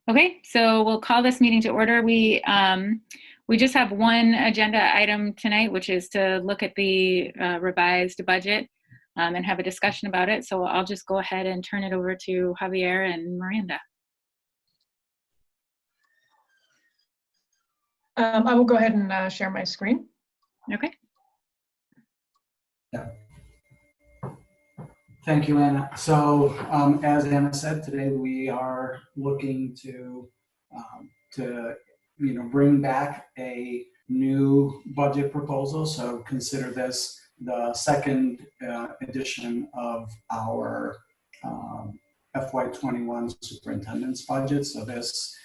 Okay, so we'll call this meeting to order. We just have one agenda item tonight, which is to look at the revised budget and have a discussion about it. So I'll just go ahead and turn it over to Javier and Miranda. I will go ahead and share my screen. Okay. Yeah. Thank you, Anna. So as Anna said, today we are looking to bring back a new budget proposal. So consider this the second edition of our FY21 superintendent's budget. So this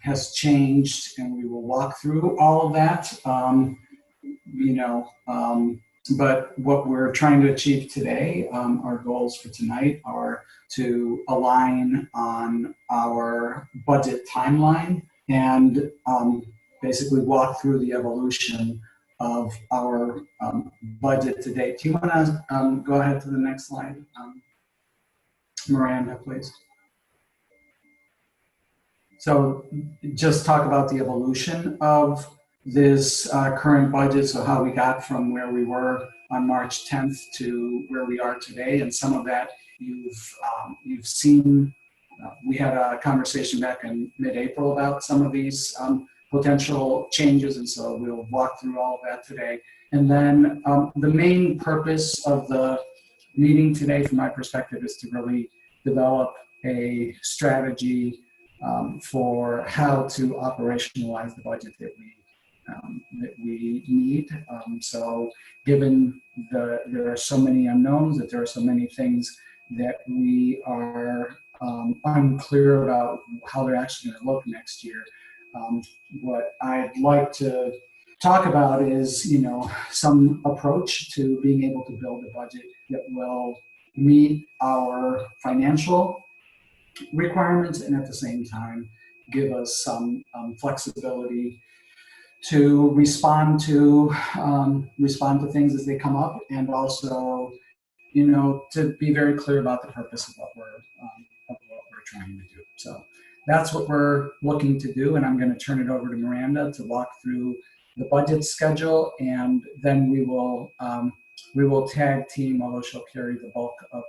has changed, and we will walk through all of that. But what we're trying to achieve today, our goals for tonight are to align on our budget timeline and basically walk through the evolution of our budget to date. Do you want to go ahead to the next slide, Miranda, please? So just talk about the evolution of this current budget, so how we got from where we were on March 10th to where we are today, and some of that you've seen. We had a conversation back in mid-April about some of these potential changes, and so we'll walk through all of that today. And then the main purpose of the meeting today, from my perspective, is to really develop a strategy for how to operationalize the budget that we need. So given there are so many unknowns, that there are so many things that we are unclear about how they're actually going to look next year, what I'd like to talk about is, some approach to being able to build a budget that will meet our financial requirements and at the same time give us some flexibility to respond to things as they come up, and also, to be very clear about the purpose of what we're trying to do. So that's what we're looking to do, and I'm going to turn it over to Miranda to walk through the budget schedule, and then we will tag team, although she'll carry the bulk of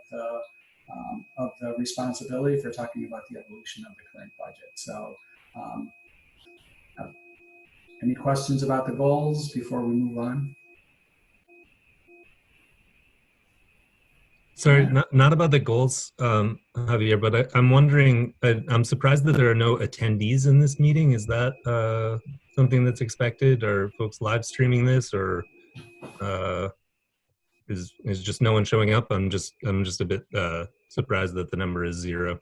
the responsibility for talking about the evolution of the current budget. So. Any questions about the goals before we move on? Sorry, not about the goals, Javier, but I'm wondering, I'm surprised that there are no attendees in this meeting. Is that something that's expected? Are folks live streaming this, or is just no one showing up? I'm just a bit surprised that the number is 0.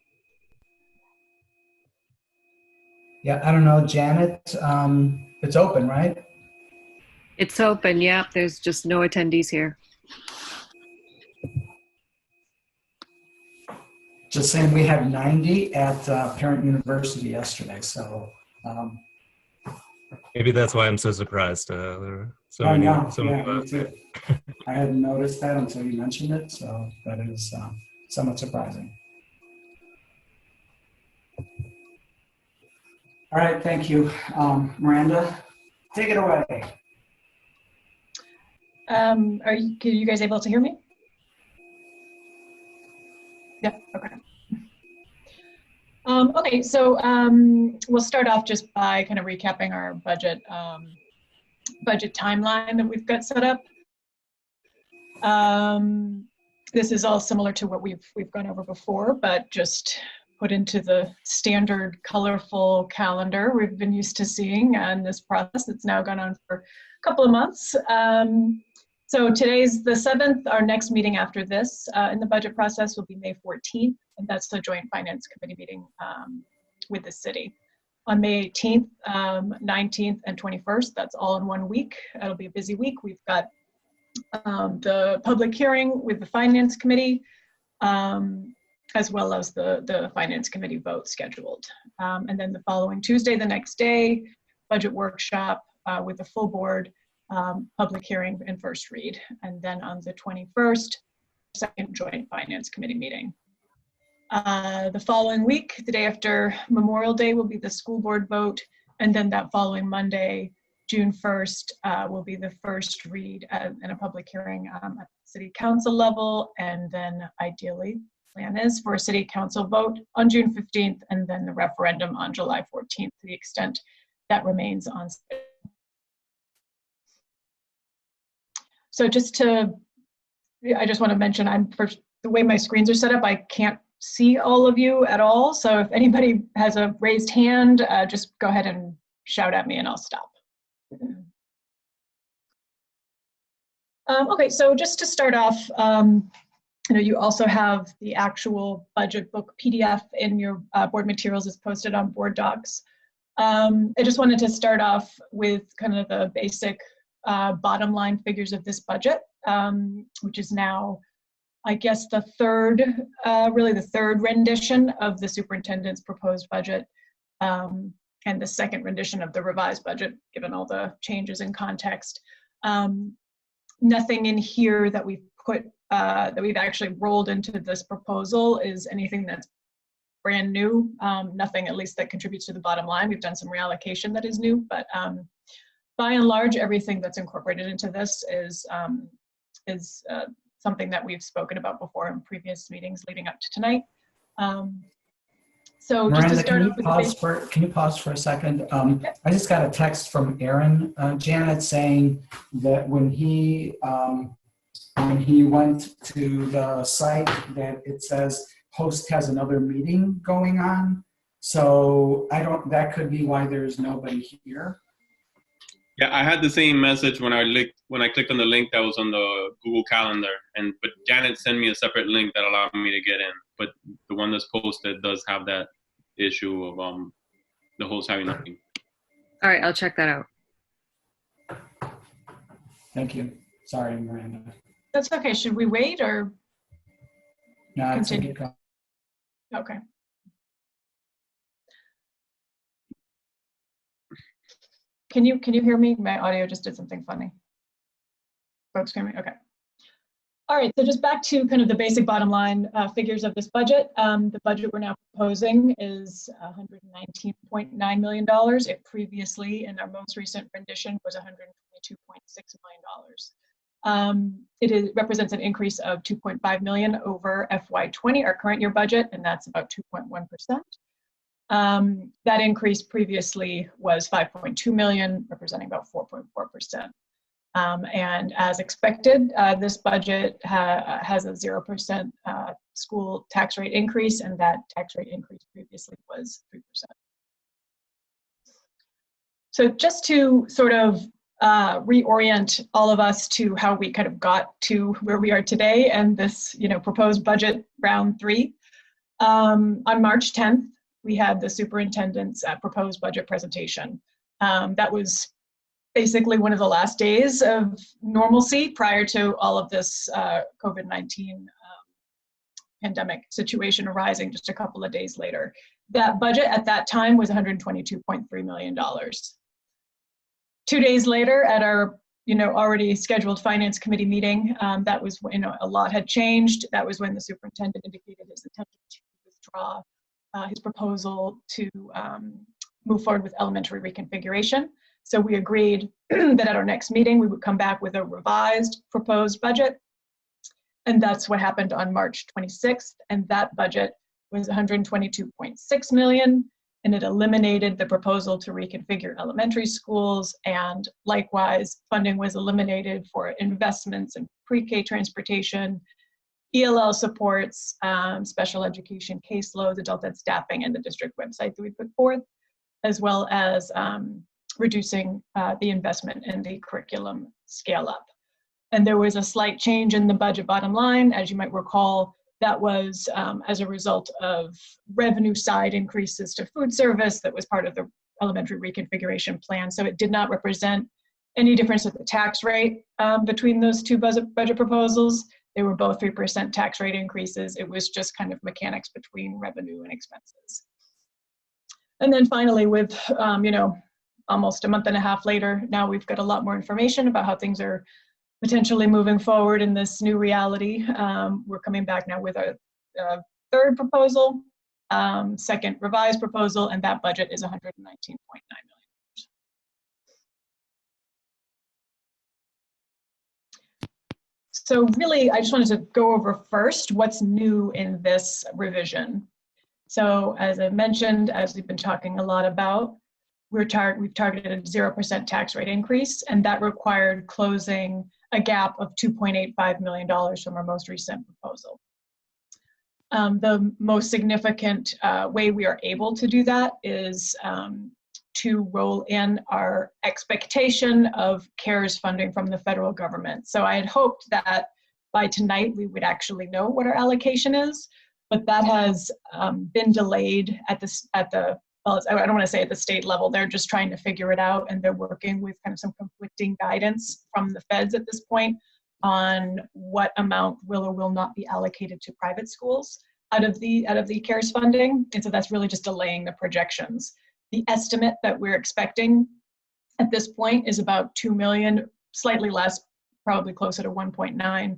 Yeah, I don't know, Janet. It's open, right? It's open, yeah. There's just no attendees here. Just saying, we had 90 at Parent University yesterday, so. Maybe that's why I'm so surprised. There are so many. Me too. I hadn't noticed that until you mentioned it, so that is somewhat surprising. All right, thank you. Miranda, take it away. Are you guys able to hear me? Yeah, okay. Okay, so we'll start off just by kind of recapping our budget timeline that we've got set up. This is all similar to what we've gone over before, but just put into the standard colorful calendar we've been used to seeing in this process that's now gone on for a couple of months. So today's the 7th. Our next meeting after this in the budget process will be May 14th, and that's the Joint Finance Committee meeting with the city. On May 18th, 19th, and 21st, that's all in one week. It'll be a busy week. We've got the public hearing with the Finance Committee, as well as the Finance Committee vote scheduled. And then the following Tuesday, the next day, budget workshop with the full board, public hearing and first read. And then on the 21st, second Joint Finance Committee meeting. The following week, the day after Memorial Day, will be the school board vote. And then that following Monday, June 1st, will be the first read and a public hearing at the city council level. And then ideally, plan is for a city council vote on June 15th and then the referendum on July 14th to the extent that remains on. So I just want to mention, the way my screens are set up, I can't see all of you at all. So if anybody has a raised hand, just go ahead and shout at me and I'll stop. Okay, so just to start off, you also have the actual budget book PDF in your board materials. Is posted on board docs. I just wanted to start off with kind of the basic bottom line figures of this budget, which is now, I guess, the third rendition of the superintendent's proposed budget, and the second rendition of the revised budget, given all the changes in context. Nothing in here that we've put, that we've actually rolled into this proposal is anything that's brand new. Nothing, at least, that contributes to the bottom line. We've done some reallocation that is new, but by and large, everything that's incorporated into this is something that we've spoken about before in previous meetings leading up to tonight. So Miranda, just to start can you pause for a second? I just got a text from Aaron Janet saying that when he went to the site, that it says host has another meeting going on. So that could be why there's nobody here. Yeah, I had the same message when I clicked on the link that was on the Google Calendar, but Janet sent me a separate link that allowed me to get in. But the one that's posted does have that issue of the host having nothing. All right, I'll check that out. Thank you. Sorry, Miranda. That's okay. Should we wait or No, continue? Okay. Can you hear me? My audio just did something funny. Folks hear me? Okay. All right, so just back to kind of the basic bottom line figures of this budget. The budget we're now proposing is $119.9 million. It previously, in our most recent rendition, was $122.6 million. It represents an increase of $2.5 million over FY20, our current year budget, and that's about 2.1%. That increase previously was $5.2 million, representing about 4.4%. And as expected, this budget has a 0% school tax rate increase, and that tax rate increase previously was 3%. So just to sort of reorient all of us to how we kind of got to where we are today and this, proposed budget round 3. On March 10th, we had the superintendent's proposed budget presentation. That was basically one of the last days of normalcy prior to all of this COVID-19 pandemic situation arising just a couple of days later. That budget at that time was $122.3 million. 2 days later, at our already scheduled finance committee meeting, that was when a lot had changed. That was when the superintendent indicated his intention to withdraw his proposal to move forward with elementary reconfiguration. So we agreed that at our next meeting, we would come back with a revised proposed budget. And that's what happened on March 26th. And that budget was $122.6 million. And it eliminated the proposal to reconfigure elementary schools. And likewise, funding was eliminated for investments in pre-K transportation, ELL supports, special education caseloads, adult ed staffing, and the district website that we put forth, as well as reducing the investment in the curriculum scale up. And there was a slight change in the budget bottom line. As you might recall, that was as a result of revenue side increases to food service that was part of the elementary reconfiguration plan. So it did not represent any difference in the tax rate between those two budget proposals. They were both 3% tax rate increases. It was just kind of mechanics between revenue and expenses. And then finally, with almost a month and a half later, now we've got a lot more information about how things are potentially moving forward in this new reality. We're coming back now with a third proposal, second revised proposal, and that budget is $119.9 million. So really, I just wanted to go over first what's new in this revision. So as I mentioned, as we've been talking a lot about, we've targeted a 0% tax rate increase, and that required closing a gap of $2.85 million from our most recent proposal. The most significant way we are able to do that is to roll in our expectation of CARES funding from the federal government. So I had hoped that by tonight we would actually know what our allocation is, but that has been delayed at the well, I don't want to say at the state level. They're just trying to figure it out, and they're working with kind of some conflicting guidance from the feds at this point on what amount will or will not be allocated to private schools out of the CARES funding, and so that's really just delaying the projections. The estimate that we're expecting at this point is about 2 million, slightly less, probably closer to 1.9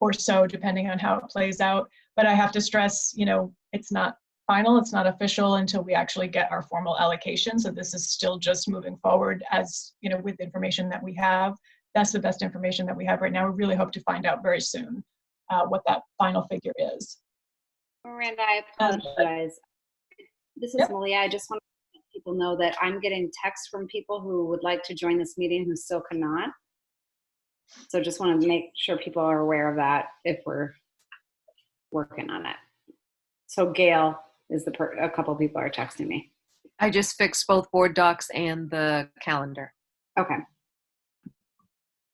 or so, depending on how it plays out. But I have to stress, you know, it's not final, it's not official until we actually get our formal allocation. So this is still just moving forward as, you know, with the information that we have. That's the best information that we have right now. We really hope to find out very soon what that final figure is. Miranda, I apologize. This is Malia. I just want to let people know that I'm getting texts from people who would like to join this meeting who still cannot. So just want to make sure people are aware of that if we're working on it. So Gail is a couple people are texting me. I just fixed both board docs and the calendar. Okay.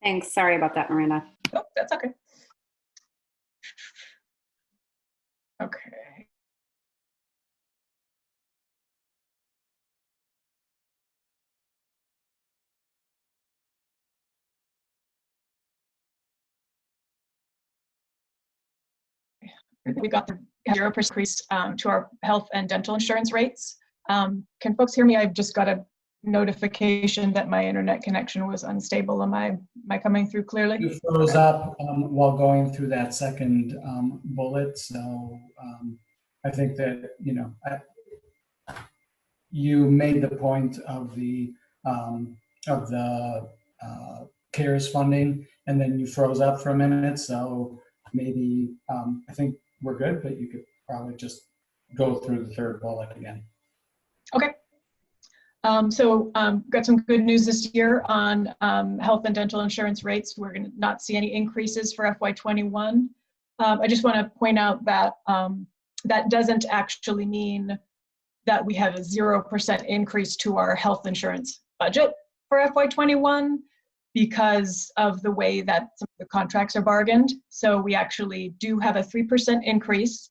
Thanks. Sorry about that, Miranda. Oh, that's okay. Okay. We got the 0% increase to our health and dental insurance rates. Can folks hear me? I've just got a notification that my internet connection was unstable. Am I coming through clearly? You froze up while going through that second bullet, so I think that, you know, you made the point of the CARES funding, and then you froze up for a minute. So maybe I think we're good, but you could probably just go through the third bullet again. Okay. So got some good news this year on health and dental insurance rates. We're going to not see any increases for FY21. I just want to point out that that doesn't actually mean that we have a 0% increase to our health insurance budget for FY21 because of the way that some of the contracts are bargained. So we actually do have a 3% increase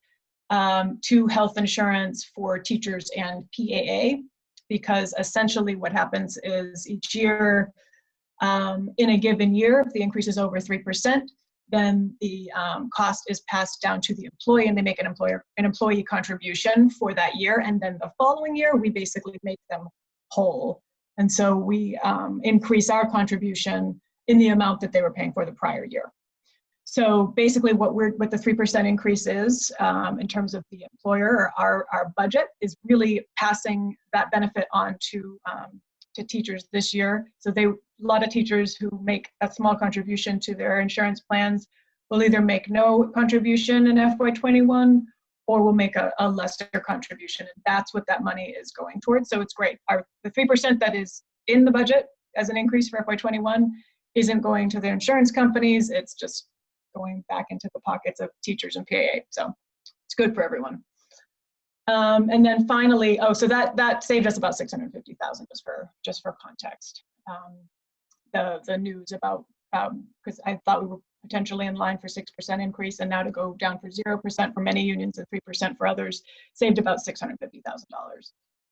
to health insurance for teachers and PAA, because essentially what happens is each year, in a given year, if the increase is over 3%, then the cost is passed down to the employee, and they make an employee contribution for that year. And then the following year, we basically make them whole. And so we increase our contribution in the amount that they were paying for the prior year. So basically what the 3% increase is in terms of the employer, or our budget, is really passing that benefit on to teachers this year. So a lot of teachers who make a small contribution to their insurance plans will either make no contribution in FY21 or will make a lesser contribution. And that's what that money is going towards. So it's great. The 3% that is in the budget as an increase for FY21 isn't going to the insurance companies. It's just going back into the pockets of teachers and PAA. So it's good for everyone. And then finally, so that saved us about $650,000 just for context. The news about, because I thought we were potentially in line for 6% increase, and now to go down for 0% for many unions and 3% for others saved about $650,000.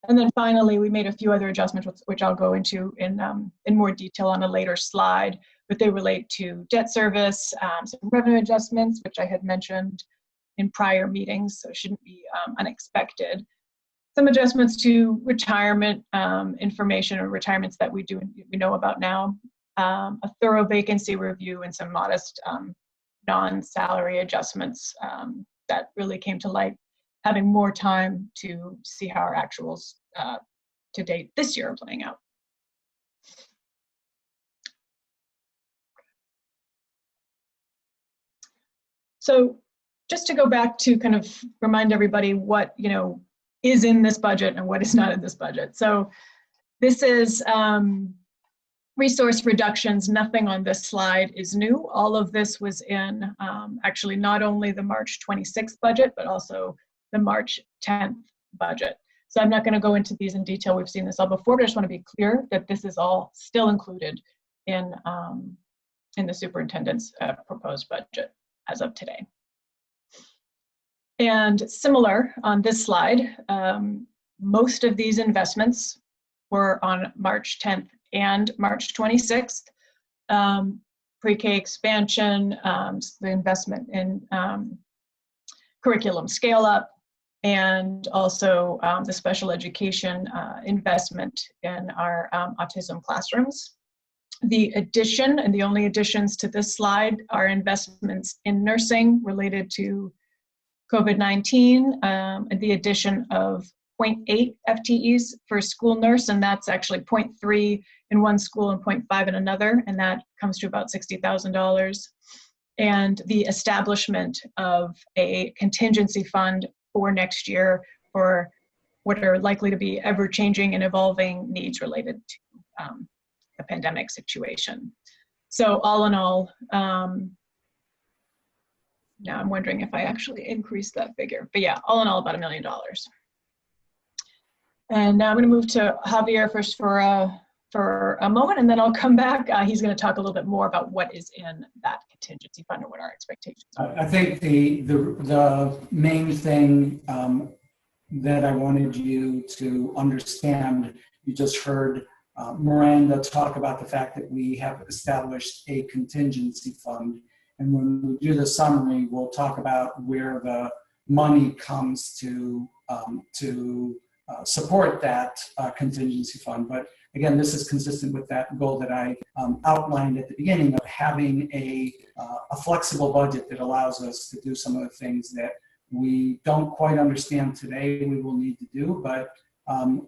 And then finally, we made a few other adjustments, which I'll go into in more detail on a later slide, but they relate to debt service, some revenue adjustments, which I had mentioned in prior meetings, so shouldn't be unexpected. Some adjustments to retirement information, or retirements that we know about now, a thorough vacancy review, and some modest non-salary adjustments that really came to light having more time to see how our actuals to date this year are playing out. So just to go back to kind of remind everybody what, you know, is in this budget and what is not in this budget. So this is resource reductions. Nothing on this slide is new. All of this was in actually not only the March 26th budget, but also the March 10th budget. So I'm not going to go into these in detail. We've seen this all before, but I just want to be clear that this is all still included in the superintendent's proposed budget as of today. And similar on this slide, most of these investments were on March 10th and March 26th. Pre-K expansion, the investment in curriculum scale-up, and also the special education investment in our autism classrooms. The addition, and the only additions to this slide, are investments in nursing related to COVID-19, and the addition of 0.8 FTEs for school nurse, and that's actually 0.3 in one school and 0.5 in another, and that comes to about $60,000. And the establishment of a contingency fund for next year for what are likely to be ever-changing and evolving needs related to the pandemic situation. So all in all, now I'm wondering if I actually increased that figure, but yeah, all in all, about $1 million. And now I'm going to move to Javier first for a moment, and then I'll come back. He's going to talk a little bit more about what is in that contingency fund and what our expectations are. I think the main thing that I wanted you to understand, you just heard Miranda talk about the fact that we have established a contingency fund. And when we do the summary, we'll talk about where the money comes to support that contingency fund. But again, this is consistent with that goal that I outlined at the beginning of having a flexible budget that allows us to do some of the things that we don't quite understand today we will need to do, but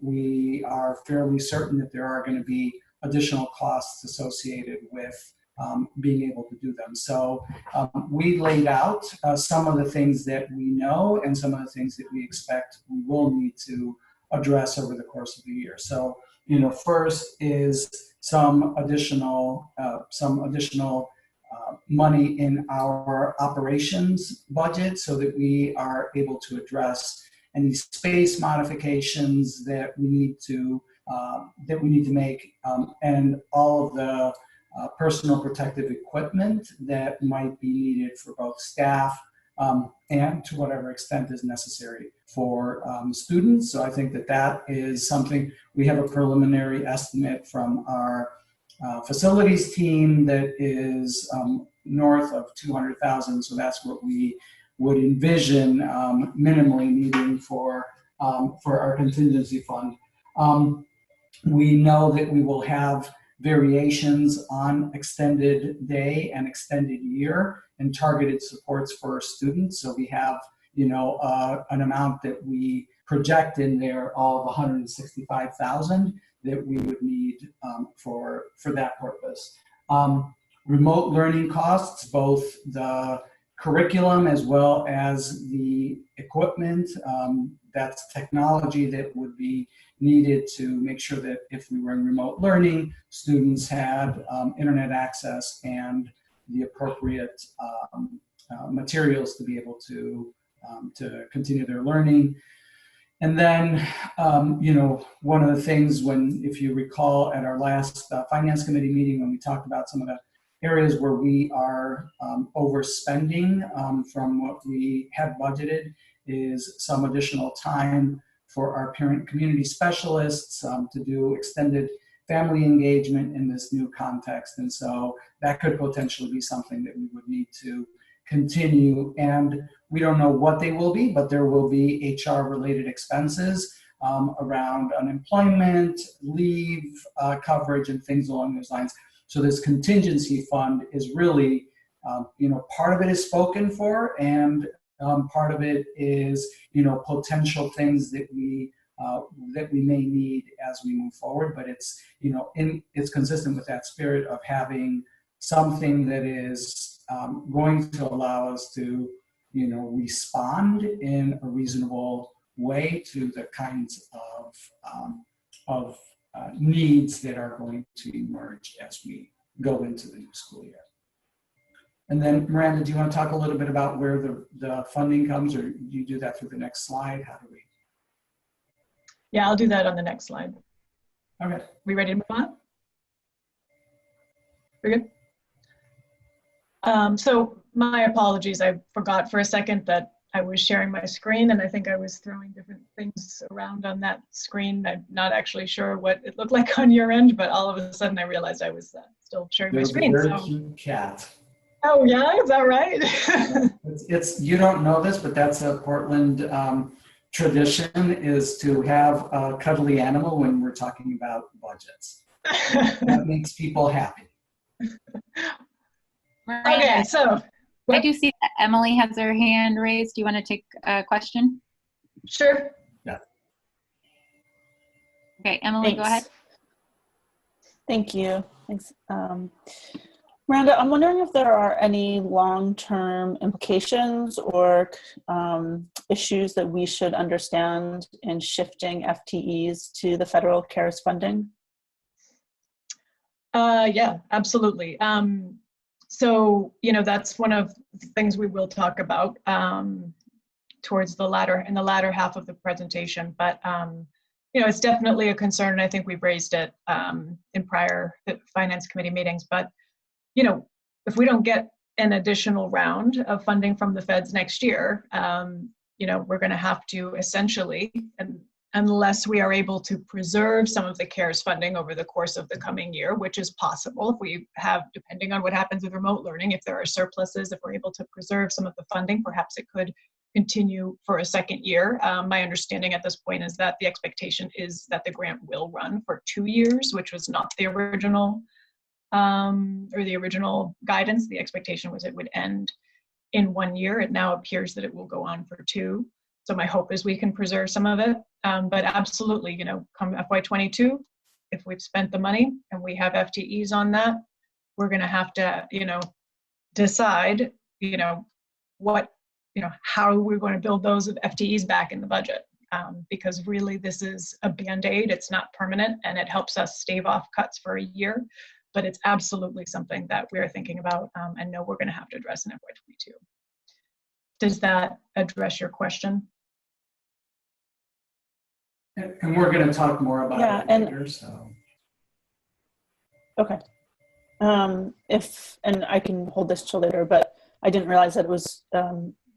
we are fairly certain that there are going to be additional costs associated with being able to do them. So we laid out some of the things that we know and some of the things that we expect we will need to address over the course of the year. So, you know, first is some additional money in our operations budget so that we are able to address any space modifications that we need to make, and all of the personal protective equipment that might be needed for both staff and to whatever extent is necessary for students. So I think that that is something, we have a preliminary estimate from our facilities team that is north of 200,000. So that's what we would envision minimally needing for our contingency fund. We know that we will have variations on extended day and extended year and targeted supports for students. So we have, you know, an amount that we project in there of 165,000 that we would need for that purpose. Remote learning costs, both the curriculum as well as the equipment, that's technology that would be needed to make sure that if we were in remote learning, students had internet access and the appropriate materials to be able to continue their learning. And then, you know, one of the things if you recall at our last Finance Committee meeting, when we talked about some of the areas where we are overspending from what we had budgeted, is some additional time for our parent community specialists to do extended family engagement in this new context. And so that could potentially be something that we would need to continue. And we don't know what they will be, but there will be HR related expenses around unemployment, leave coverage, and things along those lines. So this contingency fund is really, you know, part of it is spoken for, and Part of it is, potential things that we may need as we move forward. But it's, it's consistent with that spirit of having something that is going to allow us to, respond in a reasonable way to the kinds of needs that are going to emerge as we go into the new school year. And then, Miranda, do you want to talk a little bit about where the funding comes, or you do that through the next slide? How do we? Yeah, I'll do that on the next slide. Okay. We ready to move on? We're good? So my apologies. I forgot for a second that I was sharing my screen, and I think I was throwing different things around on that screen. I'm not actually sure what it looked like on your end, but all of a sudden I realized I was still sharing my screen. There's a very cute cat. Oh yeah, is that right? it's you don't know this, but that's a Portland tradition, is to have a cuddly animal when we're talking about budgets. That makes people happy. Okay, so I do see that Emily has her hand raised. Do you want to take a question? Sure. Yeah. Okay, Emily, Thanks. Go ahead. Thank you. Thanks. Miranda, I'm wondering if there are any long-term implications or issues that we should understand in shifting FTEs to the federal CARES funding? Yeah, absolutely. So, that's one of the things we will talk about towards in the latter half of the presentation. But, it's definitely a concern, and I think we've raised it in prior Finance Committee meetings. But, if we don't get an additional round of funding from the feds next year, we're going to have to essentially, and unless we are able to preserve some of the CARES funding over the course of the coming year, which is possible if we have, depending on what happens with remote learning, if there are surpluses, if we're able to preserve some of the funding, perhaps it could continue for a second year. My understanding at this point is that the expectation is that the grant will run for 2 years, which was not the original guidance. The expectation was it would end in 1 year. It now appears that it will go on for 2. So my hope is we can preserve some of it. But absolutely, come FY22, if we've spent the money and we have FTEs on that, we're going to have to, decide, how we're going to build those FTEs back in the budget. Because really this is a Band-Aid. It's not permanent, and it helps us stave off cuts for a year. But it's absolutely something that we're thinking about and know we're going to have to address in FY22. Does that address your question? And we're going to talk more about it later. So. Okay. And I can hold this till later, but I didn't realize that it was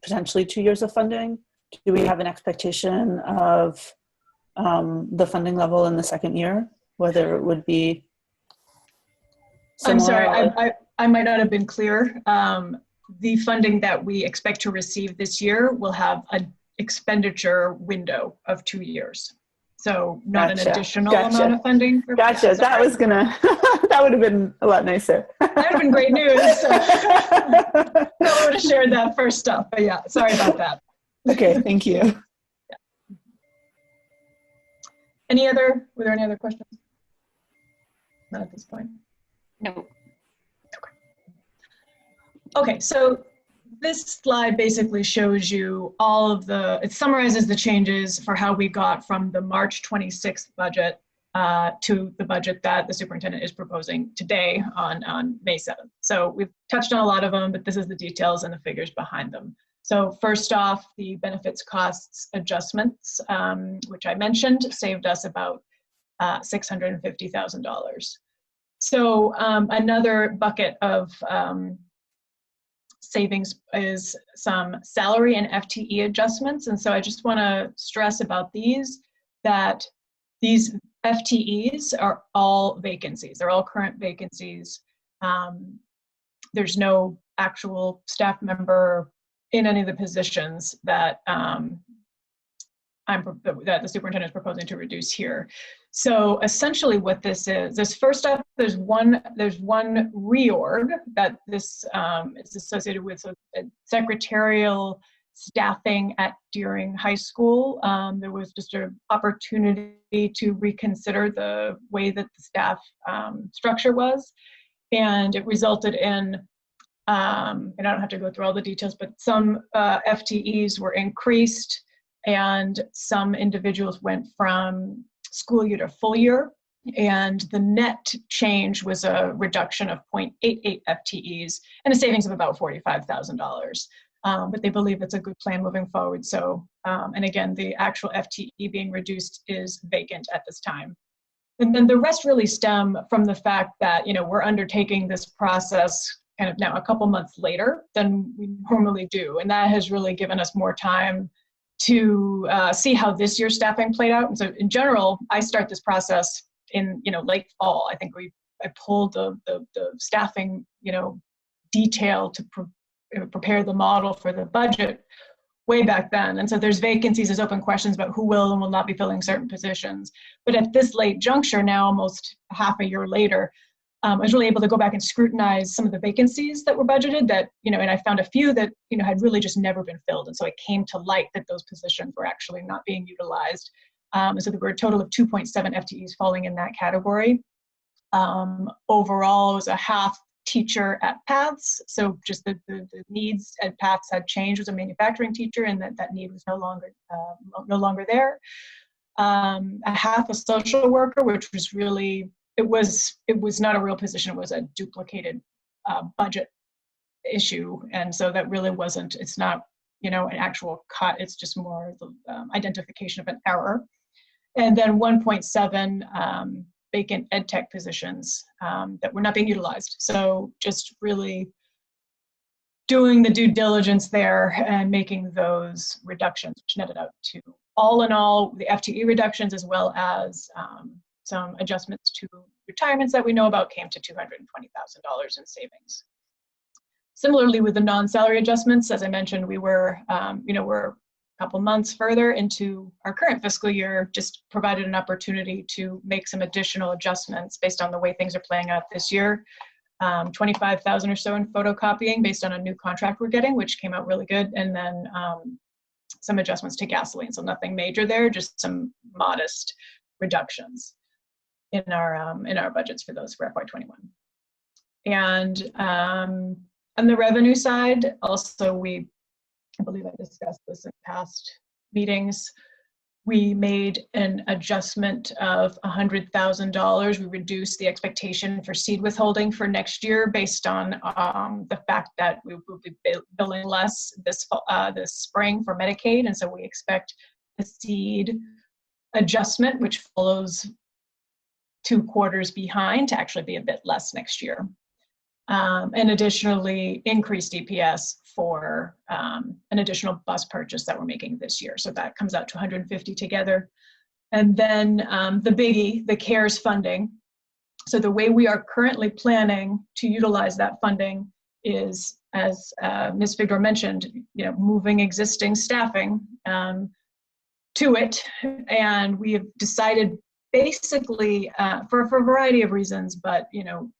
potentially 2 years of funding. Do we have an expectation of the funding level in the second year, whether it would be similar? I'm sorry, I might not have been clear. The funding that we expect to receive this year will have an expenditure window of 2 years. So not an additional amount of funding. Gotcha. That was gonna, that would have been a lot nicer. That would have been great news. So I would have shared that first up, but yeah, sorry about that. Okay, thank you. Yeah. Were there any other questions? Not at this point. No. Okay, so this slide basically shows you it summarizes the changes for how we got from the March 26th budget to the budget that the superintendent is proposing today on May 7th. So we've touched on a lot of them, but this is the details and the figures behind them. So first off, the benefits costs adjustments, which I mentioned, saved us about $650,000. So another bucket of savings is some salary and FTE adjustments. And so I just want to stress about that these FTEs are all vacancies. They're all current vacancies. There's no actual staff member in any of the positions that that the superintendent is proposing to reduce here. So essentially what this is, first up, there's one reorg that this is associated with, so a secretarial staffing at Deering High School. There was just an opportunity to reconsider the way that the staff structure was, and it resulted in, and I don't have to go through all the details, but some FTEs were increased, and some individuals went from school year to full year. And the net change was a reduction of 0.88 FTEs and a savings of about $45,000. But they believe it's a good plan moving forward. So, and again, the actual FTE being reduced is vacant at this time. And then the rest really stem from the fact that, you know, we're undertaking this process kind of now a couple months later than we normally do. And that has really given us more time to see how this year's staffing played out. And so in general, I start this process in, you know, late fall. I think I pulled the staffing, you know, detail to prepare the model for the budget way back then. And so there's vacancies, there's open questions about who will and will not be filling certain positions. But at this late juncture now, almost half a year later, I was really able to go back and scrutinize some of the vacancies that were budgeted that, you know, and I found a few that, you know, had really just never been filled. And so it came to light that those positions were actually not being utilized. So there were a total of 2.7 FTEs falling in that category. Overall, it was a half teacher at Paths. So just the needs at Paths had changed. It was a manufacturing teacher, and that need was no longer there. A half a social worker, which was really, it was not a real position. It was a duplicated budget issue. And so that really wasn't, it's not, you know, an actual cut. It's just more the identification of an error. And then 1.7 vacant ed tech positions that were not being utilized. So just really doing the due diligence there and making those reductions, which netted out to, all in all, the FTE reductions as well as some adjustments to retirements that we know about came to $220,000 in savings. Similarly, with the non-salary adjustments, as I mentioned, we were, you know, we're a couple months further into our current fiscal year, just provided an opportunity to make some additional adjustments based on the way things are playing out this year. 25,000 or so in photocopying based on a new contract we're getting, which came out really good. And then some adjustments to gasoline. So nothing major there, just some modest reductions in our budgets for those for FY21. And on the revenue side, also I believe I discussed this in past meetings, we made an adjustment of $100,000. We reduced the expectation for seed withholding for next year based on the fact that we will be billing less this spring for Medicaid. And so we expect the seed adjustment, which follows 2 quarters behind, to actually be a bit less next year. And additionally, increased EPS for an additional bus purchase that we're making this year. So that comes out to 150 together. And then the biggie, the CARES funding. So the way we are currently planning to utilize that funding is, as Ms. Figdor mentioned, you know, moving existing staffing to it. And we have decided basically for a variety of reasons, but, you know,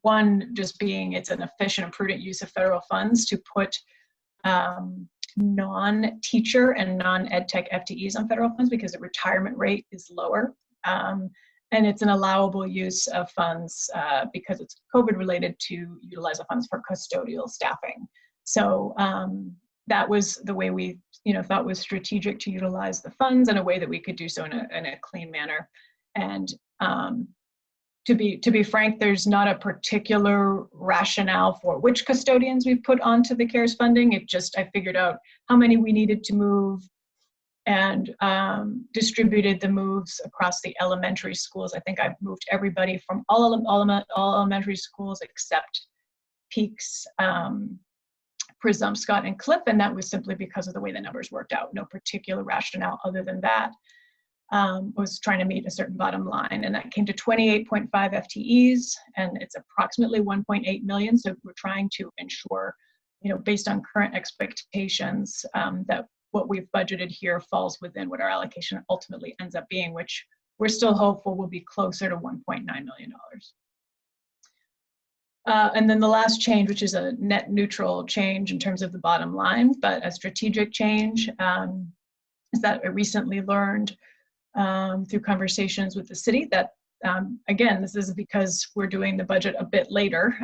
one just being it's an efficient and prudent use of federal funds to put non-teacher and non-ed tech FTEs on federal funds because the retirement rate is lower. And it's an allowable use of funds because it's COVID related to utilize the funds for custodial staffing. So that was the way we, you know, thought was strategic to utilize the funds in a way that we could do so in a clean manner. And to be frank, there's not a particular rationale for which custodians we put onto the CARES funding. It just, I figured out how many we needed to move and distributed the moves across the elementary schools. I think I've moved everybody from all elementary schools except Peaks, Presumpscot, and Cliff, and that was simply because of the way the numbers worked out. No particular rationale other than that. Was trying to meet a certain bottom line, and that came to 28.5 FTEs, and it's approximately 1.8 million. So we're trying to ensure, you know, based on current expectations, that what we've budgeted here falls within what our allocation ultimately ends up being, which we're still hopeful will be closer to $1.9 million. And then the last change, which is a net neutral change in terms of the bottom line, but a strategic change, is that I recently learned through conversations with the city that, again, this is because we're doing the budget a bit later.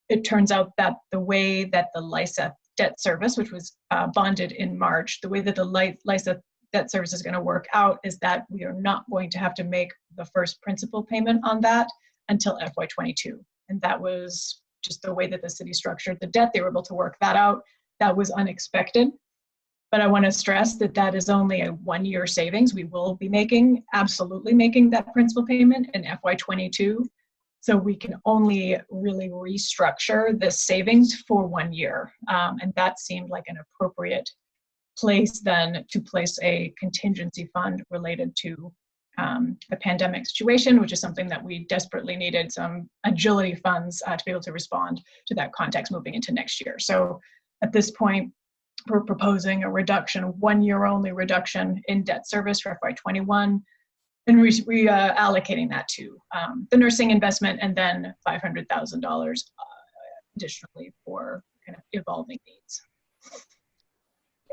It turns out that the way that the LISA debt service, which was bonded in March, the way that the LISA debt service is going to work out is that we are not going to have to make the first principal payment on that until FY22. And that was just the way that the city structured the debt. They were able to work that out. That was unexpected. But I want to stress that that is only a 1-year savings. We will be absolutely making that principal payment in FY22. So we can only really restructure the savings for 1 year. And that seemed like an appropriate place then to place a contingency fund related to the pandemic situation, which is something that we desperately needed, some agility funds to be able to respond to that context moving into next year. So at this point, we're proposing a reduction, 1 year only reduction in debt service for FY21, and reallocating that to the nursing investment, and then $500,000 additionally for kind of evolving needs.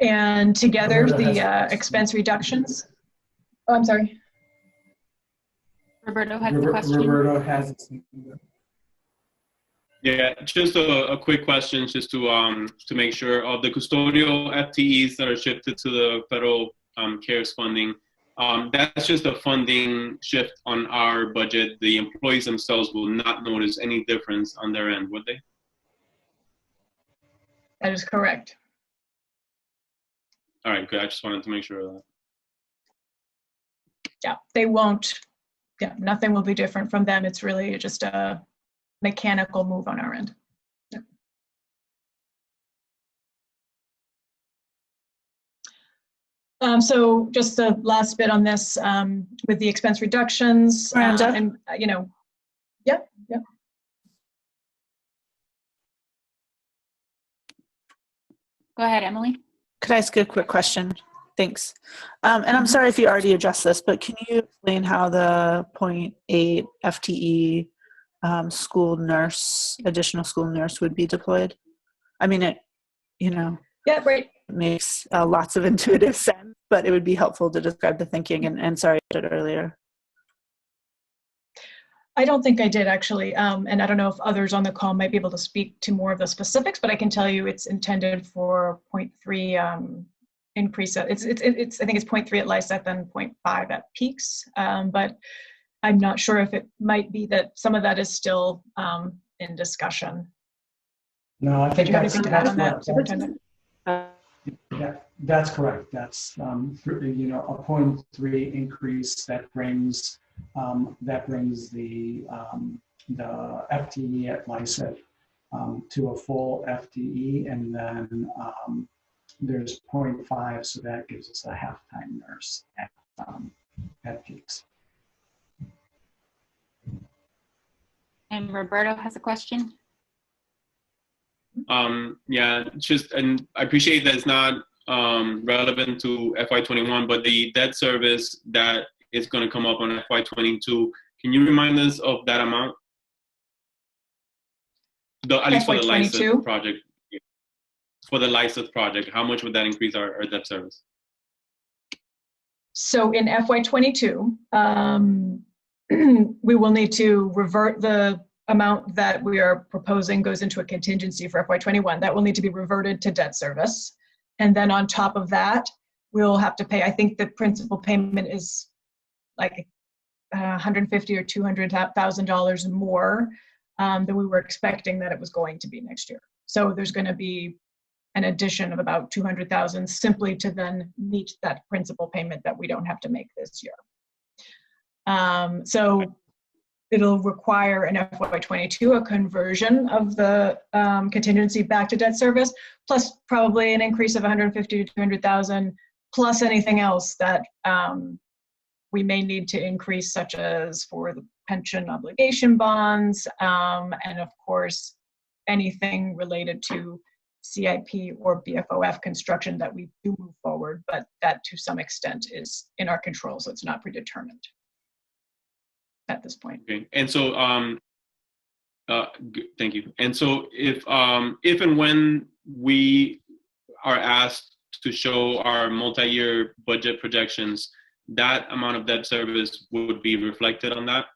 And together, the expense reductions. Oh, I'm sorry. Roberto has the question. Roberto has. Yeah, just a quick question, just to make sure of the custodial FTEs that are shifted to the federal CARES funding. That's just a funding shift on our budget. The employees themselves will not notice any difference on their end, would they? That is correct. All right, good. I just wanted to make sure of that. Yeah, they won't. Yeah, nothing will be different from them. It's really just a mechanical move on our end. Yeah. So just the last bit on this with the expense reductions, and yep. Go ahead, Emily. Could I ask a quick question? Thanks. And I'm sorry if you already addressed this, but can you explain how the 0.8 FTE additional school nurse would be deployed? I mean, Yeah, right. it makes lots of intuitive sense, but it would be helpful to describe the thinking. And sorry, I did earlier. I don't think I did actually, and I don't know if others on the call might be able to speak to more of the specifics, but I can tell you it's intended for 0.3 increase. I think it's 0.3 at LISEP and 0.5 at peaks, but I'm not sure if it might be that some of that is still in discussion. No, I think that's that, Superintendent. Yeah, that's correct. That's a 0.3 increase that brings the FTE at LISEP to a full FTE, and then there's 0.5, so that gives us a half-time nurse at peaks. And Roberto has a question. Yeah, and I appreciate that it's not relevant to FY21, but the debt service that is going to come up on FY22, can you remind us of that amount? At least for the LISA project. For the LISA project, how much would that increase our debt service? So in FY22, we will need to revert the amount that we are proposing goes into a contingency for FY21. That will need to be reverted to debt service. And then on top of that, we'll have to pay, I think the principal payment is like $150,000 or $200,000 more than we were expecting that it was going to be next year. So there's going to be an addition of about $200,000 simply to then meet that principal payment that we don't have to make this year. So it'll require in FY22 a conversion of the contingency back to debt service, plus probably an increase of $150,000 to $200,000, plus anything else that we may need to increase, such as for the pension obligation bonds, and of course, anything related to CIP or BFOF construction that we do move forward, but that to some extent is in our control, so it's not predetermined at this point. Okay. And so Thank you. And so if and when we are asked to show our multi-year budget projections, that amount of debt service would be reflected on that?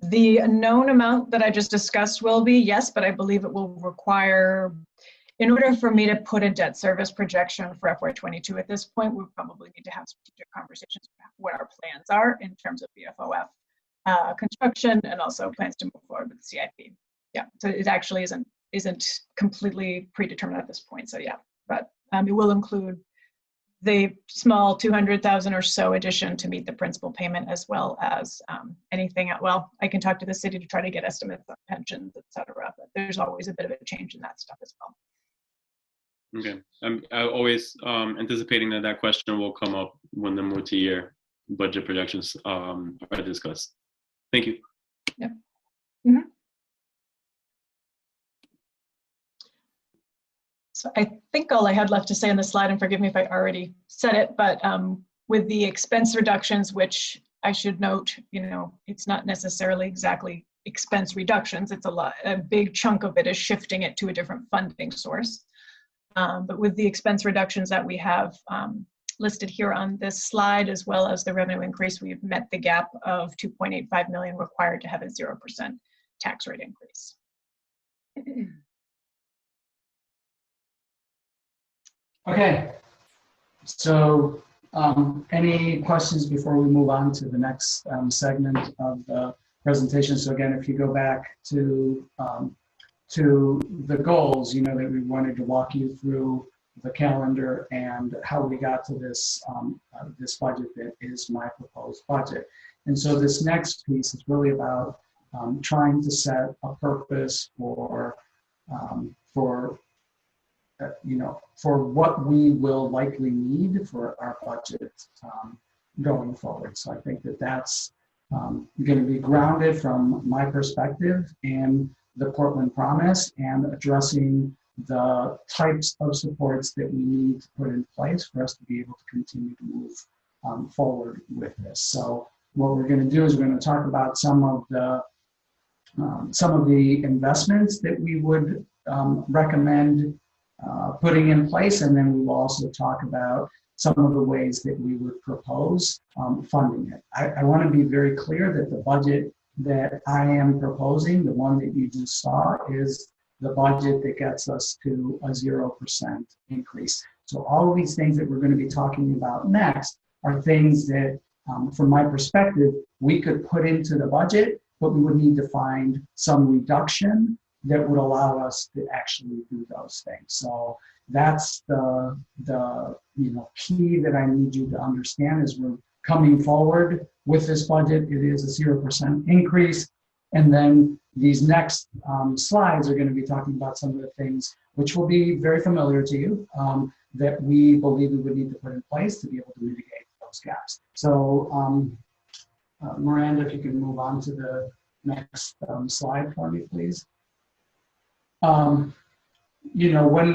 The known amount that I just discussed will be, yes, but I believe it will require, in order for me to put a debt service projection for FY22 at this point, we probably need to have strategic conversations about what our plans are in terms of BFOF construction and also plans to move forward with the CIP. Yeah, so it actually isn't completely predetermined at this point. So yeah, but it will include the small 200,000 or so addition to meet the principal payment, as well as anything. Well, I can talk to the city to try to get estimates on pensions, et cetera, but there's always a bit of a change in that stuff as well. Okay, I'm always anticipating that question will come up when the multi-year budget projections are discussed. Thank you. Yeah. Mm-hmm. So I think all I had left to say on the slide, and forgive me if I already said it, but with the expense reductions, which I should note, it's not necessarily exactly expense reductions. It's a big chunk of it is shifting it to a different funding source. But with the expense reductions that we have listed here on this slide, as well as the revenue increase, we've met the gap of 2.85 million required to have a 0% tax rate increase. Okay, so any questions before we move on to the next segment of the presentation? So again, if you go back to the goals, that we wanted to walk you through the calendar and how we got to this this budget that is my proposed budget. And so this next piece is really about trying to set a purpose for what we will likely need for our budget going forward. So I think that that's going to be grounded from my perspective in the Portland Promise and addressing the types of supports that we need to put in place for us to be able to continue to move forward with this. So what we're going to do is we're going to talk about some of the investments that we would recommend putting in place, and then we will also talk about some of the ways that we would propose funding it. I want to be very clear that the budget that I am proposing, the one that you just saw, is the budget that gets us to a 0% increase. So all of these things that we're going to be talking about next are things that, from my perspective, we could put into the budget, but we would need to find some reduction that would allow us to actually do those things. So that's the key that I need you to understand as we're coming forward with this budget. It is a 0% increase. And then these next slides are going to be talking about some of the things which will be very familiar to you that we believe we would need to put in place to be able to mitigate those gaps. So Miranda, if you can move on to the next slide for me, please. When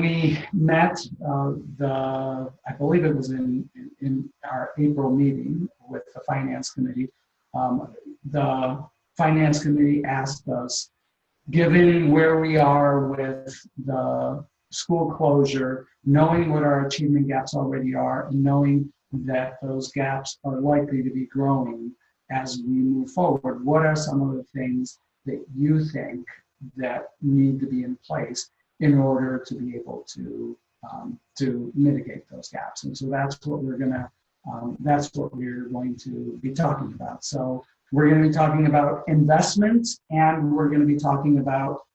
we met, I believe it was in our April meeting with the Finance Committee, the Finance Committee asked us, given where we are with the school closure, knowing what our achievement gaps already are, and knowing that those gaps are likely to be growing as we move forward, what are some of the things that you think that need to be in place in order to be able to mitigate those gaps? And so that's what we're going to be talking about. So we're going to be talking about investments, and we're going to be talking about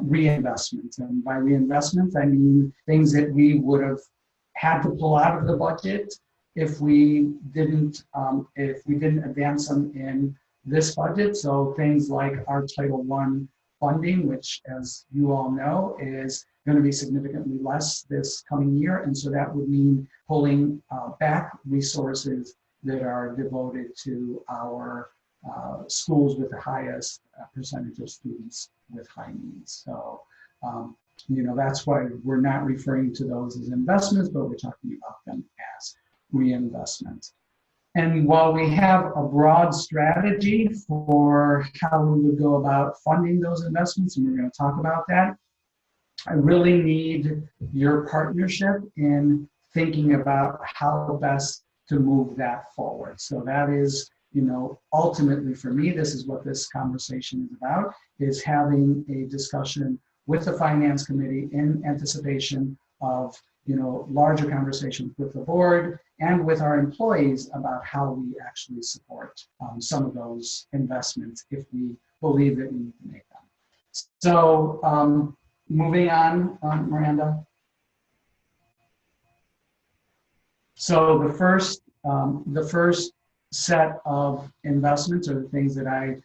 reinvestment. And by reinvestment, I mean things that we would have had to pull out of the budget if we didn't advance them in this budget. So things like our Title I funding, which, as you all know, is going to be significantly less this coming year. And so that would mean pulling back resources that are devoted to our schools with the highest percentage of students with high needs. So, that's why we're not referring to those as investments, but we're talking about them as reinvestment. And while we have a broad strategy for how we would go about funding those investments, and we're going to talk about that, I really need your partnership in thinking about how best to move that forward. So that is, ultimately for me, this is what this conversation is about, is having a discussion with the Finance Committee in anticipation of, larger conversations with the board and with our employees about how we actually support some of those investments if we believe that we need to make them. So moving on, Miranda. So the first set of investments are the things that I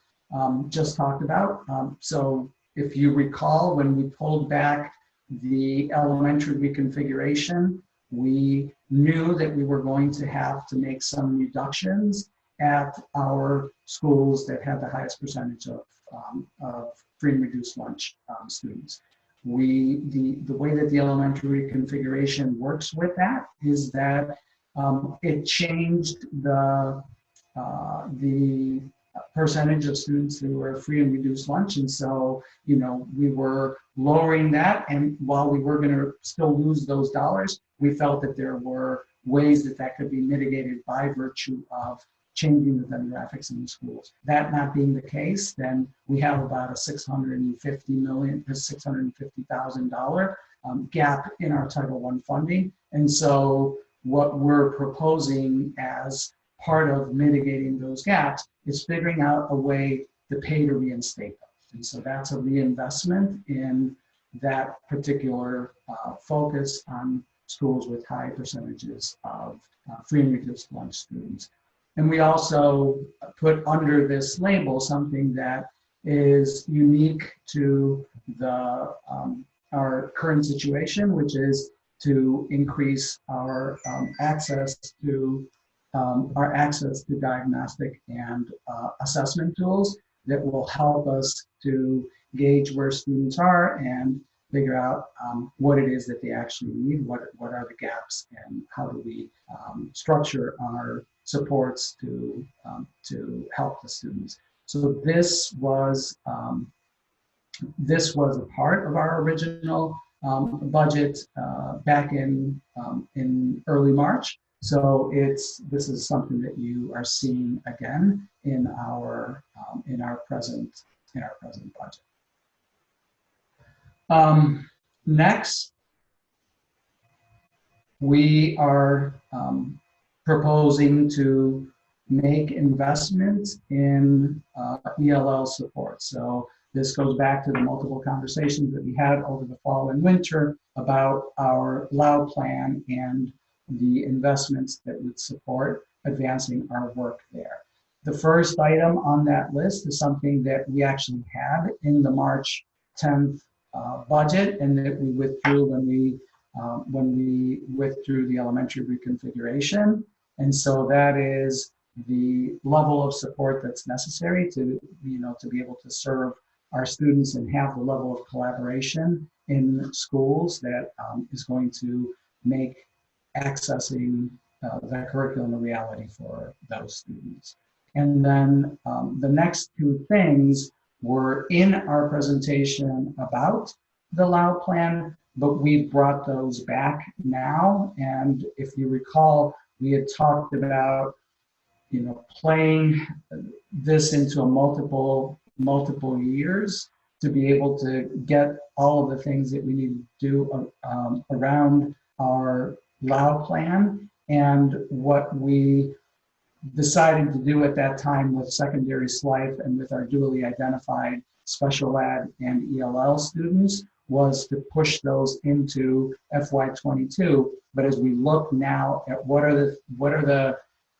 just talked about. So if you recall, when we pulled back the elementary reconfiguration, we knew that we were going to have to make some reductions at our schools that had the highest percentage of free and reduced lunch students. The way that the elementary reconfiguration works with that is that it changed the percentage of students who were free and reduced lunch. And so, we were lowering that. And while we were going to still lose those dollars, we felt that there were ways that could be mitigated by virtue of changing the demographics in the schools. That not being the case, then we have about a $650,000 gap in our Title I funding. And so what we're proposing as part of mitigating those gaps is figuring out a way to pay to reinstate those. And so that's a reinvestment in that particular focus on schools with high percentages of free and reduced lunch students. And we also put under this label something that is unique to our current situation, which is to increase our access to diagnostic and assessment tools that will help us to gauge where students are and figure out what it is that they actually need, what are the gaps, and how do we structure our supports to help the students. So this was a part of our original budget back in early March. So this is something that you are seeing again in our present budget. Next, we are proposing to make investments in ELL support. So this goes back to the multiple conversations that we had over the fall and winter about our LAU plan and the investments that would support advancing our work there. The first item on that list is something that we actually had in the March 10th budget, and that we withdrew when we withdrew the elementary reconfiguration. And so that is the level of support that's necessary to be able to serve our students and have the level of collaboration in schools that is going to make accessing the curriculum a reality for those students. And then the next two things were in our presentation about the LAU plan, but we brought those back now. And if you recall, we had talked about playing this into a multiple years to be able to get all of the things that we need to do around our LAU plan. And what we decided to do at that time with secondary SLIFE and with our dually identified special ed and ELL students was to push those into FY22. But as we look now at what are the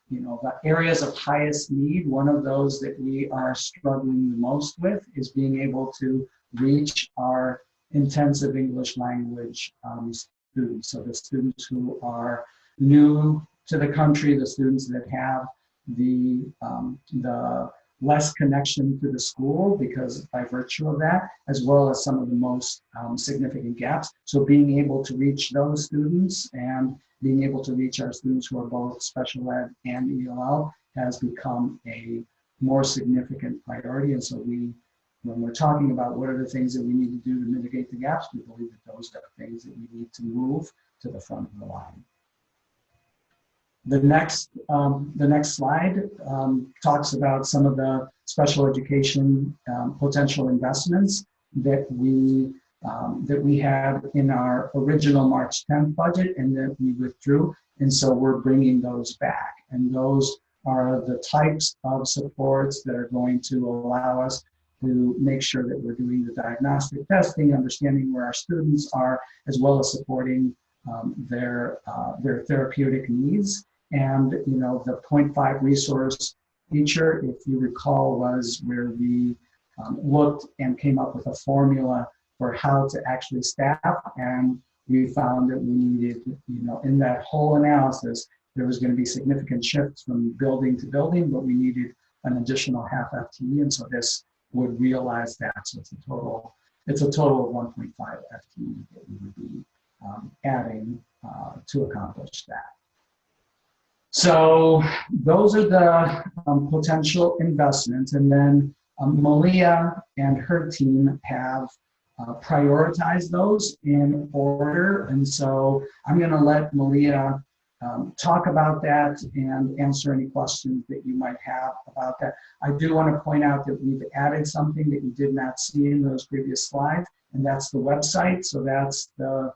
the areas of highest need, one of those that we are struggling the most with is being able to reach our intensive English language students. So the students who are new to the country, the students that have the less connection to the school because by virtue of that, as well as some of the most significant gaps. So being able to reach those students and being able to reach our students who are both special ed and ELL has become a more significant priority. And so when we're talking about what are the things that we need to do to mitigate the gaps, we believe that those are the things that we need to move to the front of the line. The next slide talks about some of the special education potential investments that we had in our original March 10th budget and that we withdrew. And so we're bringing those back. And those are the types of supports that are going to allow us to make sure that we're doing the diagnostic testing, understanding where our students are, as well as supporting their therapeutic needs. And the 0.5 resource feature, if you recall, was where we looked and came up with a formula for how to actually staff, and we found that we needed, in that whole analysis, there was going to be significant shifts from building to building, but we needed an additional half FTE, and so this would realize that. So it's a total of 1.5 FTE that we would be adding to accomplish that. So those are the potential investments, and then Malia and her team have prioritized those in order, and so I'm going to let Malia talk about that and answer any questions that you might have about that. I do want to point out that we've added something that you did not see in those previous slides, and that's the website. So that's the,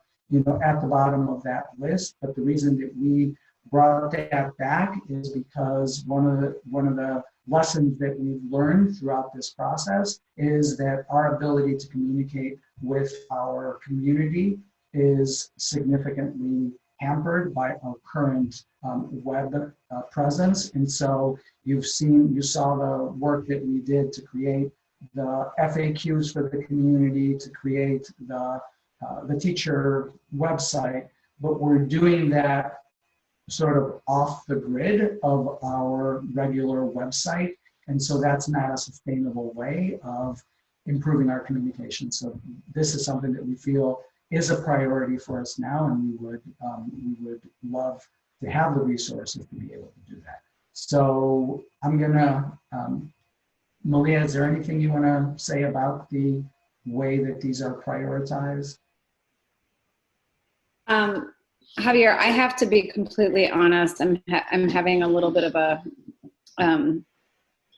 at the bottom of that list. But the reason that we brought that back is because one of the lessons that we've learned throughout this process is that our ability to communicate with our community is significantly hampered by our current web presence. And so you saw the work that we did to create the FAQs for the community, to create the teacher website, but we're doing that sort of off the grid of our regular website. And so that's not a sustainable way of improving our communication. So this is something that we feel is a priority for us now, and we would love to have the resources to be able to do that. So I'm gonna, Malia, is there anything you wanna say about the way that these are prioritized? Javier, I have to be completely honest. I'm having a little bit of a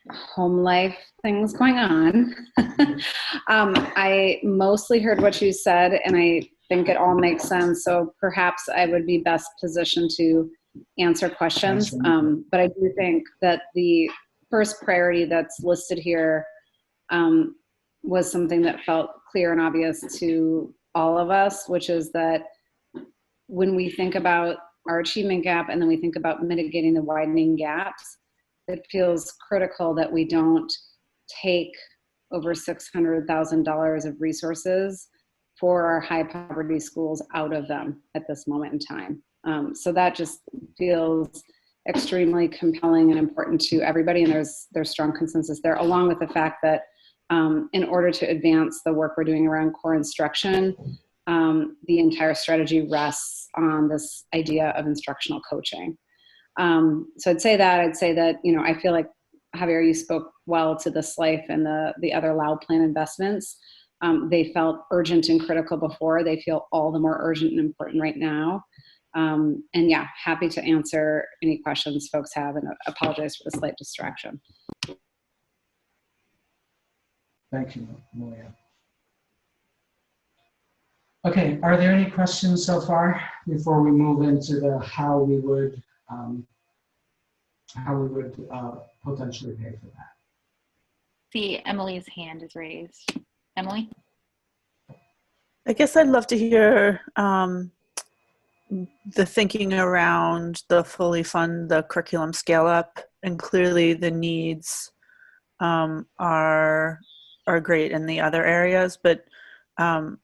home life things going on. I mostly heard what you said, and I think it all makes sense. So perhaps I would be best positioned to answer questions. But I do think that the first priority that's listed here was something that felt clear and obvious to all of us, which is that when we think about our achievement gap and then we think about mitigating the widening gaps, it feels critical that we don't take over $600,000 of resources for our high poverty schools out of them at this moment in time. So that just feels extremely compelling and important to everybody, and there's strong consensus there, along with the fact that in order to advance the work we're doing around core instruction, the entire strategy rests on this idea of instructional coaching. So I'd say that, I feel like, Javier, you spoke well to this life and the other Lau plan investments. They felt urgent and critical before. They feel all the more urgent and important right now. And yeah, happy to answer any questions folks have, and apologize for the slight distraction. Thank you, Malia. Okay, are there any questions so far before we move into the how we would potentially pay for that? See, Emily's hand is raised. Emily? I guess I'd love to hear the thinking around the fully fund the curriculum scale up, and clearly the needs are great in the other areas, but how,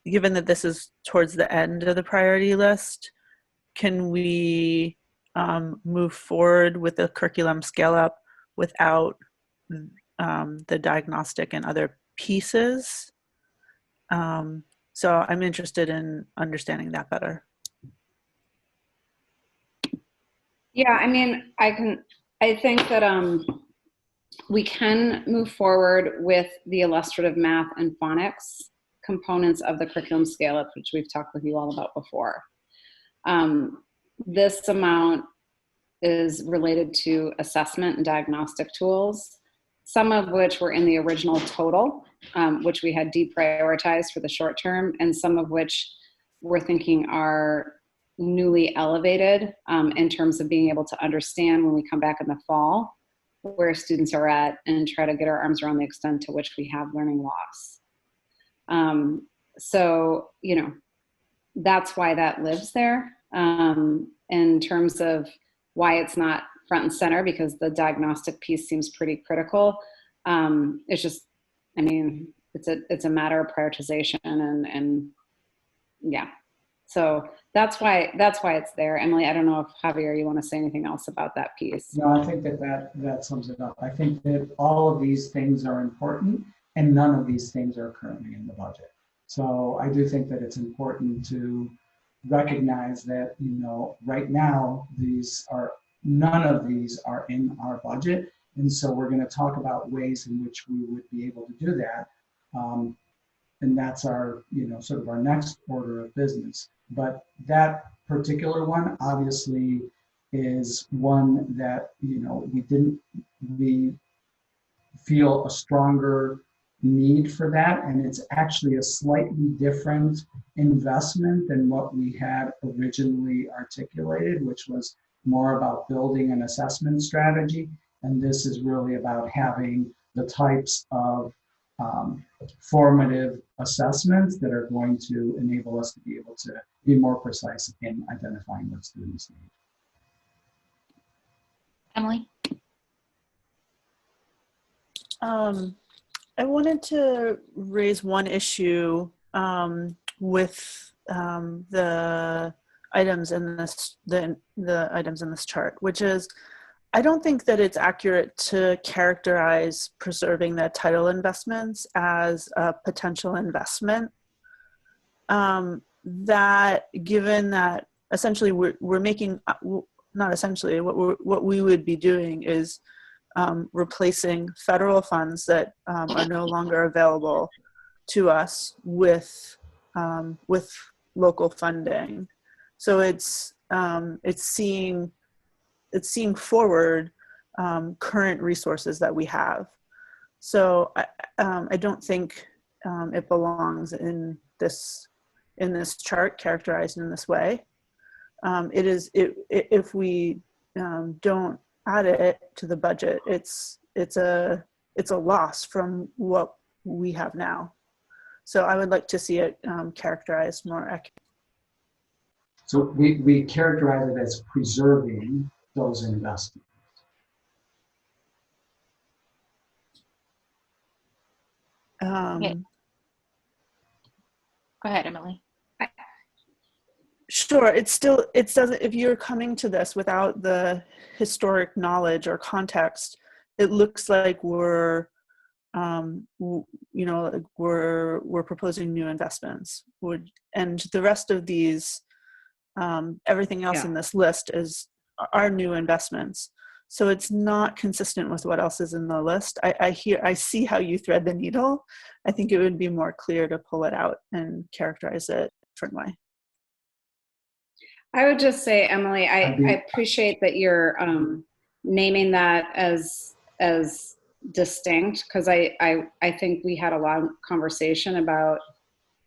given that this is towards the end of the priority list, can we move forward with the curriculum scale up without the diagnostic and other pieces? So I'm interested in understanding that better. Yeah, I mean, I think that we can move forward with the illustrative math and phonics components of the curriculum scale-up, which we've talked with you all about before. This amount is related to assessment and diagnostic tools, some of which were in the original total, which we had deprioritized for the short term, and some of which we're thinking are newly elevated in terms of being able to understand when we come back in the fall where students are at and try to get our arms around the extent to which we have learning loss. So, you know, that's why that lives there in terms of why it's not front and center, because the diagnostic piece seems pretty critical. It's just, I mean, it's a matter of prioritization and yeah. So that's why it's there. Emily, I don't know if Javier, you want to say anything else about that piece? No, I think that sums it up. I think that all of these things are important and none of these things are currently in the budget. So I do think that it's important to recognize that, you know, right now, none of these are in our budget. And so we're going to talk about ways in which we would be able to do that. And that's our, you know, sort of our next order of business. But that particular one obviously is one that, you know, we feel a stronger need for that. And it's actually a slightly different investment than what we had originally articulated, which was more about building an assessment strategy. And this is really about having the types of formative assessments that are going to enable us to be able to be more precise in identifying what students need. Emily? I wanted to raise one issue with the items in this the items in this chart, which is I don't think that it's accurate to characterize preserving the title investments as a potential investment. That given that essentially we're making, not essentially, what we would be doing is replacing federal funds that are no longer available to us with local funding. So it's seeing forward current resources that we have. So I don't think it belongs in this chart characterized in this way. If we don't add it to the budget, it's a loss from what we have now. So I would like to see it characterized more accurately. So we characterize it as preserving those investments. Okay. Go ahead, Emily. Sure, it doesn't, if you're coming to this without the historic knowledge or context, it looks like we're proposing new investments. And the rest of these, everything else in this list are new investments. So it's not consistent with what else is in the list. I see how you thread the needle. I think it would be more clear to pull it out and characterize it a different way. I would just say, Emily, I appreciate that you're naming that as distinct, because I think we had a long conversation about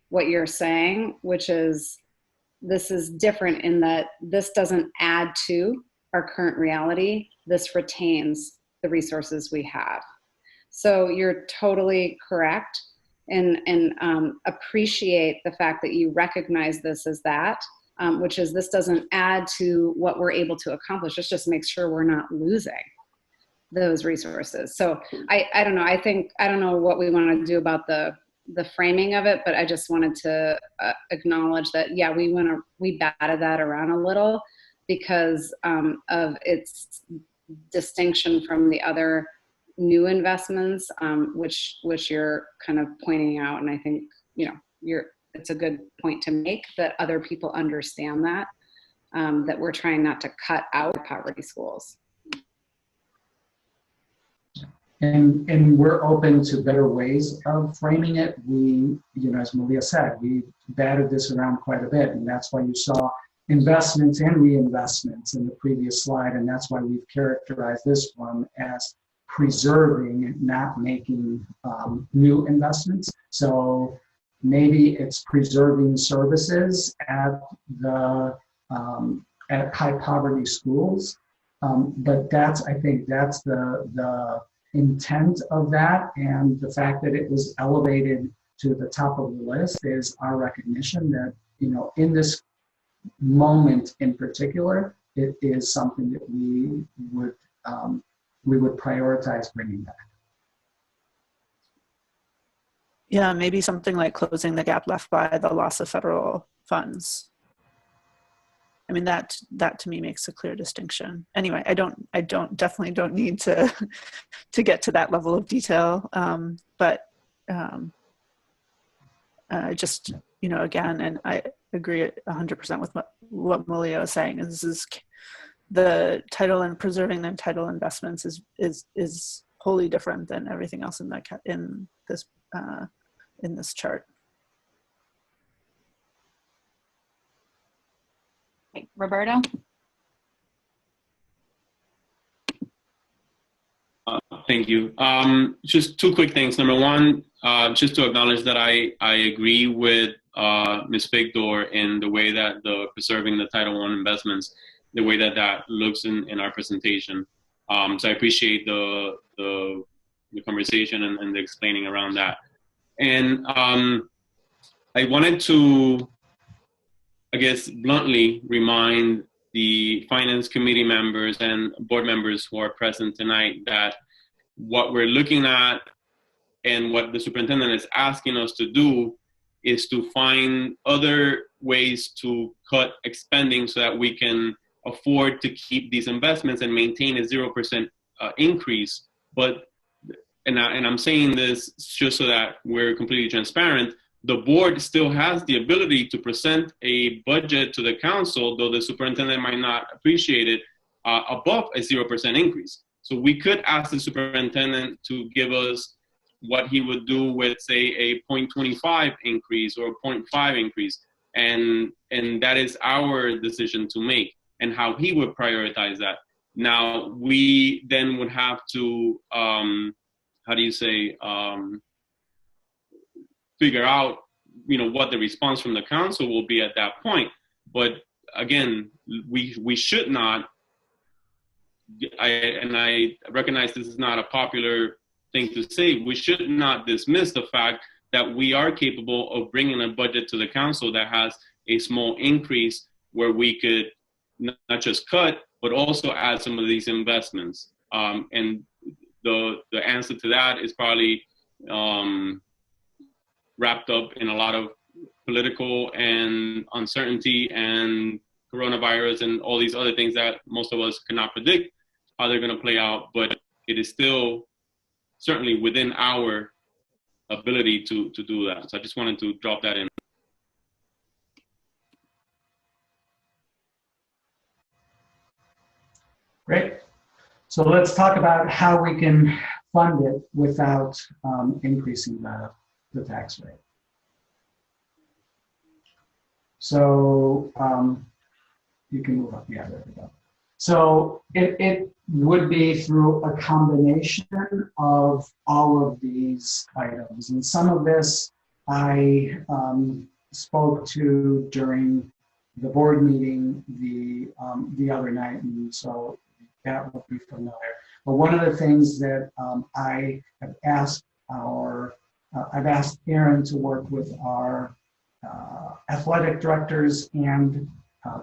what you're saying, which is this is different in that this doesn't add to our current reality. This retains the resources we have. So you're totally correct, and appreciate the fact that you recognize this as that. Which is this doesn't add to what we're able to accomplish. This just makes sure we're not losing those resources. So I don't know. I don't know what we want to do about the framing of it, but I just wanted to acknowledge that, yeah, we batted that around a little because of its distinction from the other new investments, which you're kind of pointing out. And I think, you know, it's a good point to make, that other people understand that, that we're trying not to cut out poverty schools. And we're open to better ways of framing it. We, as Malia said, we batted this around quite a bit, and that's why you saw investments and reinvestments in the previous slide, and that's why we've characterized this one as preserving, not making new investments. So maybe it's preserving services at the at high poverty schools, but I think that's the intent of that, and the fact that it was elevated to the top of the list is our recognition that in this moment in particular, it is something that we would prioritize bringing back. Yeah, maybe something like closing the gap left by the loss of federal funds. I mean, that to me makes a clear distinction. Anyway, I definitely don't need to get to that level of detail. But just, again, and I agree 100% with what Malia is saying, is the title and preserving the title investments is wholly different than everything else in this chart. Okay, Roberto? Thank you. Just two quick things. Number one, just to acknowledge that I agree with Ms. Figdor in the way that the preserving the Title I investments, the way that looks in our presentation. So I appreciate the conversation and the explaining around that. And I wanted to, I guess, bluntly remind the Finance Committee members and board members who are present tonight that what we're looking at and what the superintendent is asking us to do is to find other ways to cut expending so that we can afford to keep these investments and maintain a 0% increase. But, and I'm saying this just so that we're completely transparent, the board still has the ability to present a budget to the council, though the superintendent might not appreciate it, above a 0% increase. So we could ask the superintendent to give us what he would do with, say, a 0.25 increase or a 0.5 increase. And that is our decision to make and how he would prioritize that. Now, we then would have to, figure out, what the response from the council will be at that point. But again, we should not, I recognize this is not a popular thing to say, we should not dismiss the fact that we are capable of bringing a budget to the council that has a small increase where we could not just cut, but also add some of these investments. And the answer to that is probably wrapped up in a lot of political and uncertainty and coronavirus and all these other things that most of us cannot predict how they're going to play out, but it is still certainly within our ability to do that. So I just wanted to drop that in. Great. So let's talk about how we can fund it without increasing the tax rate. So you can move up. Yeah, there we go. So it would be through a combination of all of these items. And some of this I spoke to during the board meeting the other night, and so that will be familiar. But one of the things that I have asked I've asked Aaron to work with our athletic directors and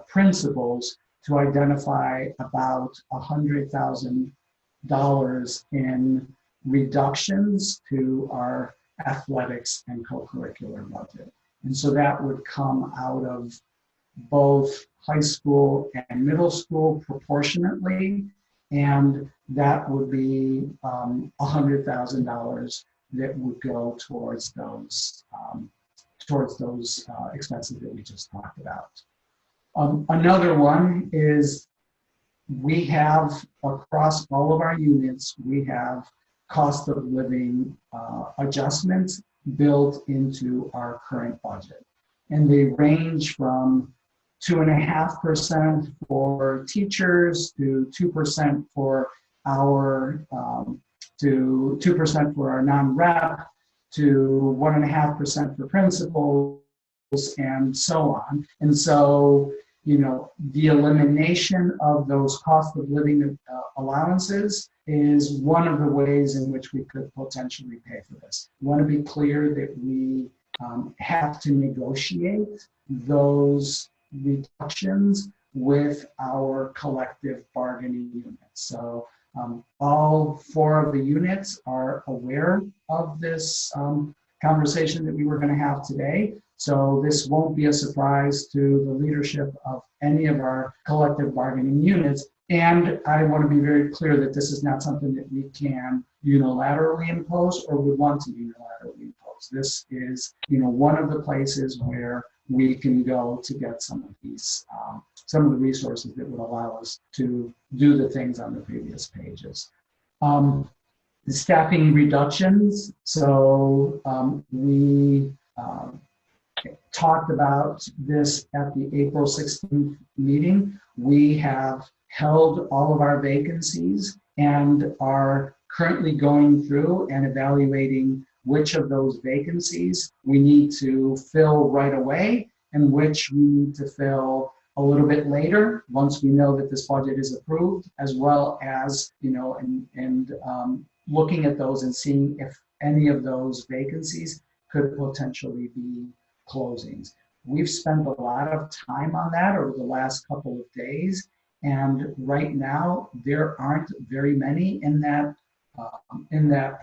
principals to identify about $100,000 in reductions to our athletics and co-curricular budget. And so that would come out of both high school and middle school proportionately, and that would be $100,000 that would go towards those towards those expenses that we just talked about. Another one is we have, across all of our units, we have cost of living adjustments built into our current budget. And they range from 2.5% for teachers to 2% for our to 2% for our non-rep to 1.5% for principals and so on. And so, you know, the elimination of those cost of living allowances is one of the ways in which we could potentially pay for this. We want to be clear that we have to negotiate those reductions with our collective bargaining units. So all 4 of the units are aware of this conversation that we were going to have today. So this won't be a surprise to the leadership of any of our collective bargaining units. And I want to be very clear that this is not something that we can unilaterally impose or would want to unilaterally impose. This is, you know, one of the places where we can go to get some of these, some of the resources that would allow us to do the things on the previous pages. The staffing reductions. So we talked about this at the April 16th meeting. We have held all of our vacancies and are currently going through and evaluating which of those vacancies we need to fill right away and which we need to fill a little bit later once we know that this budget is approved, as well as, you know, and looking at those and seeing if any of those vacancies could potentially be closings. We've spent a lot of time on that over the last couple of days, and right now there aren't very many in that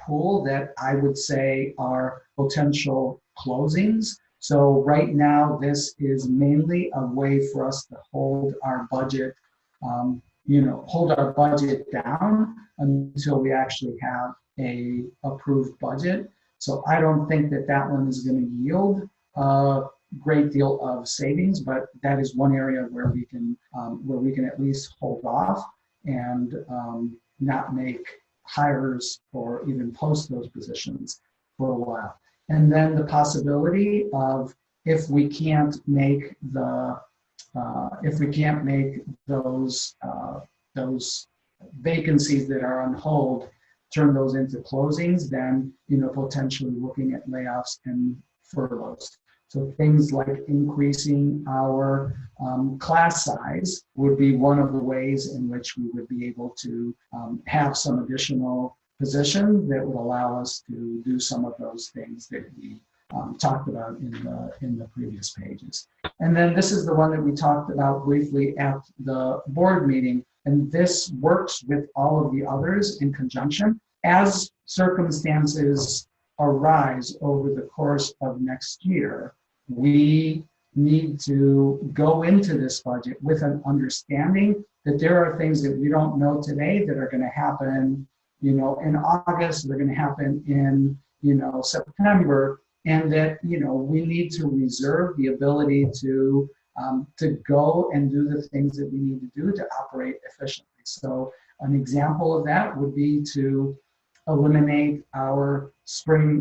pool that I would say are potential closings. So right now this is mainly a way for us to hold our budget, hold our budget down until we actually have a approved budget. So I don't think that that one is going to yield a great deal of savings, but that is one area where we can at least hold off and not make hires or even post those positions for a while. And then the possibility of if we can't make those vacancies that are on hold, turn those into closings, then potentially looking at layoffs and furloughs. So things like increasing our class size would be one of the ways in which we would be able to have some additional position that would allow us to do some of those things that we talked about in the previous pages. And then this is the one that we talked about briefly at the board meeting, and this works with all of the others in conjunction. As circumstances arise over the course of next year, we need to go into this budget with an understanding that there are things that we don't know today that are going to happen, in August, they're going to happen in, September, and that, we need to reserve the ability to go and do the things that we need to do to operate efficiently. So an example of that would be to eliminate our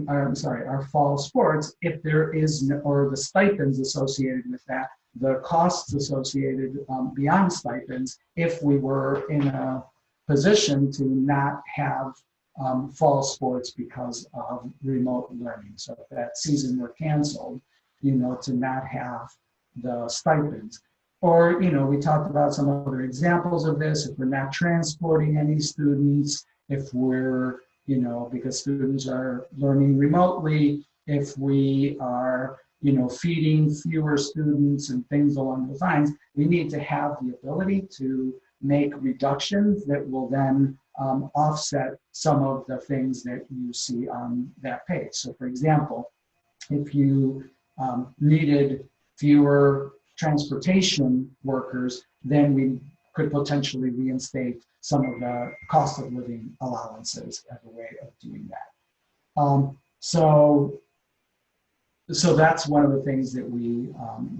our fall sports if there is or the stipends associated with that, the costs associated beyond stipends, if we were in a position to not have fall sports because of remote learning. So if that season were canceled, to not have the stipends. Or, we talked about some other examples of this. If we're not transporting any students, if we're, because students are learning remotely, if we are, feeding fewer students and things along those lines, we need to have the ability to make reductions that will then offset some of the things that you see on that page. So for example, if you needed fewer transportation workers, then we could potentially reinstate some of the cost of living allowances as a way of doing that. So, so that's one of the things that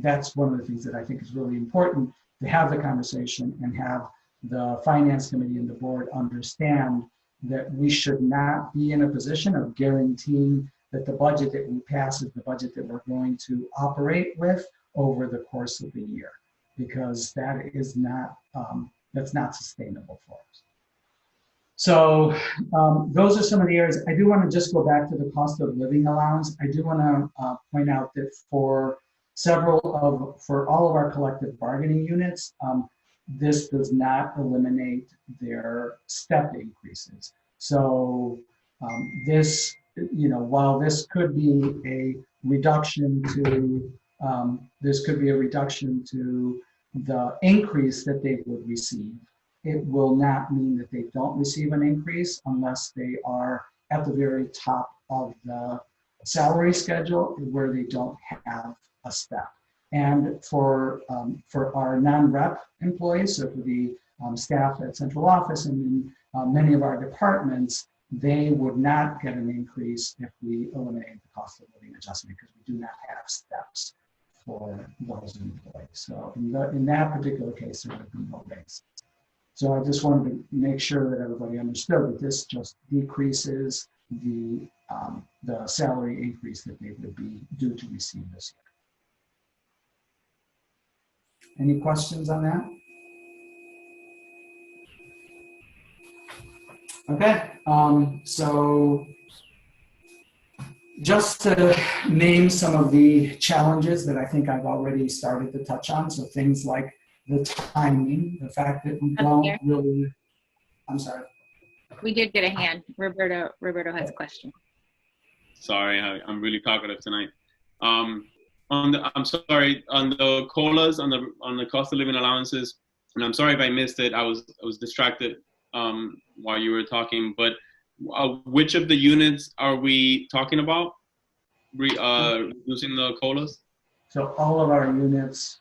that's one of the things that I think is really important, to have the conversation and have the finance committee and the board understand that we should not be in a position of guaranteeing that the budget that we pass is the budget that we're going to operate with over the course of the year, because that is not, that's not sustainable for us. So those are some of the areas. I do want to just go back to the cost of living allowance. I do want to point out that for all of our collective bargaining units, this does not eliminate their step increases. So this, while this could be a reduction to, the increase that they would receive, it will not mean that they don't receive an increase unless they are at the very top of the salary schedule where they don't have a step. And for our non-rep employees, so for the staff at central office and in many of our departments, they would not get an increase if we eliminate the cost of living adjustment, because we do not have steps for those employees. So in that particular case, there would be no raise. So I just wanted to make sure that everybody understood that this just decreases the salary increase that they would be due to receive this year. Any questions on that? Okay, so just to name some of the challenges that I think I've already started to touch on, so things like the timing, the fact that we don't really, I'm sorry. We did get a hand. Roberto has a question. Sorry, I'm really talkative tonight. I'm sorry, on the COLAs, on the cost of living allowances, and I'm sorry if I missed it. I was distracted while you were talking, but which of the units are we talking about? Reducing the COLAs? So all of our units,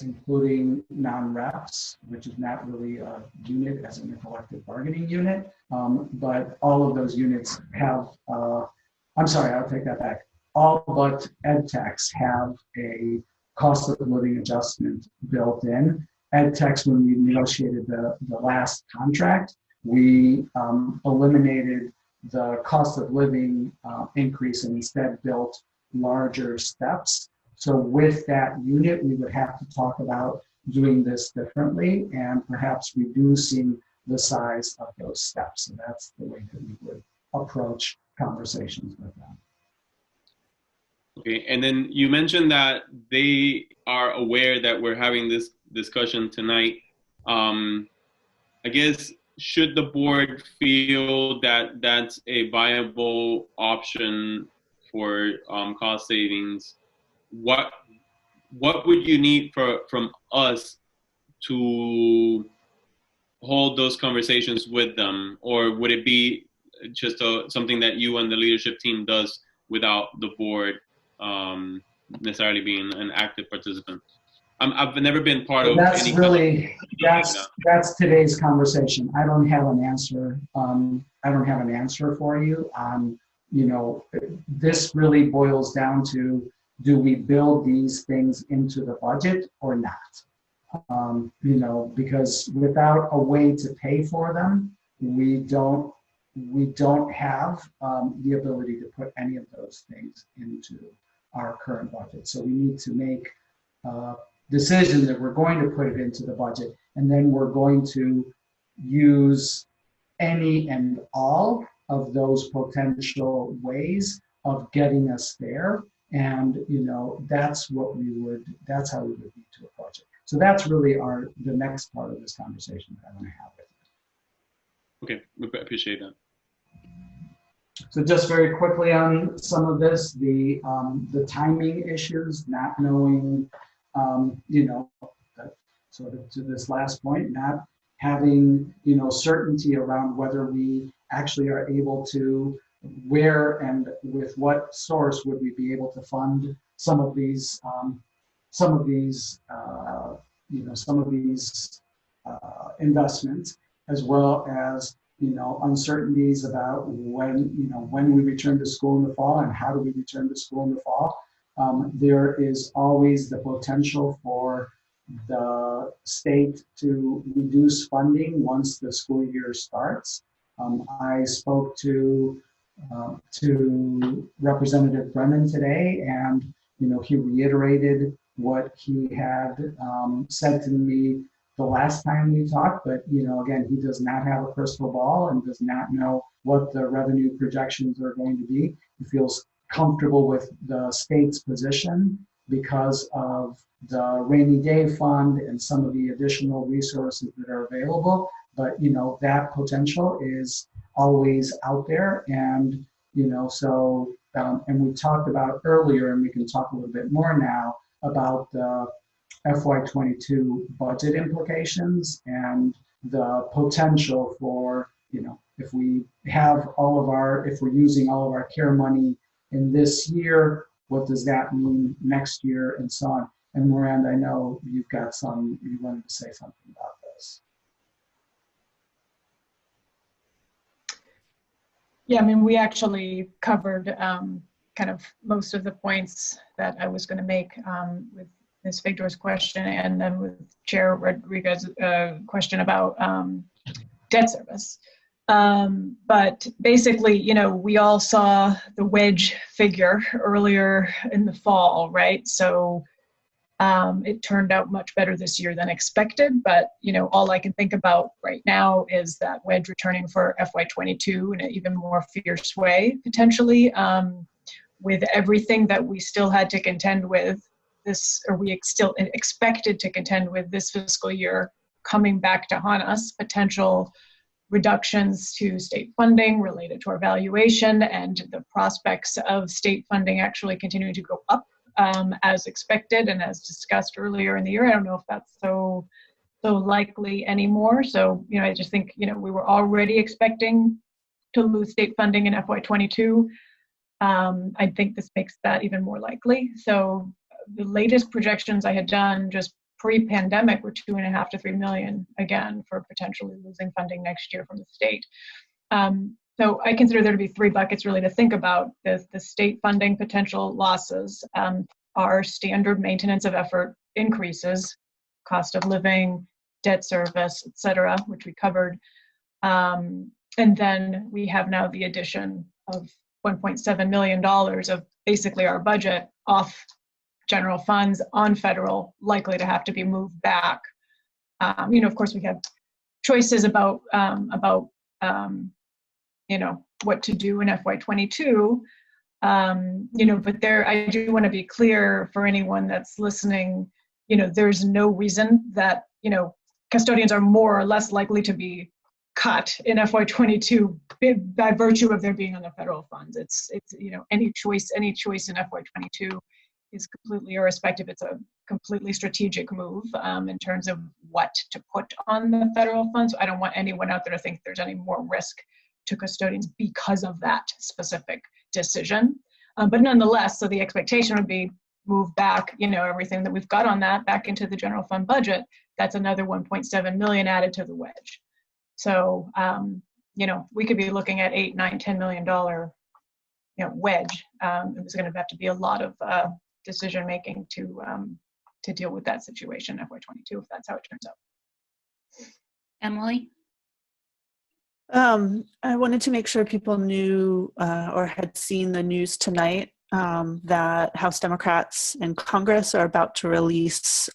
including non-reps, which is not really a unit as in a collective bargaining unit, but all of those units have, I'm sorry, I'll take that back. All but ed techs have a cost of living adjustment built in. Ed techs, when we negotiated the last contract, we eliminated the cost of living increase and instead built larger steps. So with that unit, we would have to talk about doing this differently and perhaps reducing the size of those steps. So that's the way that we would approach conversations with them. Okay, and then you mentioned that they are aware that we're having this discussion tonight. I guess, should the board feel that that's a viable option for cost savings, what would you need from us to hold those conversations with them? Or would it be just something that you and the leadership team does without the board necessarily being an active participant? I've never been part of that's any really that's today's conversation. I don't have an answer. I don't have an answer for you. This really boils down to, do we build these things into the budget or not? Because without a way to pay for them, we don't have the ability to put any of those things into our current budget. So we need to make a decision that we're going to put it into the budget, and then we're going to use any and all of those potential ways of getting us there. And that's how we would need to approach it. So that's really the next part of this conversation that I want to have with you. Okay, we appreciate that. So just very quickly on some of this, the timing issues, not knowing, sort of to this last point, not having, certainty around whether we actually are able to, where and with what source would we be able to fund some of these investments, as well as uncertainties about when we return to school in the fall and how do we return to school in the fall. There is always the potential for the state to reduce funding once the school year starts. I spoke to Representative Brennan today, and he reiterated what he had said to me the last time we talked, but again, he does not have a crystal ball and does not know what the revenue projections are going to be. He feels comfortable with the state's position because of the rainy day fund and some of the additional resources that are available. But that potential is always out there, and so and we talked about earlier, and we can talk a little bit more now about the FY22 budget implications and the potential for, if we're using all of our care money in this year, what does that mean next year, and so on. And Miranda, I know you wanted to say something about this. Yeah, I mean, we actually covered kind of most of the points that I was going to make with Ms. Figdor's question, and then with Chair Rodriguez's question about debt service. But basically, we all saw the wedge figure earlier in the fall, right? So it turned out much better this year than expected, but all I can think about right now is that wedge returning for FY22 in an even more fierce way, potentially, with everything that we still had to contend with we still expected to contend with this fiscal year coming back to haunt us, potential reductions to state funding related to our valuation and the prospects of state funding actually continuing to go up as expected and as discussed earlier in the year. I don't know if that's so likely anymore. So, I just think, we were already expecting to lose state funding in FY22. I think this makes that even more likely. So the latest projections I had done just pre-pandemic were $2.5 to $3 million, again, for potentially losing funding next year from the state. So I consider there to be three buckets really to think about. The state funding potential losses are standard maintenance of effort increases, cost of living, debt service, et cetera, which we covered. And then we have now the addition of $1.7 million of basically our budget off general funds on federal, likely to have to be moved back. Of course, we have choices about what to do in FY22. But I do want to be clear for anyone that's listening, there's no reason that, custodians are more or less likely to be cut in FY22 by virtue of their being on the federal funds. It's any choice in FY22 is completely irrespective. It's a completely strategic move in terms of what to put on the federal funds. I don't want anyone out there to think there's any more risk to custodians because of that specific decision. But nonetheless, so the expectation would be move back, everything that we've got on that back into the general fund budget. That's another 1.7 million added to the wedge. So, we could be looking at $8, $9, $10 million, wedge. There's going to have to be a lot of decision making to deal with that situation in FY22 if that's how it turns out. Emily? I wanted to make sure people knew or had seen the news tonight that House Democrats in Congress are about to release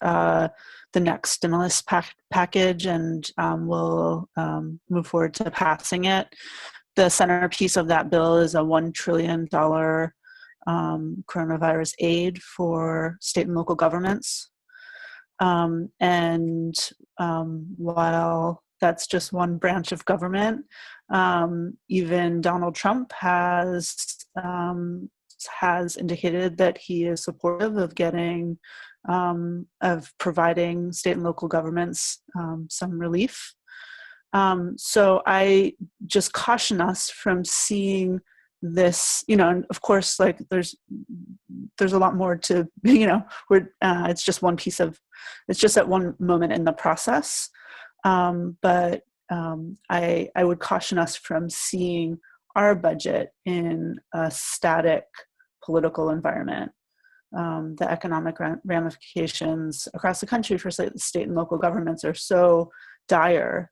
the next stimulus package and will move forward to passing it. The centerpiece of that bill is a $1 trillion coronavirus aid for state and local governments. While that's just one branch of government, even Donald Trump has indicated that he is supportive of providing state and local governments some relief. So I just caution us from seeing this, and of course, like there's a lot more to, it's just one piece of, it's just at one moment in the process. But I would caution us from seeing our budget in a static political environment. The economic ramifications across the country for state and local governments are so dire.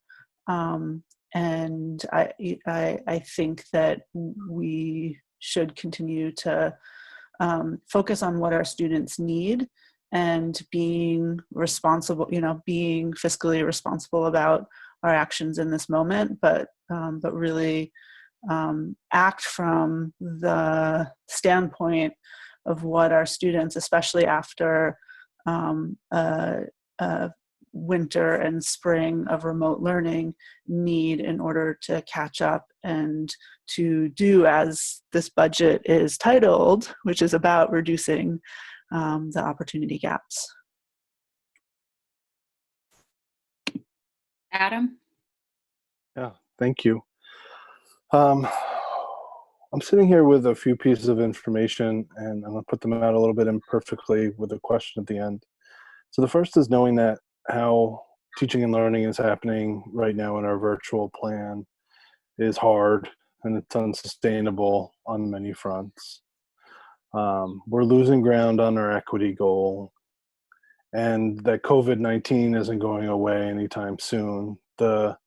And I think that we should continue to focus on what our students need and being responsible, being fiscally responsible about our actions in this moment, but really act from the standpoint of what our students, especially after a winter and spring of remote learning, need in order to catch up and to do as this budget is titled, which is about reducing the opportunity gaps. Adam? Yeah, thank you. I'm sitting here with a few pieces of information, and I'm going to put them out a little bit imperfectly with a question at the end. So the first is knowing that how teaching and learning is happening right now in our virtual plan is hard, and it's unsustainable on many fronts. We're losing ground on our equity goal, and that COVID-19 isn't going away anytime soon. The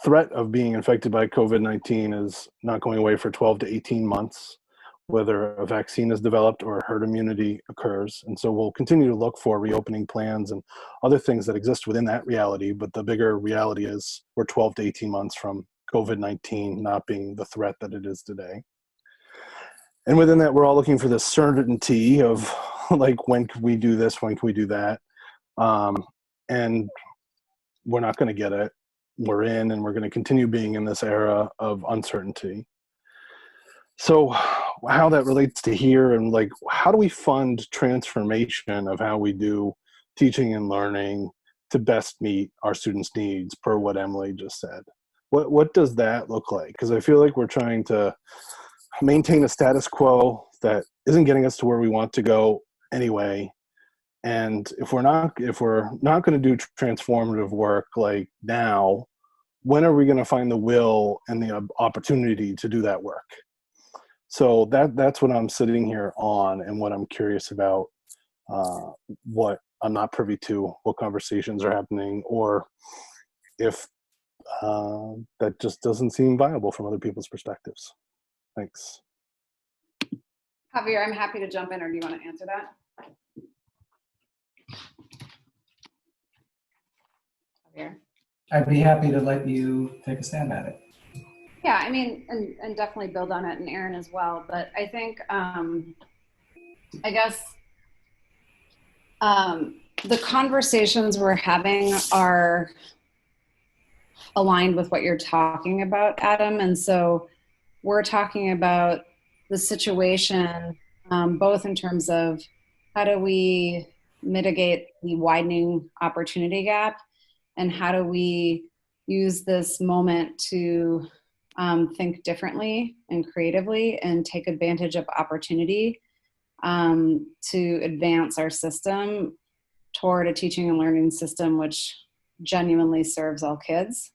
threat of being infected by COVID-19 is not going away for 12 to 18 months, whether a vaccine is developed or herd immunity occurs. And so we'll continue to look for reopening plans and other things that exist within that reality. But the bigger reality is we're 12 to 18 months from COVID-19 not being the threat that it is today. And within that, we're all looking for this certainty of like, when can we do this? When can we do that? And we're not going to get it. We're in, and we're going to continue being in this era of uncertainty. So how that relates to here, and like, how do we fund transformation of how we do teaching and learning to best meet our students' needs, per what Emily just said? What does that look like? Because I feel like we're trying to maintain a status quo that isn't getting us to where we want to go anyway. And if we're not going to do transformative work like now, when are we going to find the will and the opportunity to do that work? So that's what I'm sitting here on, and what I'm curious about, what I'm not privy to, what conversations are happening, or if that just doesn't seem viable from other people's perspectives. Thanks. Javier, I'm happy to jump in, or do you want to answer that? Javier? I'd be happy to let you take a stab at it. Yeah, I mean, and definitely build on it, and Aaron as well. But I think, I guess, the conversations we're having are aligned with what you're talking about, Adam. And so we're talking about the situation, both in terms of how do we mitigate the widening opportunity gap, and how do we use this moment to think differently and creatively and take advantage of opportunity to advance our system toward a teaching and learning system which genuinely serves all kids.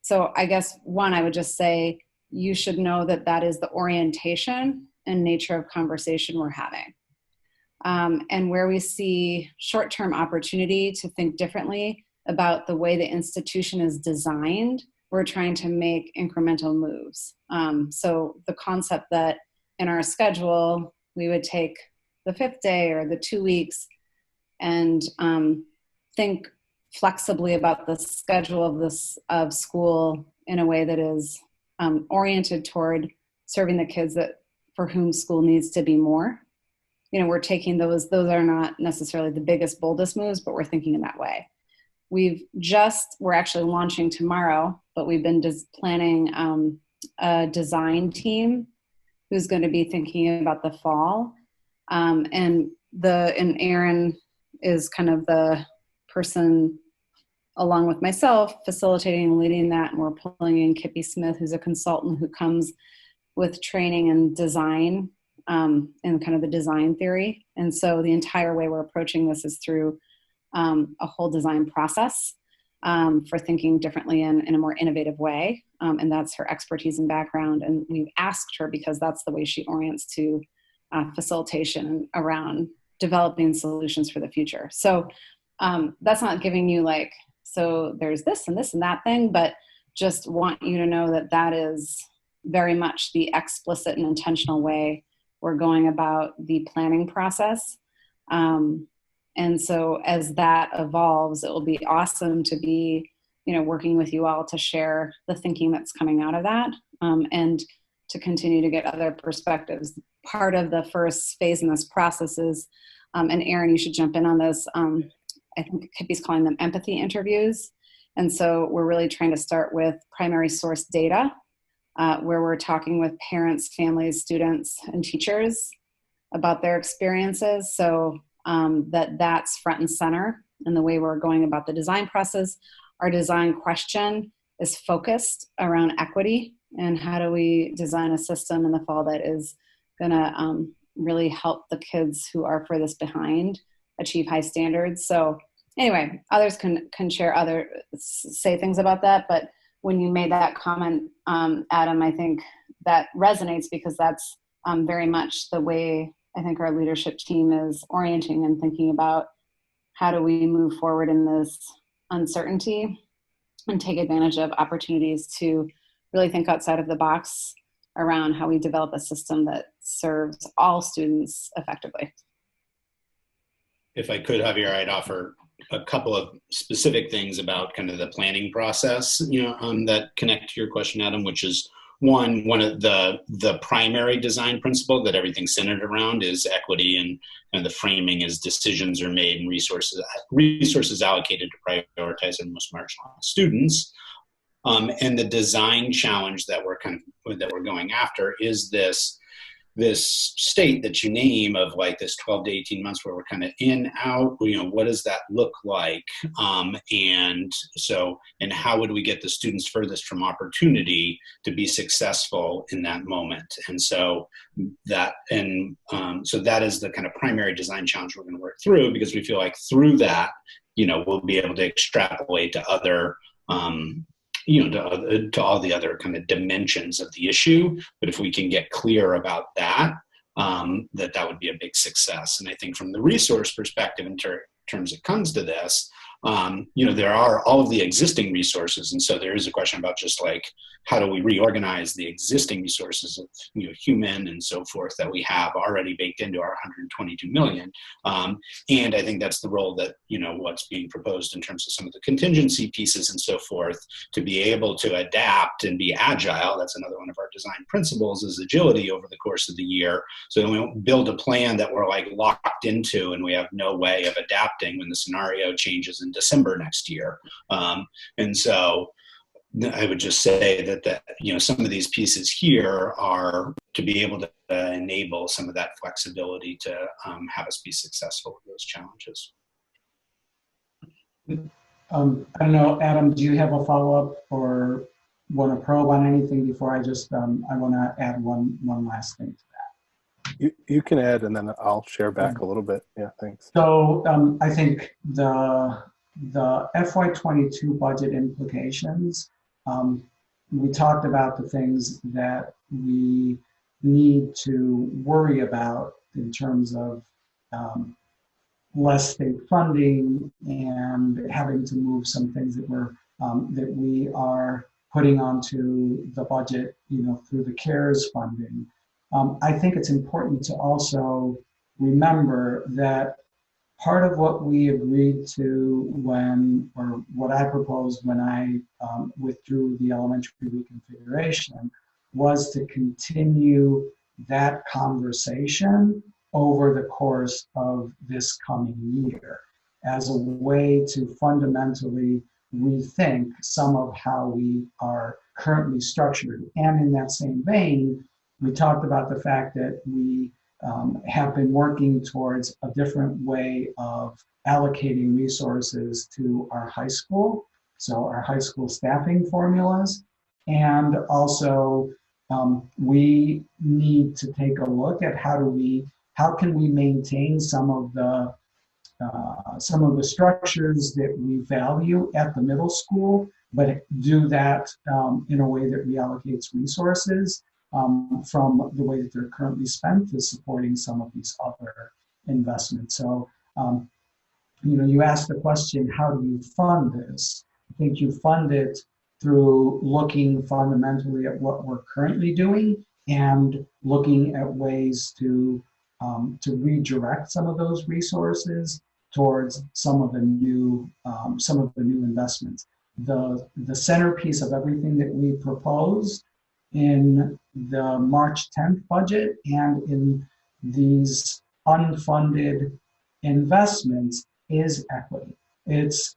So I guess, one, I would just say you should know that that is the orientation and nature of conversation we're having. And where we see short-term opportunity to think differently about the way the institution is designed, we're trying to make incremental moves. So the concept that in our schedule, we would take the 5th day or the 2 weeks and think flexibly about the schedule of school in a way that is oriented toward serving the kids for whom school needs to be more. You know, we're taking those are not necessarily the biggest, boldest moves, but we're thinking in that way. We're actually launching tomorrow, but we've been just planning a design team who's going to be thinking about the fall. And Aaron is kind of the person, along with myself, facilitating and leading that. And we're pulling in Kippy Smith, who's a consultant who comes with training and design and kind of the design theory. And so the entire way we're approaching this is through a whole design process. for thinking differently in a more innovative way. And that's her expertise and background. And we've asked her because that's the way she orients to facilitation around developing solutions for the future. So that's not giving you like, so there's this and this and that thing, but just want you to know that that is very much the explicit and intentional way we're going about the planning process. And so as that evolves, it will be awesome to be, working with you all to share the thinking that's coming out of that, and to continue to get other perspectives. Part of the first phase in this process is, and Erin, you should jump in on this, I think Kippy's calling them empathy interviews. And so we're really trying to start with primary source data, where we're talking with parents, families, students, and teachers about their experiences. So that's front and center in the way we're going about the design process. Our design question is focused around equity and how do we design a system in the fall that is going to really help the kids who are furthest behind achieve high standards. So anyway, others can say things about that, but when you made that comment, Adam, I think that resonates because that's very much the way I think our leadership team is orienting and thinking about how do we move forward in this uncertainty and take advantage of opportunities to really think outside of the box around how we develop a system that serves all students effectively. If I could, Javier, I'd offer a couple of specific things about kind of the planning process, that connect to your question, Adam, which is one of the primary design principle that everything's centered around is equity, and the framing is decisions are made and resources allocated to prioritize the most marginalized students. And the design challenge that we're going after is this state that you name of like this 12 to 18 months where we're kind of in, out, what does that look like? And how would we get the students furthest from opportunity to be successful in that moment? And so that is the kind of primary design challenge we're going to work through, because we feel like through that, we'll be able to extrapolate to other, to all the other kind of dimensions of the issue. But if we can get clear about that, that would be a big success. And I think from the resource perspective, in terms it comes to this, there are all of the existing resources. And so there is a question about just like, how do we reorganize the existing resources of, human and so forth that we have already baked into our 122 million. And I think that's the role that, what's being proposed in terms of some of the contingency pieces and so forth, to be able to adapt and be agile. That's another one of our design principles, is agility over the course of the year. So we don't build a plan that we're like locked into and we have no way of adapting when the scenario changes in December next year. And so I would just say that some of these pieces here are to be able to enable some of that flexibility to have us be successful with those challenges. I don't know, Adam, do you have a follow-up or want to probe on anything before I just, I want to add one last thing to that. You can add, and then I'll share back a little bit. Yeah, thanks. So I think the FY22 budget implications, we talked about the things that we need to worry about in terms of less state funding and having to move some things that we are putting onto the budget, through the CARES funding. I think it's important to also remember that part of what we agreed to what I proposed when I withdrew the elementary reconfiguration was to continue that conversation over the course of this coming year as a way to fundamentally rethink some of how we are currently structured. And in that same vein, we talked about the fact that we have been working towards a different way of allocating resources to our high school, so our high school staffing formulas. And also, we need to take a look at how can we maintain some of the some of the structures that we value at the middle school, but do that in a way that reallocates resources from the way that they're currently spent to supporting some of these other investments. So, you asked the question, how do you fund this? I think you fund it through looking fundamentally at what we're currently doing and looking at ways to redirect some of those resources towards some of the new investments. The centerpiece of everything that we proposed in the March 10th budget and in these unfunded investments is equity. It's,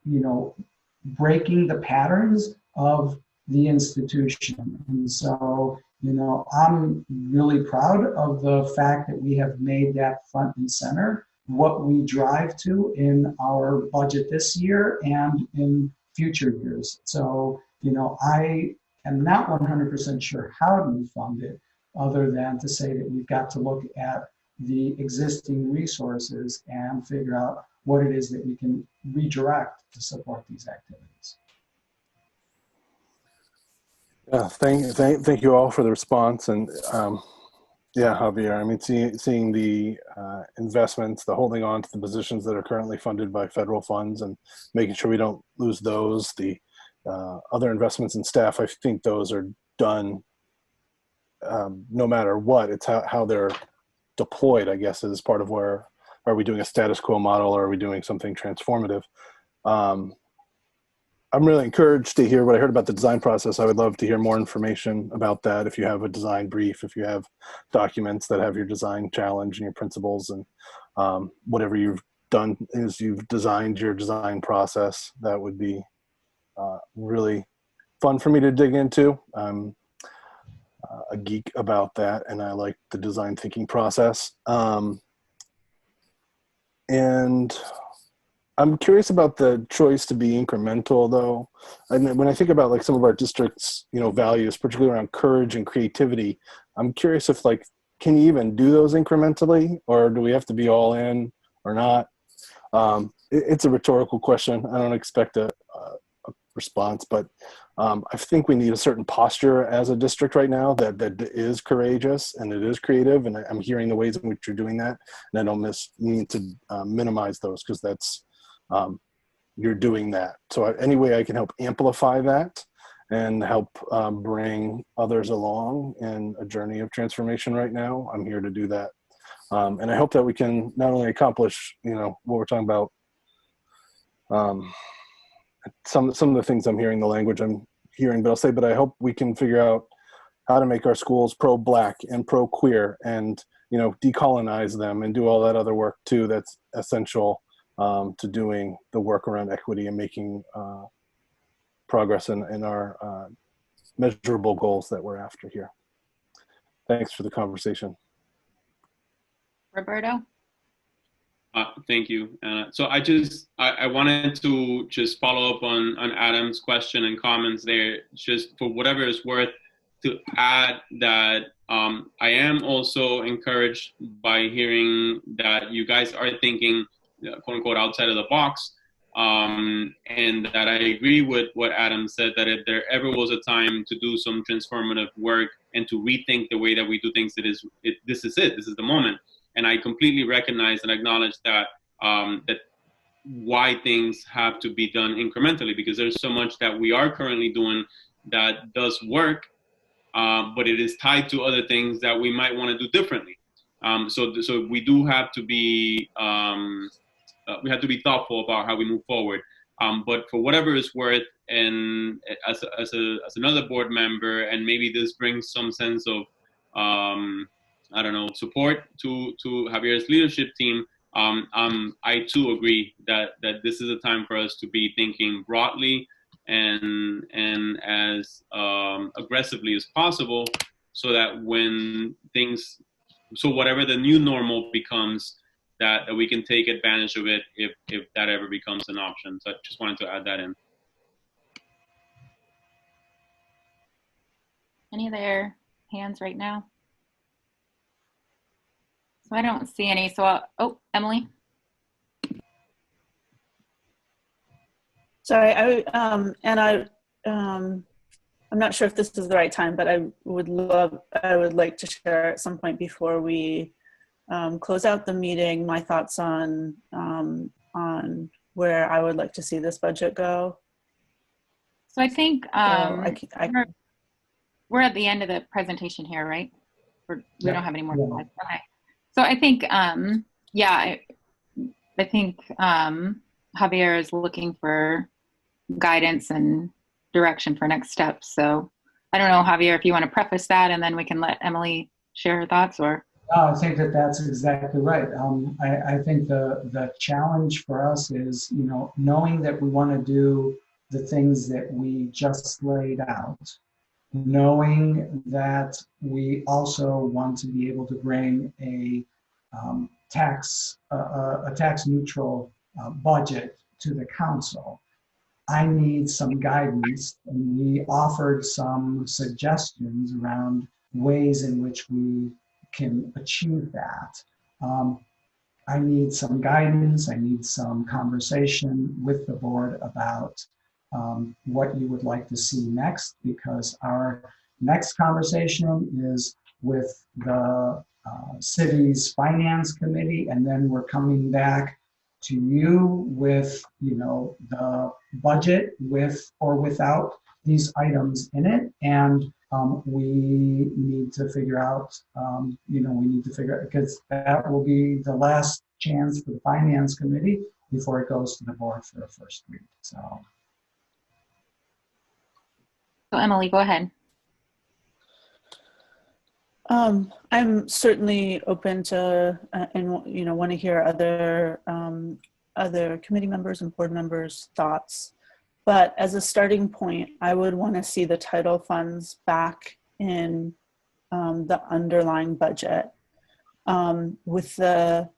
breaking the patterns of the institution. And so, I'm really proud of the fact that we have made that front and center what we drive to in our budget this year and in future years. So, I am not 100% sure how to fund it, other than to say that we've got to look at the existing resources and figure out what it is that we can redirect to support these activities. Yeah, thank you all for the response. And yeah, Javier, I mean, seeing the investments, the holding on to the positions that are currently funded by federal funds and making sure we don't lose those, the other investments in staff, I think those are done no matter what. It's how they're deployed, I guess, is part of where, are we doing a status quo model or are we doing something transformative? I'm really encouraged to hear what I heard about the design process. I would love to hear more information about that. If you have a design brief, if you have documents that have your design challenge and your principles and whatever you've done is you've designed your design process, that would be really fun for me to dig into. I'm a geek about that and I like the design thinking process. And I'm curious about the choice to be incremental, though. And when I think about like some of our district's, values, particularly around courage and creativity, I'm curious if can you even do those incrementally, or do we have to be all in or not? It's a rhetorical question. I don't expect a response, but I think we need a certain posture as a district right now that is courageous and it is creative. And I'm hearing the ways in which you're doing that, and I don't mean to minimize those, because that's you're doing that. So any way I can help amplify that and help bring others along in a journey of transformation right now, I'm here to do that. And I hope that we can not only accomplish, what we're talking about, some of the things I'm hearing, the language I'm hearing, but I hope we can figure out how to make our schools pro-Black and pro-queer and, decolonize them and do all that other work too that's essential to doing the work around equity and making progress in our measurable goals that we're after here. Thanks for the conversation. Roberto? Thank you. So I wanted to just follow up on Adam's question and comments there, just for whatever it's worth, to add that I am also encouraged by hearing that you guys are thinking, quote unquote, outside of the box. And that I agree with what Adam said, that if there ever was a time to do some transformative work and to rethink the way that we do things, this is the moment. And I completely recognize and acknowledge that that why things have to be done incrementally, because there's so much that we are currently doing that does work, but it is tied to other things that we might want to do differently. So we do have to be thoughtful about how we move forward. But for whatever it's worth, and as another board member, and maybe this brings some sense of support to Javier's leadership team, I too agree that this is a time for us to be thinking broadly and as aggressively as possible, so that whatever the new normal becomes, that we can take advantage of it if that ever becomes an option. So I just wanted to add that in. Any other hands right now? So I don't see any. So Emily? Sorry, I'm not sure if this is the right time, but I would like to share at some point before we close out the meeting my thoughts on where I would like to see this budget go. So I think we're at the end of the presentation here, right? We don't have any more slides. Okay. So I think, I think Javier is looking for guidance and direction for next steps. So I don't know, Javier, if you want to preface that and then we can let Emily share her thoughts, or. No, I think that's exactly right. I think the challenge for us is, knowing that we want to do the things that we just laid out, knowing that we also want to be able to bring a tax neutral budget to the council. I need some guidance, and we offered some suggestions around ways in which we can achieve that. I need some guidance. I need some conversation with the board about what you would like to see next, because our next conversation is with the city's finance committee, and then we're coming back to you with, the budget with or without these items in it. And we need to figure out, because that will be the last chance for the finance committee before it goes to the board for a first read. So Emily, go ahead. I'm certainly open to and want to hear other committee members and board members' thoughts. But as a starting point, I would want to see the title funds back in the underlying budget, with the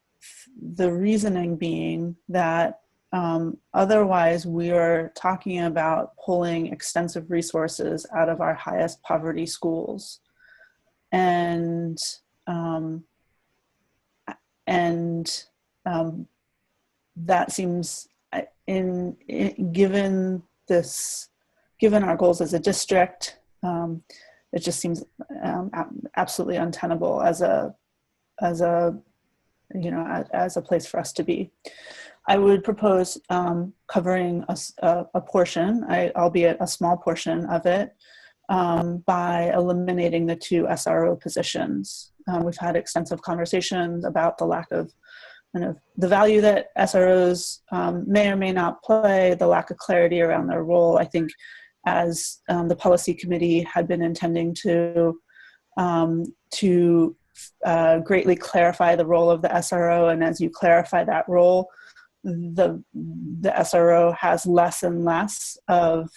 reasoning being that otherwise we are talking about pulling extensive resources out of our highest poverty schools. And that seems, given our goals as a district, it just seems absolutely untenable as a place for us to be. I would propose covering a portion, albeit a small portion of it, by eliminating the 2 SRO positions. We've had extensive conversations about the lack of the value that SROs may or may not play, the lack of clarity around their role. I think as the policy committee had been intending to greatly clarify the role of the SRO, and as you clarify that role, the SRO has less and less of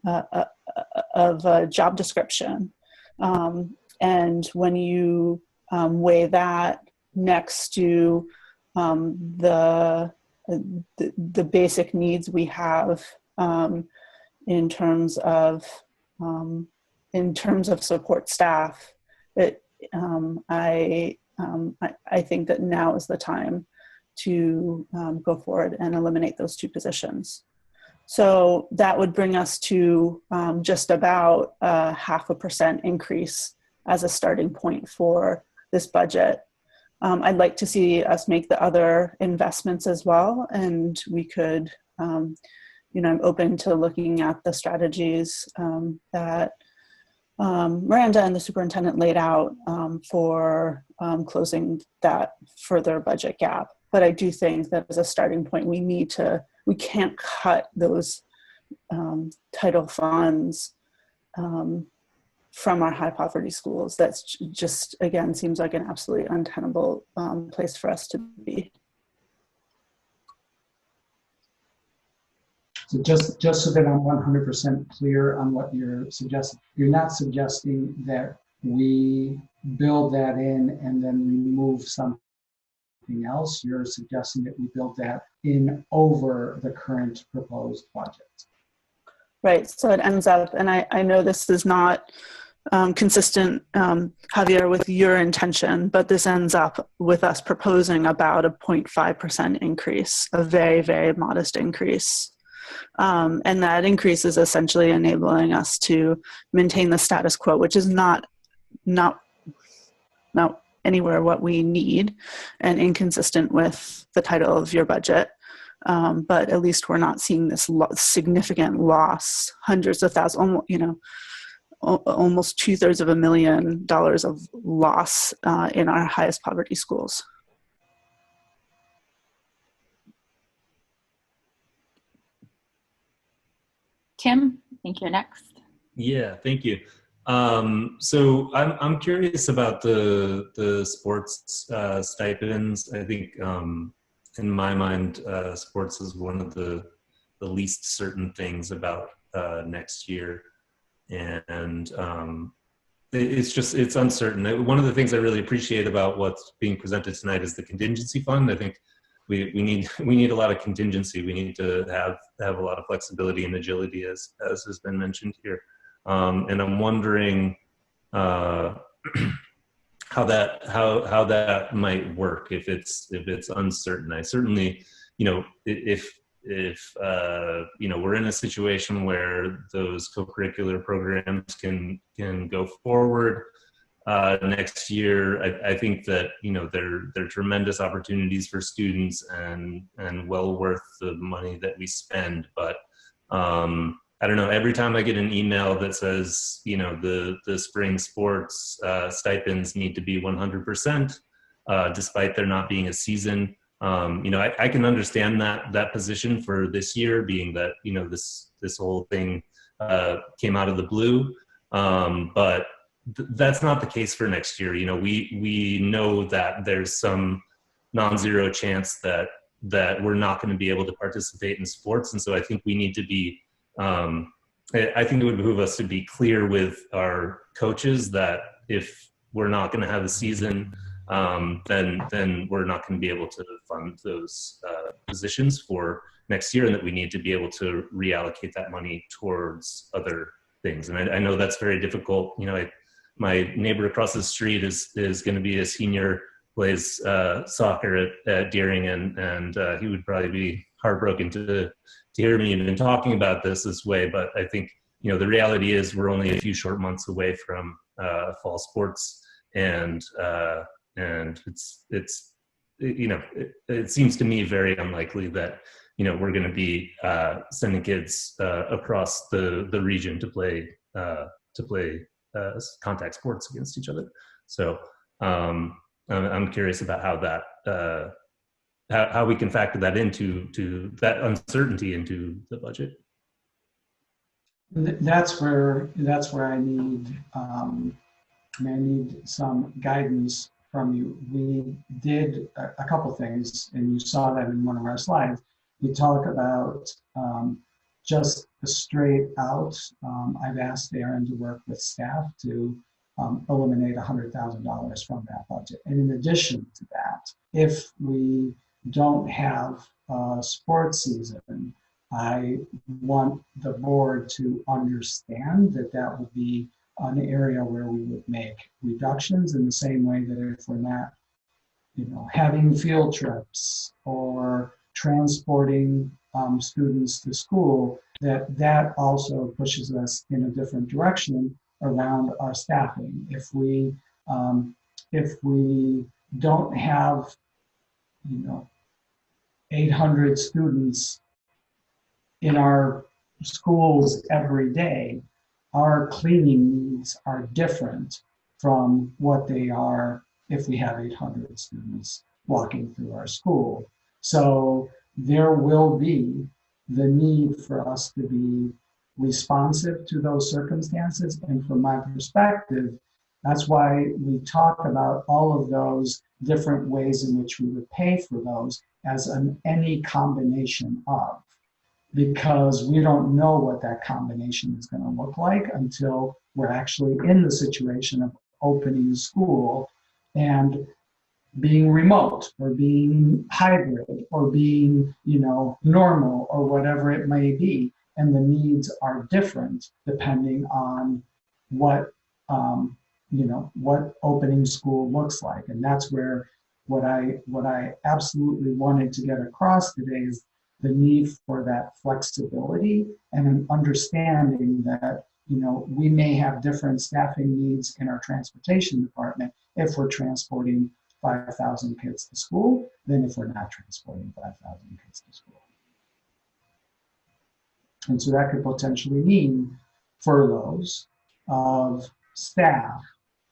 a job description, and when you weigh that next to the basic needs we have in terms of support staff, I think that now is the time to go forward and eliminate those 2 positions. So that would bring us to just about 0.5% increase as a starting point for this budget. I'd like to see us make the other investments as well, and we could, I'm open to looking at the strategies that Miranda and the superintendent laid out for closing that further budget gap. But I do think that as a starting point, we can't cut those title funds from our high poverty schools. That's just, again, seems like an absolutely untenable place for us to be. So just so that I'm 100% clear on what you're suggesting, you're not suggesting that we build that in and then remove something else. You're suggesting that we build that in over the current proposed budget. Right, so it ends up, and I know this is not consistent, Javier, with your intention, but this ends up with us proposing about a 0.5% increase, a very, very modest increase. And that increase is essentially enabling us to maintain the status quo, which is not anywhere what we need and inconsistent with the title of your budget. But at least we're not seeing this significant loss, hundreds of thousands, almost $250,000 of loss in our highest poverty schools. Tim, I think you're next. Yeah, thank you. So I'm curious about the sports stipends. I think in my mind, sports is one of the least certain things about next year, and it's uncertain. One of the things I really appreciate about what's being presented tonight is the contingency fund. I think we need a lot of contingency. We need to have a lot of flexibility and agility, as has been mentioned here. And I'm wondering how that might work if it's uncertain. I certainly, if we're in a situation where those co-curricular programs can go forward next year, I think that they're tremendous opportunities for students and well worth the money that we spend. But I don't know, every time I get an email that says, the spring sports stipends need to be 100%, despite there not being a season. I can understand that position for this year, being that, this whole thing came out of the blue. But that's not the case for next year. We know that there's some non-zero chance that we're not going to be able to participate in sports. And so I think we need to be, I think it would behoove us to be clear with our coaches that if we're not going to have a season, then we're not going to be able to fund those positions for next year, and that we need to be able to reallocate that money towards other things. And I know that's very difficult. My neighbor across the street is going to be a senior, plays soccer at Deering, and he would probably be heartbroken to hear me even talking about this way. But I think the reality is we're only a few short months away from fall sports, and it seems to me very unlikely that we're going to be sending kids across the region to play contact sports against each other. So I'm curious about how that how we can factor that into that uncertainty into the budget. That's where I need some guidance from you. We did a couple things, and you saw that in one of our slides. We talk about just the straight out. I've asked Aaron to work with staff to eliminate $100,000 from that budget. And in addition to that, if we don't have a sports season, I want the board to understand that would be an area where we would make reductions, in the same way that if we're not, having field trips or transporting students to school, that also pushes us in a different direction around our staffing. If we don't have 800 students in our schools every day, our cleaning needs are different from what they are if we have 800 students walking through our school. So there will be the need for us to be responsive to those circumstances. And from my perspective, that's why we talk about all of those different ways in which we would pay for those as any combination of, because we don't know what that combination is going to look like until we're actually in the situation of opening school and being remote or being hybrid or being, normal or whatever it may be. And the needs are different depending on what opening school looks like. And that's where what I absolutely wanted to get across today is the need for that flexibility and an understanding that, we may have different staffing needs in our transportation department if we're transporting 5,000 kids to school than if we're not transporting 5,000 kids to school. And so that could potentially mean furloughs of staff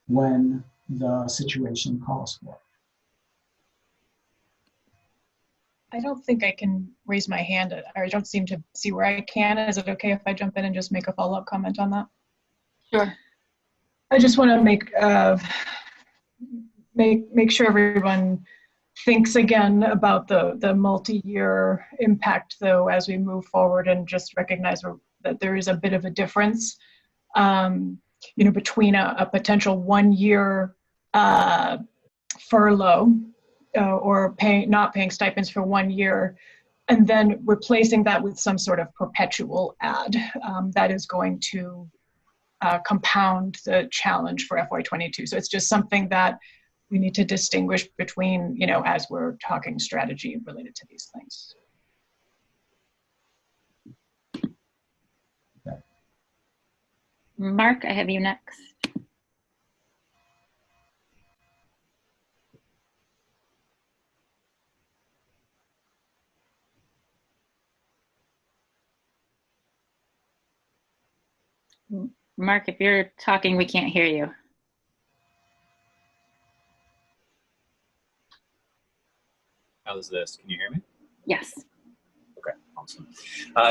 when the situation calls for it. I don't think I can raise my hand, or I don't seem to see where I can. Is it okay if I jump in and just make a follow-up comment on that? Sure. I just want to make sure everyone thinks again about the multi-year impact, though, as we move forward, and just recognize that there is a bit of a difference, between a potential 1 year furlough or not paying stipends for 1 year, and then replacing that with some sort of perpetual add that is going to compound the challenge for FY22. So it's just something that we need to distinguish between, as we're talking strategy related to these things. Mark, I have you next. Mark, if you're talking, we can't hear you. How's this? Can you hear me? Yes. Okay, awesome.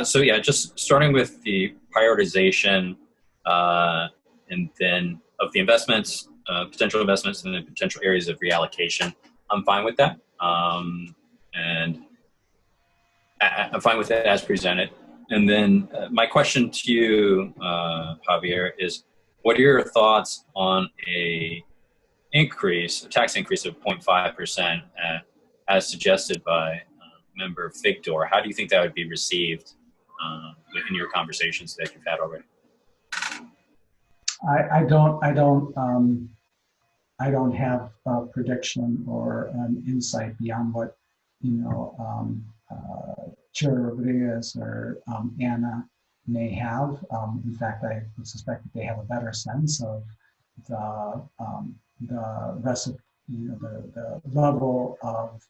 So yeah, just starting with the prioritization and then of the investments, potential investments, and then potential areas of reallocation. I'm fine with that. And I'm fine with it as presented. And then my question to you, Javier, is what are your thoughts on a tax increase of 0.5% as suggested by member Figdor? How do you think that would be received in your conversations that you've had already? I don't have a prediction or an insight beyond what Chair Rodriguez or Anna may have. In fact, I would suspect that they have a better sense of the rest of the level of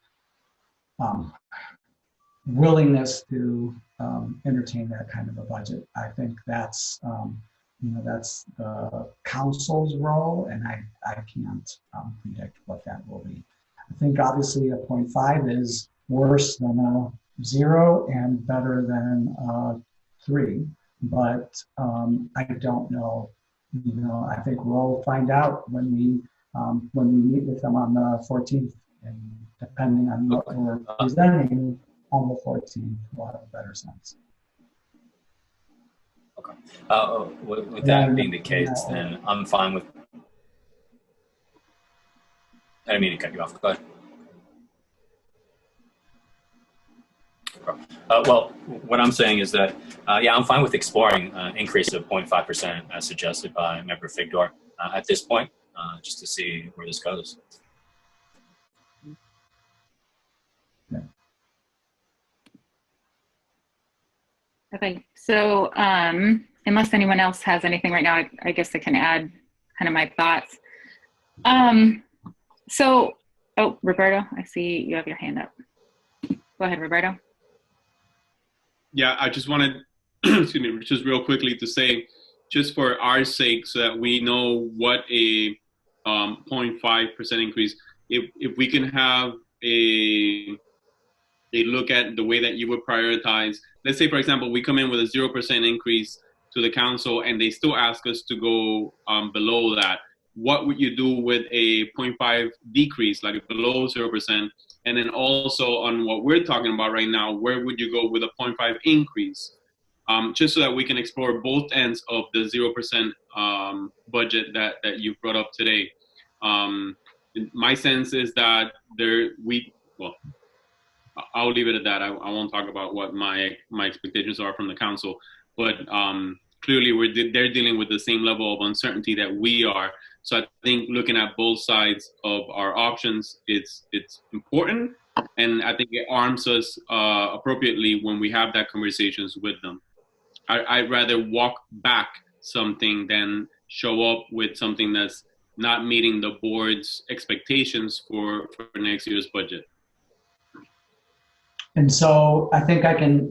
willingness to entertain that kind of a budget. I think that's that's the council's role, and I can't predict what that will be. I think obviously a 0.5 is worse than a 0 and better than a 3, but I don't know. I think we'll find out when we meet with them on the 14th, and depending on what we're presenting on the 14th, we'll have a better sense. Okay. With that being the case, then I'm fine with. I didn't mean to cut you off. Go ahead. Well, what I'm saying is that, yeah, I'm fine with exploring an increase of 0.5% as suggested by Member Figdor at this point, just to see where this goes. Okay, so unless anyone else has anything right now, I guess I can add kind of my thoughts. Oh, Roberto, I see you have your hand up. Go ahead, Roberto. Yeah, I just wanted, excuse me, just real quickly to say, just for our sake, so that we know what a 0.5% increase, if we can have a look at the way that you would prioritize. Let's say, for example, we come in with a 0% increase to the council and they still ask us to go below that. What would you do with a 0.5 decrease, like below 0%? And then also on what we're talking about right now, where would you go with a 0.5 increase? Just so that we can explore both ends of the 0% budget that you brought up today. My sense is that I'll leave it at that. I won't talk about what my expectations are from the council, but clearly they're dealing with the same level of uncertainty that we are. So I think looking at both sides of our options, it's important, And I think it arms us appropriately when we have that conversations with them. I'd rather walk back something than show up with something that's not meeting the board's expectations for next year's budget. And so I think I can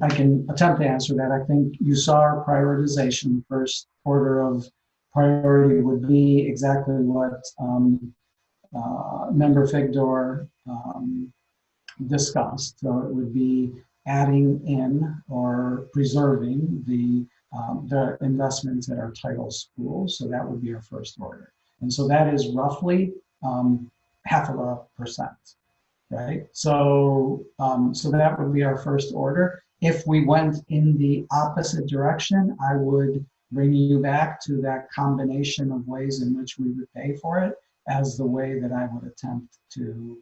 attempt to answer that. I think you saw our prioritization. First order of priority would be exactly what Member Figdor discussed. So it would be adding in or preserving the investments at our title schools. So that would be our first order. And so that is roughly 0.5%, right? So, so that would be our first order. If we went in the opposite direction, I would bring you back to that combination of ways in which we would pay for it as the way that I would attempt to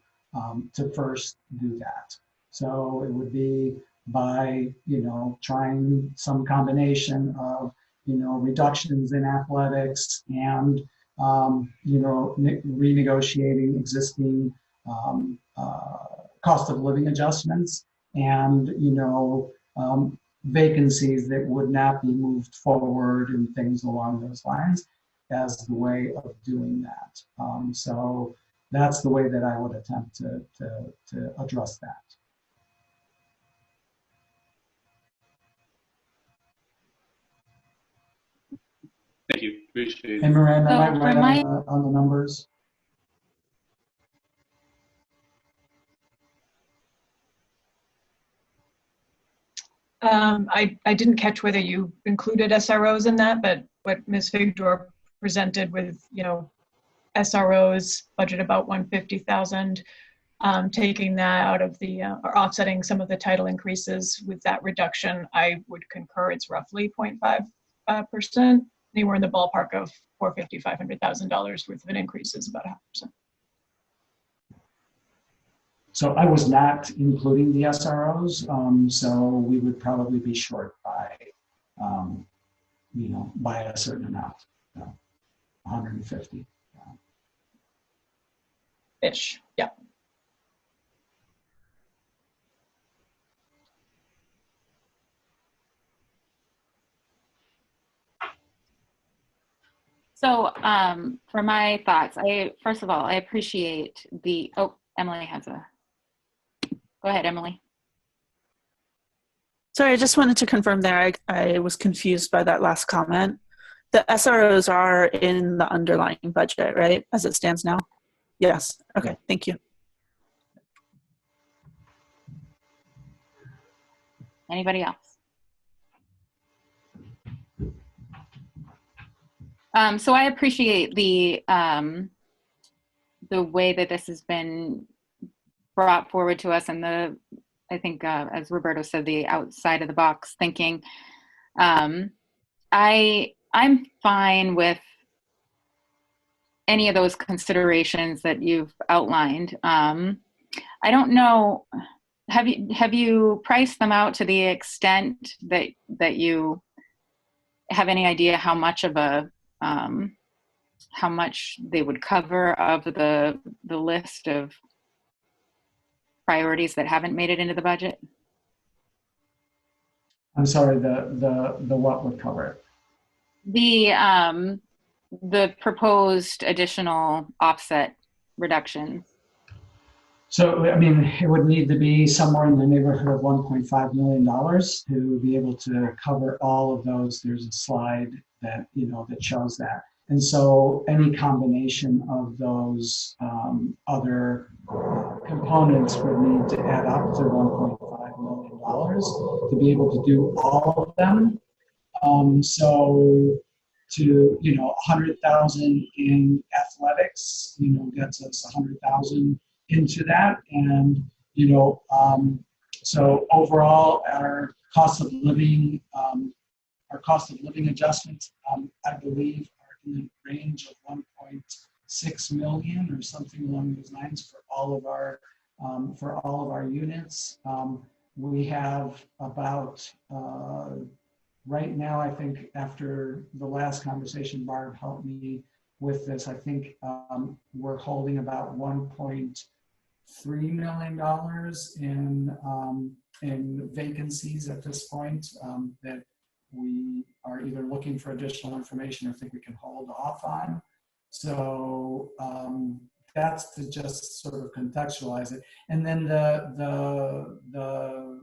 first do that. So it would be by, trying some combination of, reductions in athletics and, renegotiating existing cost of living adjustments and, vacancies that would not be moved forward and things along those lines as the way of doing that. So that's the way that I would attempt to address that. Thank you, appreciate it. And Miranda, So am I right on the numbers? I didn't catch whether you included SROs in that, but what Ms. Figdor presented with, SROs budget about 150,000, taking that out of the, or offsetting some of the title increases with that reduction, I would concur it's roughly 0.5%. Anywhere in the ballpark of $450,000, $500,000 worth of an increase is about 0.5%. So I was not including the SROs, so we would probably be short by, by a certain amount, 150. Ish, yeah. So for my thoughts, first of all, I appreciate the, Emily has a, go ahead, Emily. Sorry, I just wanted to confirm there, I was confused by that last comment. The SROs are in the underlying budget, right, as it stands now? Yes, okay, thank you. Anybody else? So I appreciate the way that this has been brought forward to us, and I think as Roberto said, the outside of the box thinking. I'm fine with any of those considerations that you've outlined. I don't know. Have you priced them out to the extent that you have any idea how much of a how much they would cover of the list of priorities that haven't made it into the budget? I'm sorry, the what would cover it? The proposed additional offset reductions. So, I mean, it would need to be somewhere in the neighborhood of $1.5 million to be able to cover all of those. There's a slide that, that shows that. And so any combination of those other components would need to add up to $1.5 million to be able to do all of them. So to, 100,000 in athletics, gets us 100,000 into that. And, so overall our cost of living adjustments, I believe are in the range of 1.6 million or something along those lines for all of our units. We have about, right now, I think after the last conversation, Barb helped me with this, I think we're holding about 1.2 $3 million in vacancies at this point that we are either looking for additional information or think we can hold off on. So that's to just sort of contextualize it. And then the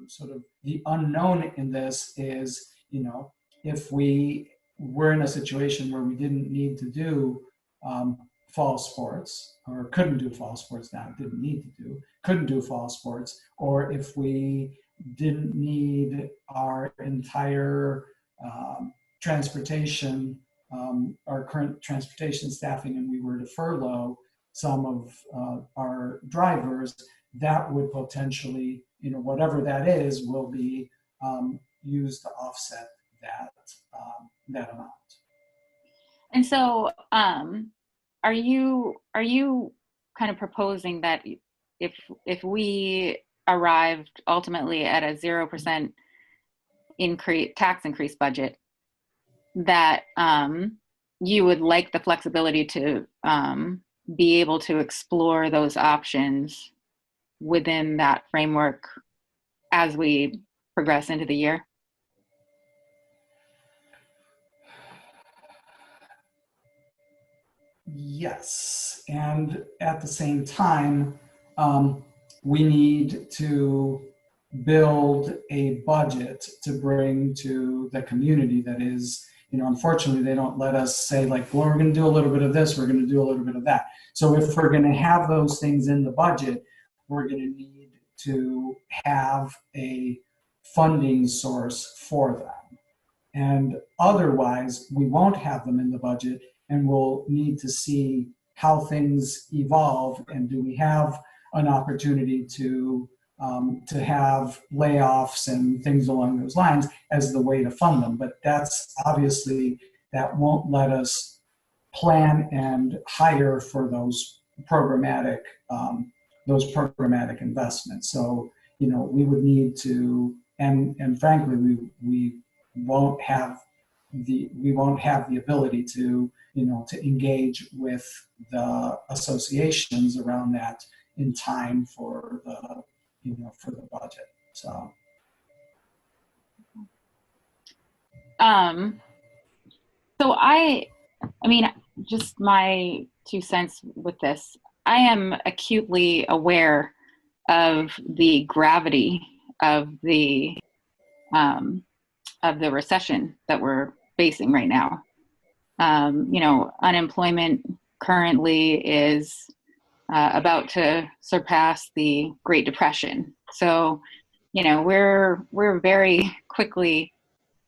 sort of the unknown in this is, you know, if we were in a situation where we didn't need to do fall sports, or couldn't do fall sports now, didn't need to do, couldn't do fall sports, or if we didn't need our entire transportation, our current transportation staffing, and we were to furlough some of our drivers, that would potentially, you know, whatever that is, will be used to offset that amount. And so, are you kind of proposing that if we arrived ultimately at a 0% tax increase budget, that you would like the flexibility to be able to explore those options within that framework as we progress into the year? Yes, and at the same time, we need to build a budget to bring to the community that is, you know, unfortunately, they don't let us say like, well, we're going to do a little bit of this, we're going to do a little bit of that. So if we're going to have those things in the budget, we're going to need to have a funding source for them. And otherwise, we won't have them in the budget, and we'll need to see how things evolve, and do we have an opportunity to have layoffs and things along those lines as the way to fund them. But that's obviously, that won't let us plan and hire for those programmatic investments. So, you know, we would need to, and frankly, we won't have the ability to, you know, to engage with the associations around that in time for the, you know, for the budget. So I mean, just my 2 cents with this, I am acutely aware of the gravity of the recession that we're facing right now. You know, unemployment currently is about to surpass the Great Depression. So, you know, we're very quickly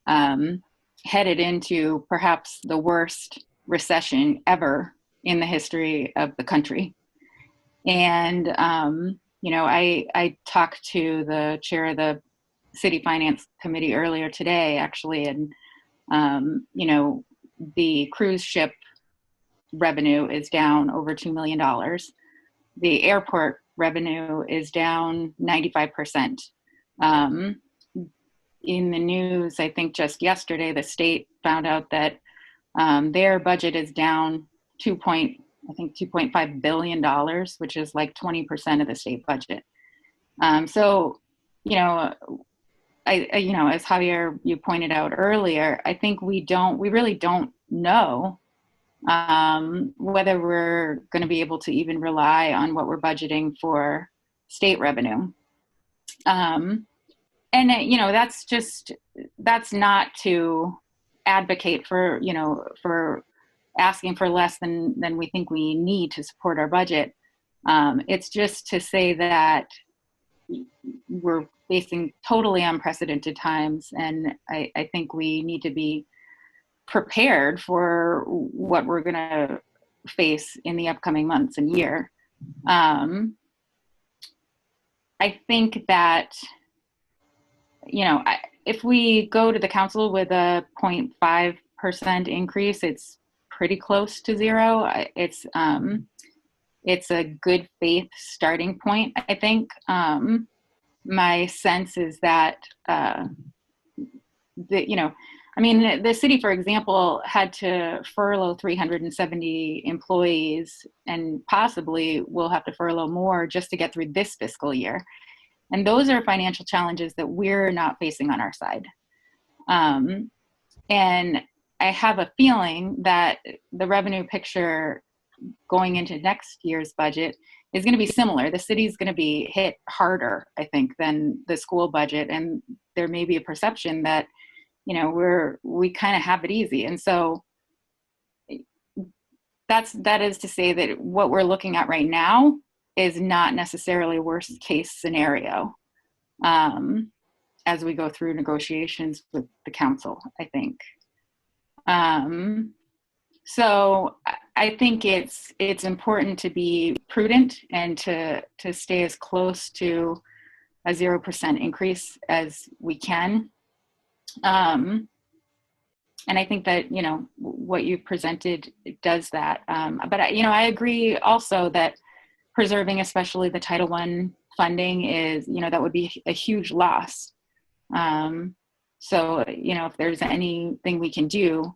headed into perhaps the worst recession ever in the history of the country. And, you know, I talked to the chair of the City Finance Committee earlier today, actually, and, you know, the cruise ship revenue is down over $2 million. The airport revenue is down 95%. In the news, I think just yesterday, the state found out that their budget is down $2.5 billion, which is like 20% of the state budget. So, you know, you know, as Javier, you pointed out earlier, I think we really don't know whether we're going to be able to even rely on what we're budgeting for state revenue. And, you know, that's not to advocate for, you know, for asking for less than we think we need to support our budget. It's just to say that we're facing totally unprecedented times, and I think we need to be prepared for what we're going to face in the upcoming months and year. I think that, you know, if we go to the council with a 0.5% increase, it's pretty close to zero. It's a good faith starting point, I think. My sense is that, you know, I mean, the city, for example, had to furlough 370 employees and possibly will have to furlough more just to get through this fiscal year. And those are financial challenges that we're not facing on our side. And I have a feeling that the revenue picture going into next year's budget is going to be similar. The city's going to be hit harder, I think, than the school budget. And there may be a perception that, you know, we kind of have it easy. And so that is to say that what we're looking at right now is not necessarily a worst case scenario as we go through negotiations with the council, I think. So I think it's important to be prudent and to stay as close to a 0% increase as we can. And I think that, you know, what you've presented does that. But I agree also that preserving especially the Title I funding is, you know, that would be a huge loss. So, you know, if there's anything we can do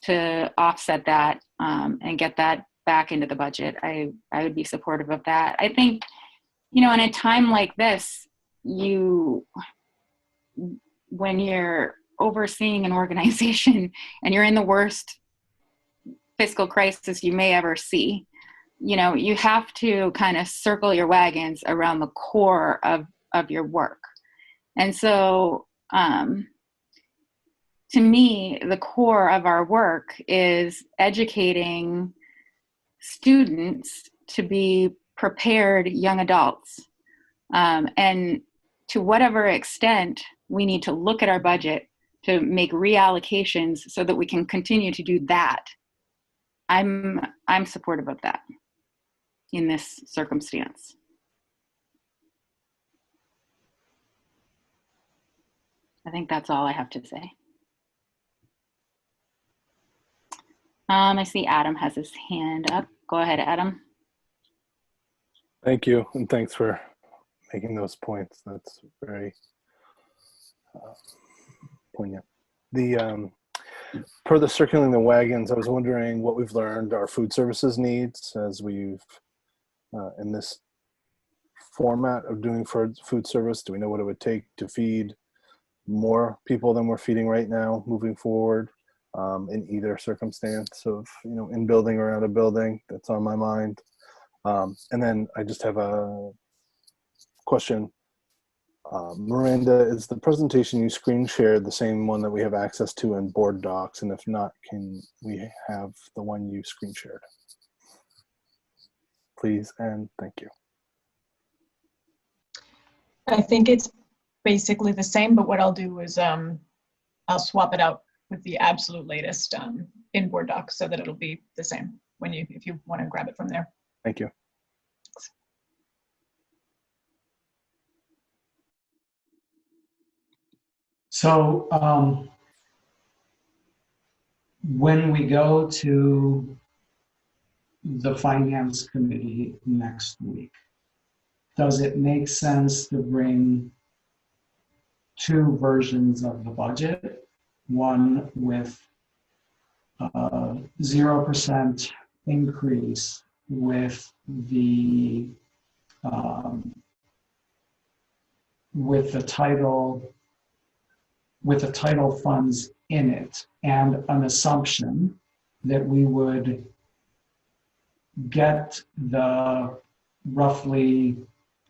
to offset that and get that back into the budget, I would be supportive of that. I think, you know, in a time like this, when you're overseeing an organization and you're in the worst fiscal crisis you may ever see, you know, you have to kind of circle your wagons around the core of your work. And so, to me, the core of our work is educating students to be prepared young adults. And to whatever extent we need to look at our budget to make reallocations so that we can continue to do that, I'm supportive of that in this circumstance. I think that's all I have to say. I see Adam has his hand up. Go ahead, Adam. Thank you, and thanks for making those points. That's very poignant. Per the circling the wagons, I was wondering what we've learned our food services needs as we've in this format of doing food service. Do we know what it would take to feed more people than we're feeding right now moving forward? In either circumstance of, you know, in building or out of building, that's on my mind. And then I just have a question. Miranda, is the presentation you screen shared the same one that we have access to in board docs? And if not, can we have the one you screen shared? Please and thank you. I think it's basically the same, but what I'll do is I'll swap it out with the absolute latest in board docs so that it'll be the same if you want to grab it from there. Thank you. So when we go to the finance committee next week, does it make sense to bring two versions of the budget? One with 0% increase with the title funds in it, and an assumption that we would get the roughly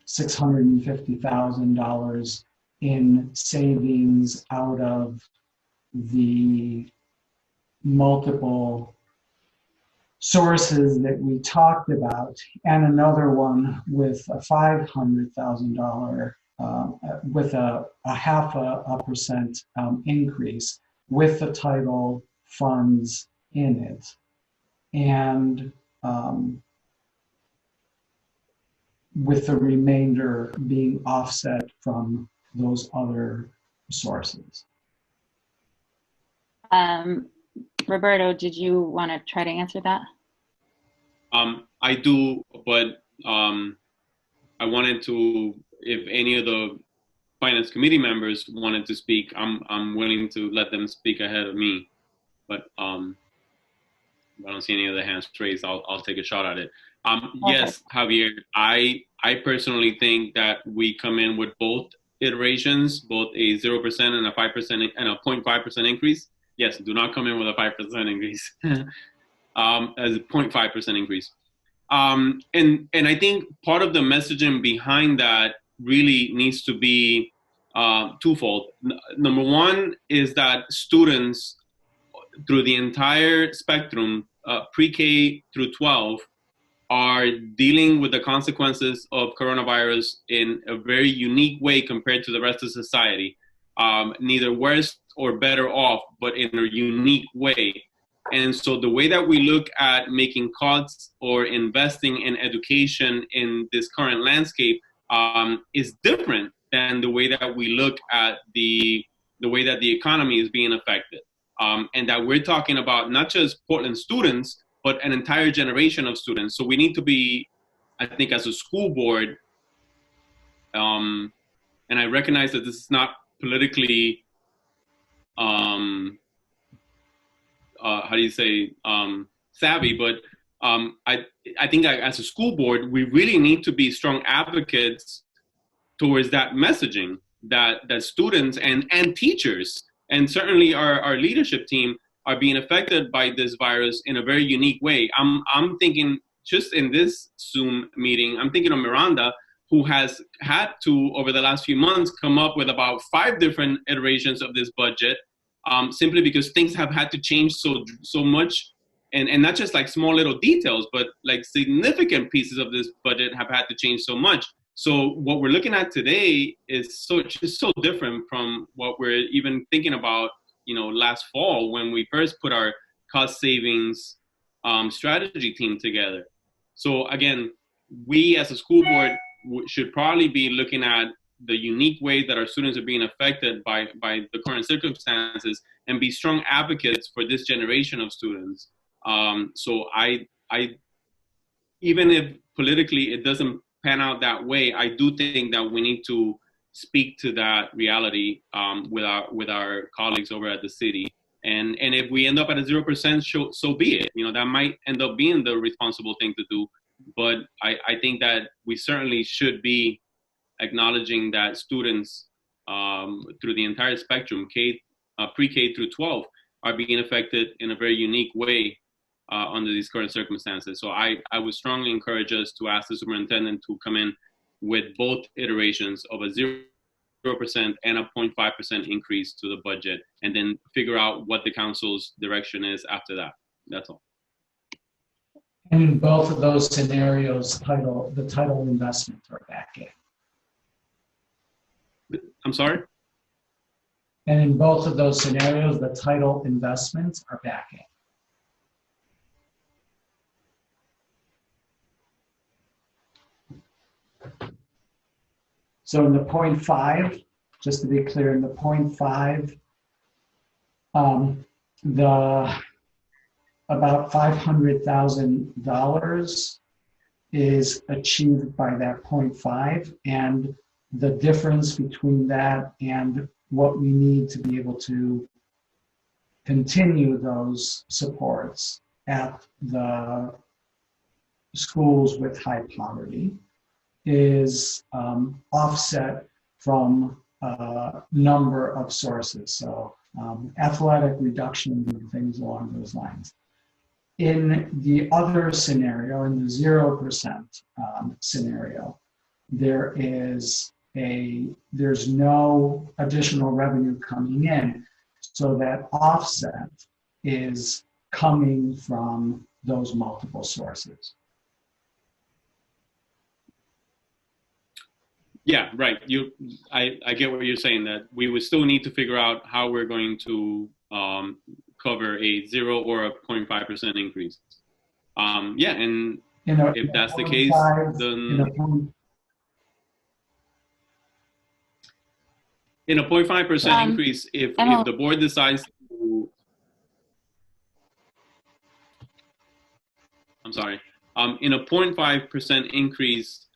$650,000 in savings out of the multiple sources that we talked about, and another one with a $500,000 with a 0.5% increase with the title funds in it, and with the remainder being offset from those other sources. Roberto, did you want to try to answer that? I do, but I wanted to, if any of the finance committee members wanted to speak, I'm willing to let them speak ahead of me. But if I don't see any other hands raised, I'll take a shot at it. Yes, Javier, I personally think that we come in with both iterations, both a 0% and a 5% and a 0.5% increase. Yes, do not come in with a 5% increase, as a 0.5% increase. And I think part of the messaging behind that really needs to be twofold. Number one is that students through the entire spectrum, pre-K through 12, are dealing with the consequences of coronavirus in a very unique way compared to the rest of society. Neither worse or better off, but in a unique way. And so the way that we look at making cuts or investing in education in this current landscape is different than the way that we look at the way that the economy is being affected. And that we're talking about not just Portland students, but an entire generation of students. So we need to be, I think, as a school board, and I recognize that this is not politically, how do you say, savvy, but I think that as a school board, we really need to be strong advocates towards that messaging, that students and teachers, and certainly our leadership team, are being affected by this virus in a very unique way. I'm thinking, just in this Zoom meeting, I'm thinking of Miranda, who has had to, over the last few months, come up with about 5 different iterations of this budget, simply because things have had to change so much, and not just like small little details, but like significant pieces of this budget have had to change so much. So what we're looking at today is just so different from what we're even thinking about, last fall when we first put our cost savings strategy team together. So again, we as a school board should probably be looking at the unique ways that our students are being affected by the current circumstances and be strong advocates for this generation of students. So I even if politically it doesn't pan out that way, I do think that we need to speak to that reality with our colleagues over at the city. And if we end up at a 0%, so be it. That might end up being the responsible thing to do. But I think that we certainly should be acknowledging that students through the entire spectrum, pre-K through 12, are being affected in a very unique way under these current circumstances. So I would strongly encourage us to ask the superintendent to come in with both iterations of a 0% and a 0.5% increase to the budget, and then figure out what the council's direction is after that. That's all. And in both of those scenarios, the title investments are back in. I'm sorry? And in both of those scenarios, the title investments are back in. So in the 0.5, just to be clear, in the 0.5, about $500,000 is achieved by that 0.5, and the difference between that and what we need to be able to continue those supports at the schools with high poverty is offset from a number of sources. So athletic reductions and things along those lines. In the other scenario, in the 0% scenario, there's no additional revenue coming in. So that offset is coming from those multiple sources. Yeah, right. I get what you're saying, that we would still need to figure out how we're going to cover a 0 or a 0.5% increase. Yeah, and if that's the case, then in a 0.5% increase, if the board decides to, in a 0.5% increase,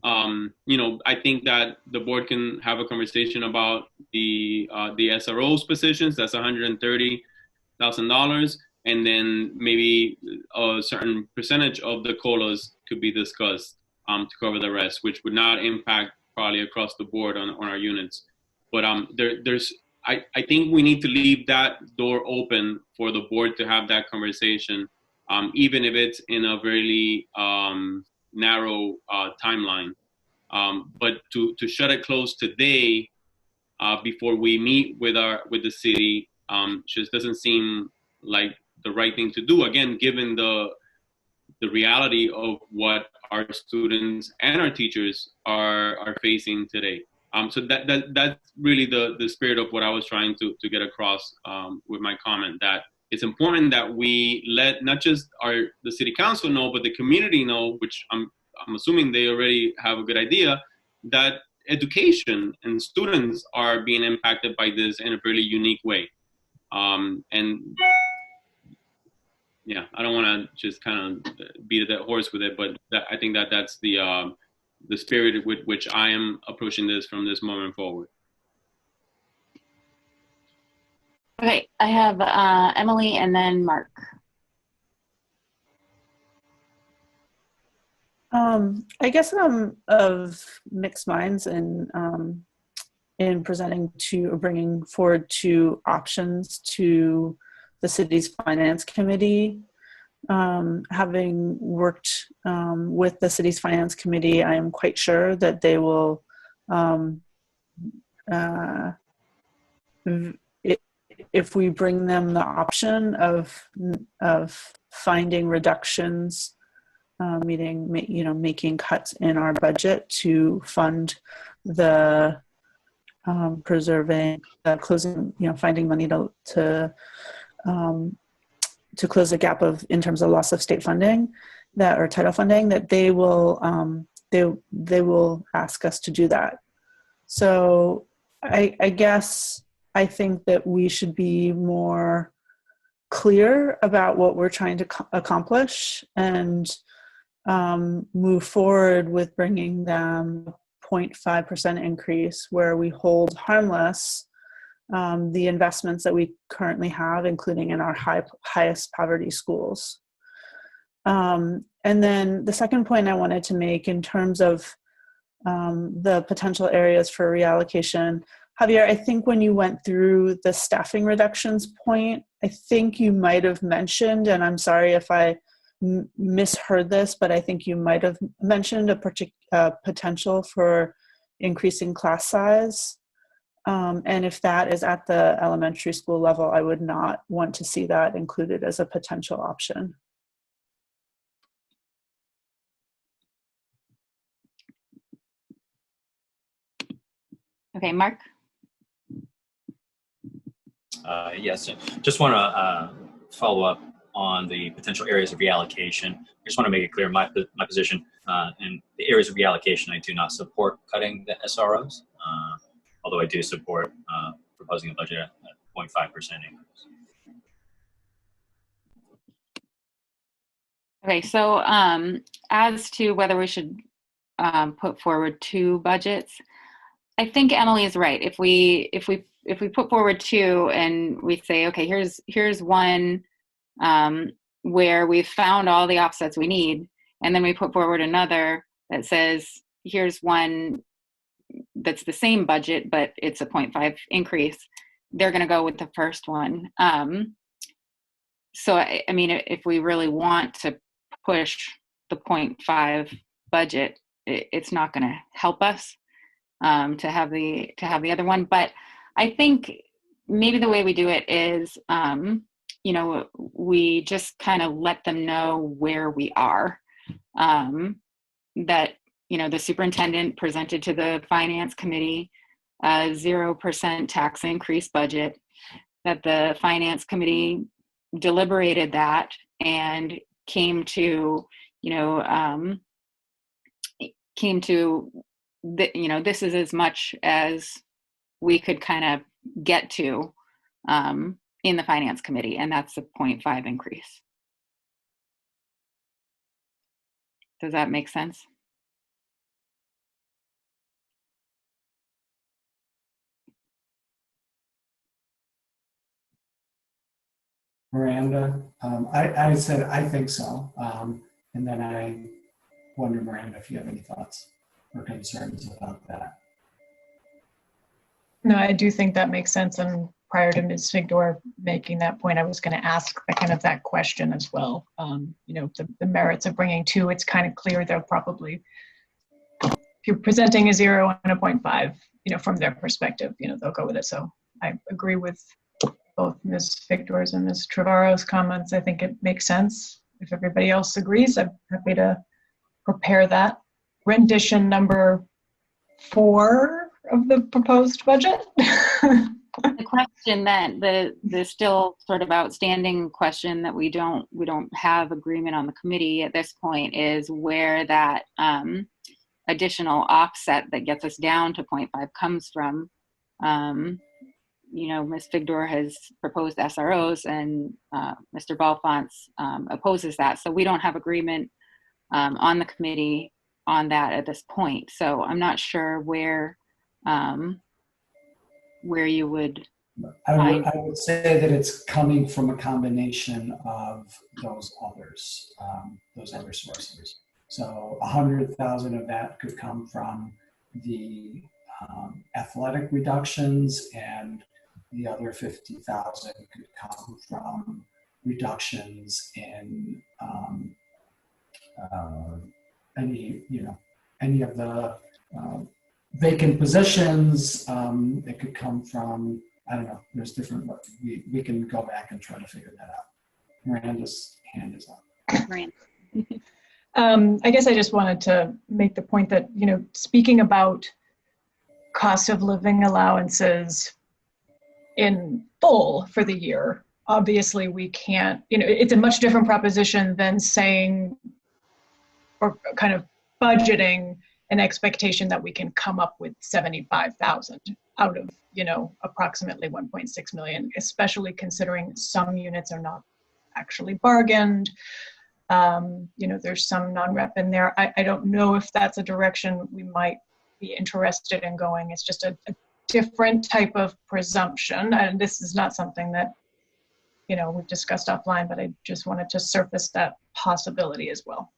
I think that the board can have a conversation about the SRO's positions. That's $130,000, and then maybe a certain percentage of the COLAs could be discussed to cover the rest, which would not impact probably across the board on our units. But I think we need to leave that door open for the board to have that conversation, even if it's in a very narrow timeline. But to shut it close today before we meet with the city just doesn't seem like the right thing to do. Again, given the reality of what our students and our teachers are facing today. So that's really the spirit of what I was trying to get across with my comment, that it's important that we let not just the city council know, but the community know, which I'm assuming they already have a good idea, that education and students are being impacted by this in a really unique way. And yeah, I don't want to just kind of beat a dead horse with it, but I think that's the spirit with which I am approaching this from this moment forward. Okay, I have Emily and then Mark. I guess I'm of mixed minds in bringing forward two options to the city's finance committee. Having worked with the city's finance committee, I am quite sure that they will, if we bring them the option of finding reductions, making cuts in our budget to fund the closing, finding money to close the gap in terms of loss of state funding or title funding, that they will ask us to do that. So I guess I think that we should be more clear about what we're trying to accomplish and move forward with bringing them 0.5% increase, where we hold harmless the investments that we currently have, including in our highest poverty schools. And then the second point I wanted to make in terms of the potential areas for reallocation, Javier, I think when you went through the staffing reductions point, I think you might have mentioned, and I'm sorry if I misheard this, but I think you might have mentioned a potential for increasing class size. And if that is at the elementary school level, I would not want to see that included as a potential option. Okay, Mark? Yes, just want to follow up on the potential areas of reallocation. I just want to make it clear my position. In the areas of reallocation, I do not support cutting the SROs, although I do support proposing a budget at 0.5% increase. Okay, so as to whether we should put forward two budgets, I think Emily is right. If we put forward two and we say, okay, here's one where we've found all the offsets we need, and then we put forward another that says, here's one that's the same budget, but it's a 0.5 increase, they're going to go with the first one. So, I mean, if we really want to push the 0.5 budget, it's not going to help us to have the other one. But I think maybe the way we do it is, we just kind of let them know where we are. That, the superintendent presented to the finance committee a 0% tax increase budget, that the finance committee deliberated that and came to this is as much as we could kind of get to in the finance committee, and that's a 0.5 increase. Does that make sense? Miranda? I said, I think so. And then I wonder, Miranda, if you have any thoughts or concerns about that. No, I do think that makes sense. And prior to Ms. Figdor making that point, I was going to ask that question as well. The merits of bringing two, it's kind of clear they'll probably, if you're presenting a 0 and a 0.5, from their perspective, they'll go with it. So I agree with both Ms. Figdor's and Ms. Trevorrow's comments. I think it makes sense. If everybody else agrees, I'm happy to prepare that. Rendition number 4 of the proposed budget. The question that the still sort of outstanding question that we don't have agreement on the committee at this point is where that additional offset that gets us down to 0.5 comes from. Ms. Figdor has proposed SROs and Mr. Balfont's opposes that. So we don't have agreement on the committee on that at this point. So I'm not sure where you would I would say that it's coming from a combination of those other sources. So 100,000 of that could come from the athletic reductions, and the other 50,000 could come from reductions in any of the vacant positions. It could come from, I don't know, there's different, we can go back and try to figure that out. Miranda's hand is up. Miranda. I guess I just wanted to make the point that, speaking about cost of living allowances in full for the year, obviously we can't, it's a much different proposition than saying, or kind of budgeting an expectation that we can come up with 75,000 out of, approximately 1.6 million, especially considering some units are not actually bargained. There's some non-rep in there. I don't know if that's a direction we might be interested in going. It's just a different type of presumption. And this is not something that, we've discussed offline, but I just wanted to surface that possibility as well.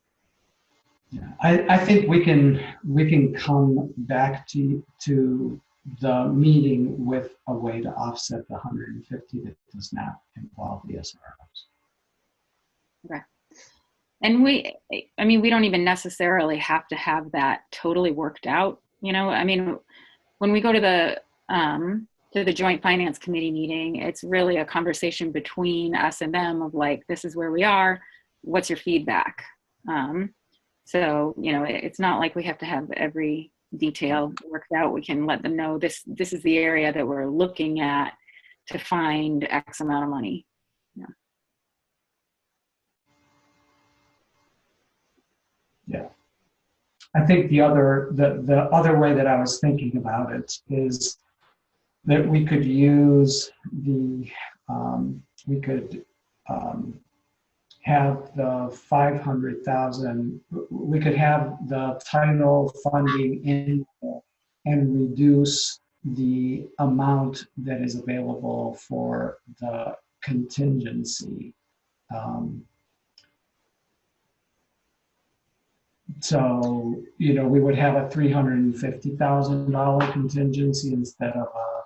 Yeah, I think we can come back to the meeting with a way to offset the 150 that does not involve the SROs. Okay. And we don't even necessarily have to have that totally worked out. When we go to the Joint Finance Committee meeting, it's really a conversation between us and them of like, this is where we are. What's your feedback? So, it's not like we have to have every detail worked out. We can let them know this is the area that we're looking at to find X amount of money. Yeah. I think the other way that I was thinking about it is that we could use have the 500,000, we could have the title funding in and reduce the amount that is available for the contingency. So, we would have a $350,000 contingency instead of a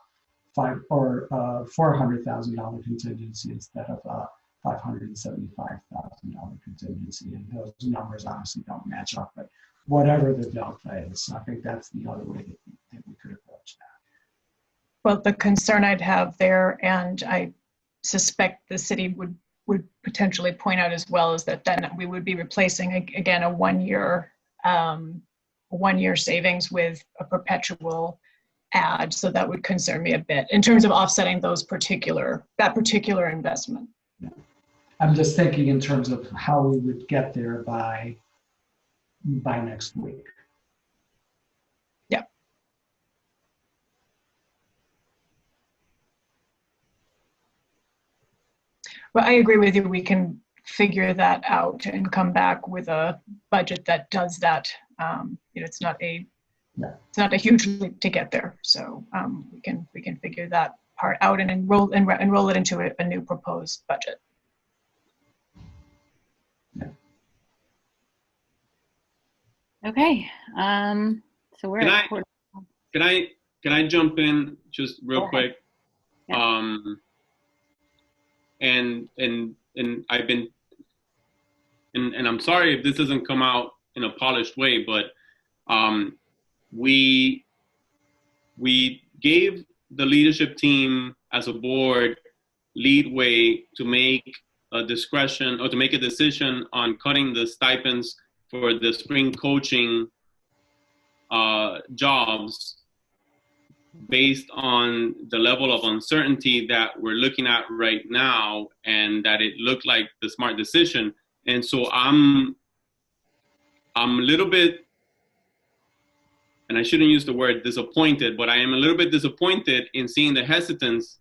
$400,000 contingency instead of a $575,000 contingency. And those numbers obviously don't match up, but whatever the delta is, I think that's the other way that we could approach that. Well, the concern I'd have there, and I suspect the city would potentially point out as well, is that then we would be replacing again a one-year savings with a perpetual add. So that would concern me a bit in terms of offsetting that particular investment. Yeah. I'm just thinking in terms of how we would get there by next week. Yeah. Well, I agree with you. We can figure that out and come back with a budget that does that. It's not a huge leap to get there. So we can figure that part out and enroll it into a new proposed budget. Okay. So we're Can at I- quarter. Can I jump in just real quick? Yeah. And I've been, and I'm sorry if this doesn't come out in a polished way, but we gave the leadership team as a board leadway to make a discretion or to make a decision on cutting the stipends for the spring coaching jobs based on the level of uncertainty that we're looking at right now, and that it looked like the smart decision. And so I'm a little bit, and I shouldn't use the word disappointed, but I am a little bit disappointed in seeing the hesitance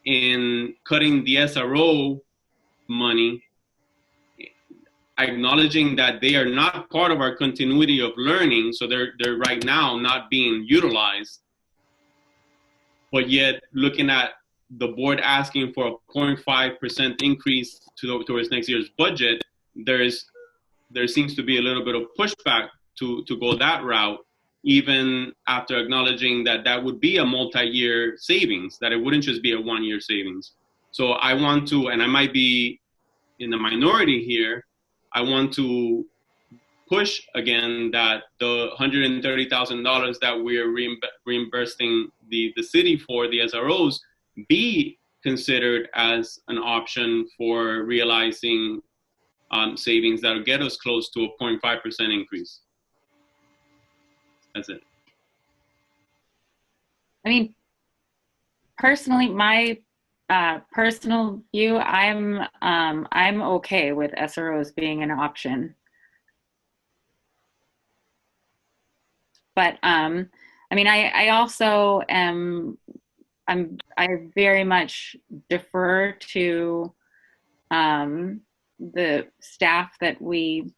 in cutting the SRO money, acknowledging that they are not part of our continuity of learning, so they're right now not being utilized. But yet, looking at the board asking for a 0.5% increase towards next year's budget, there seems to be a little bit of pushback to go that route, even after acknowledging that that would be a multi-year savings, that it wouldn't just be a one-year savings. So I want to, and I might be in the minority here, I want to push again that the $130,000 that we're reimbursing the city for the SROs be considered as an option for realizing savings that will get us close to a 0.5% increase. That's it. I mean, personally, my personal view, I'm okay with SROs being an option. But I mean, I also am, I very much defer to the staff that we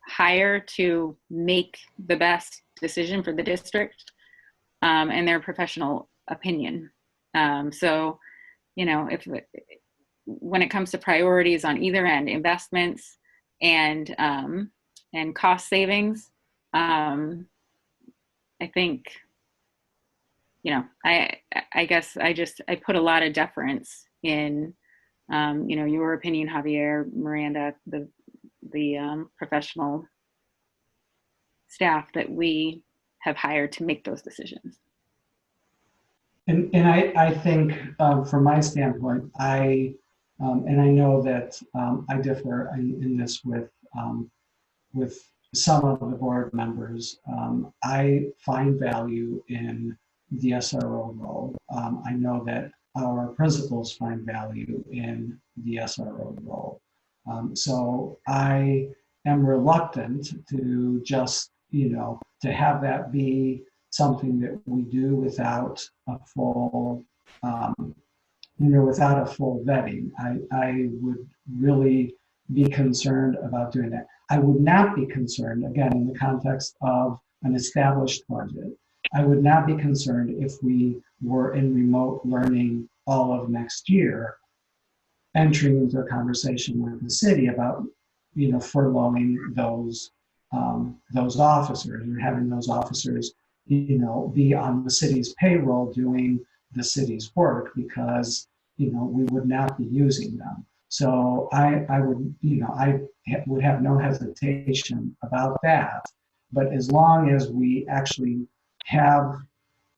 hire to make the best decision for the district and their professional opinion. So, you know, when it comes to priorities on either end, investments and cost savings, I think, you know, I guess I put a lot of deference in, you know, your opinion, Javier, Miranda, the professional staff that we have hired to make those decisions. And I think from my standpoint, and I know that I differ in this with some of the board members. I find value in the SRO role. I know that our principals find value in the SRO role. So I am reluctant to just, you know, to have that be something that we do without a full, you know, without a full vetting. I would really be concerned about doing that. I would not be concerned, again, in the context of an established budget, I would not be concerned if we were in remote learning all of next year, entering into a conversation with the city about, you know, furloughing those officers, or having those officers, you know, be on the city's payroll doing the city's work, because, you know, we would not be using them. So I would, you know, I would have no hesitation about that. But as long as we actually have,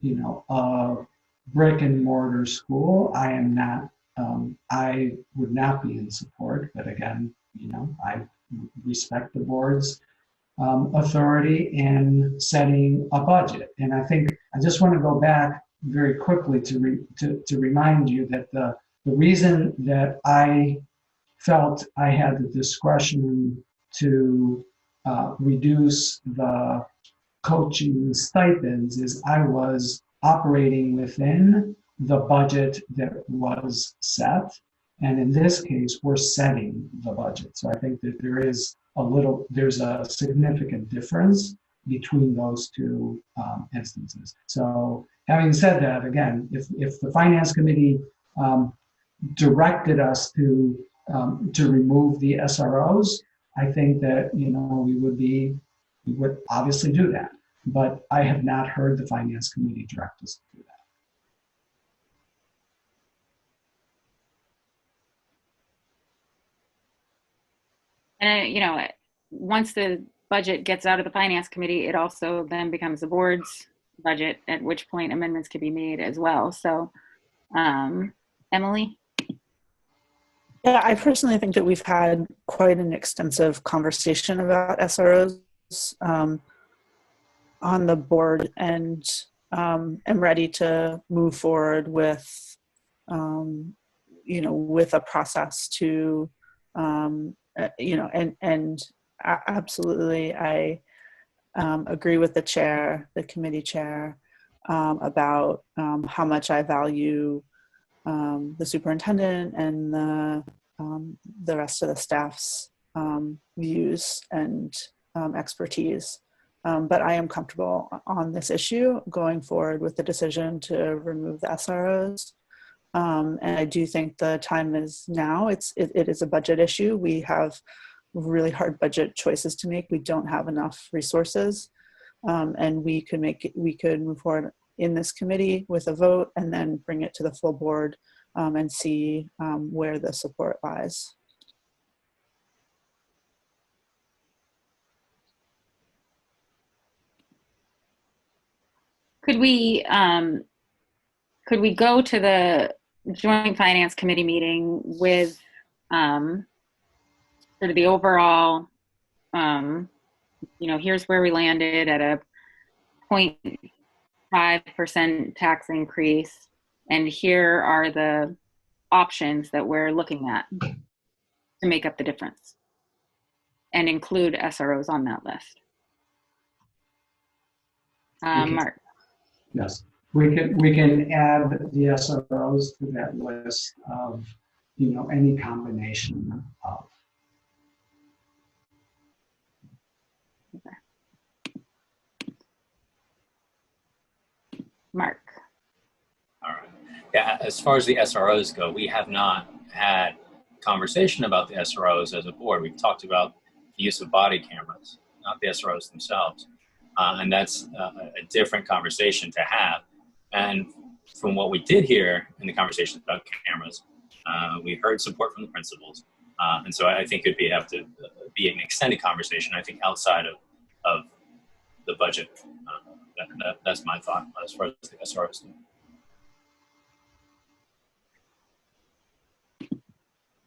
you know, a brick and mortar school, I am not, I would not be in support. But again, you know, I respect the board's authority in setting a budget. And I think I just want to go back very quickly to remind you that the reason that I felt I had the discretion to reduce the coaching stipends is I was operating within the budget that was set. And in this case, we're setting the budget. So I think that there's a significant difference between those two instances. So having said that, again, if the finance committee directed us to remove the SROs, I think that, you know, we would be we would obviously do that. But I have not heard the Finance Committee direct us to do that. And, once the budget gets out of the Finance Committee, it also then becomes the board's budget, at which point amendments can be made as well. So, Emily? Yeah, I personally think that we've had quite an extensive conversation about SROs on the board, and am ready to move forward with, with a process to, and absolutely, I agree with the committee chair, about how much I value the superintendent and the rest of the staff's views and expertise. But I am comfortable on this issue going forward with the decision to remove the SROs. And I do think the time is now. It is a budget issue. We have really hard budget choices to make. We don't have enough resources, and we could move forward in this committee with a vote and then bring it to the full board and see where the support lies. Could we go to the Joint Finance Committee meeting with sort of the overall, here's where we landed at a 0.5% tax increase, and here are the options that we're looking at to make up the difference, and include SROs on that list. Mark. Yes, we can add the SROs to that list of, any combination of. Okay. Mark. All right. Yeah, as far as the SROs go, we have not had conversation about the SROs as a board. We've talked about the use of body cameras, not the SROs themselves. And that's a different conversation to have. And from what we did hear in the conversations about cameras, we heard support from the principals. And so I think it'd have to be an extended conversation, I think, outside of the budget. That's my thought as far as the SROs go.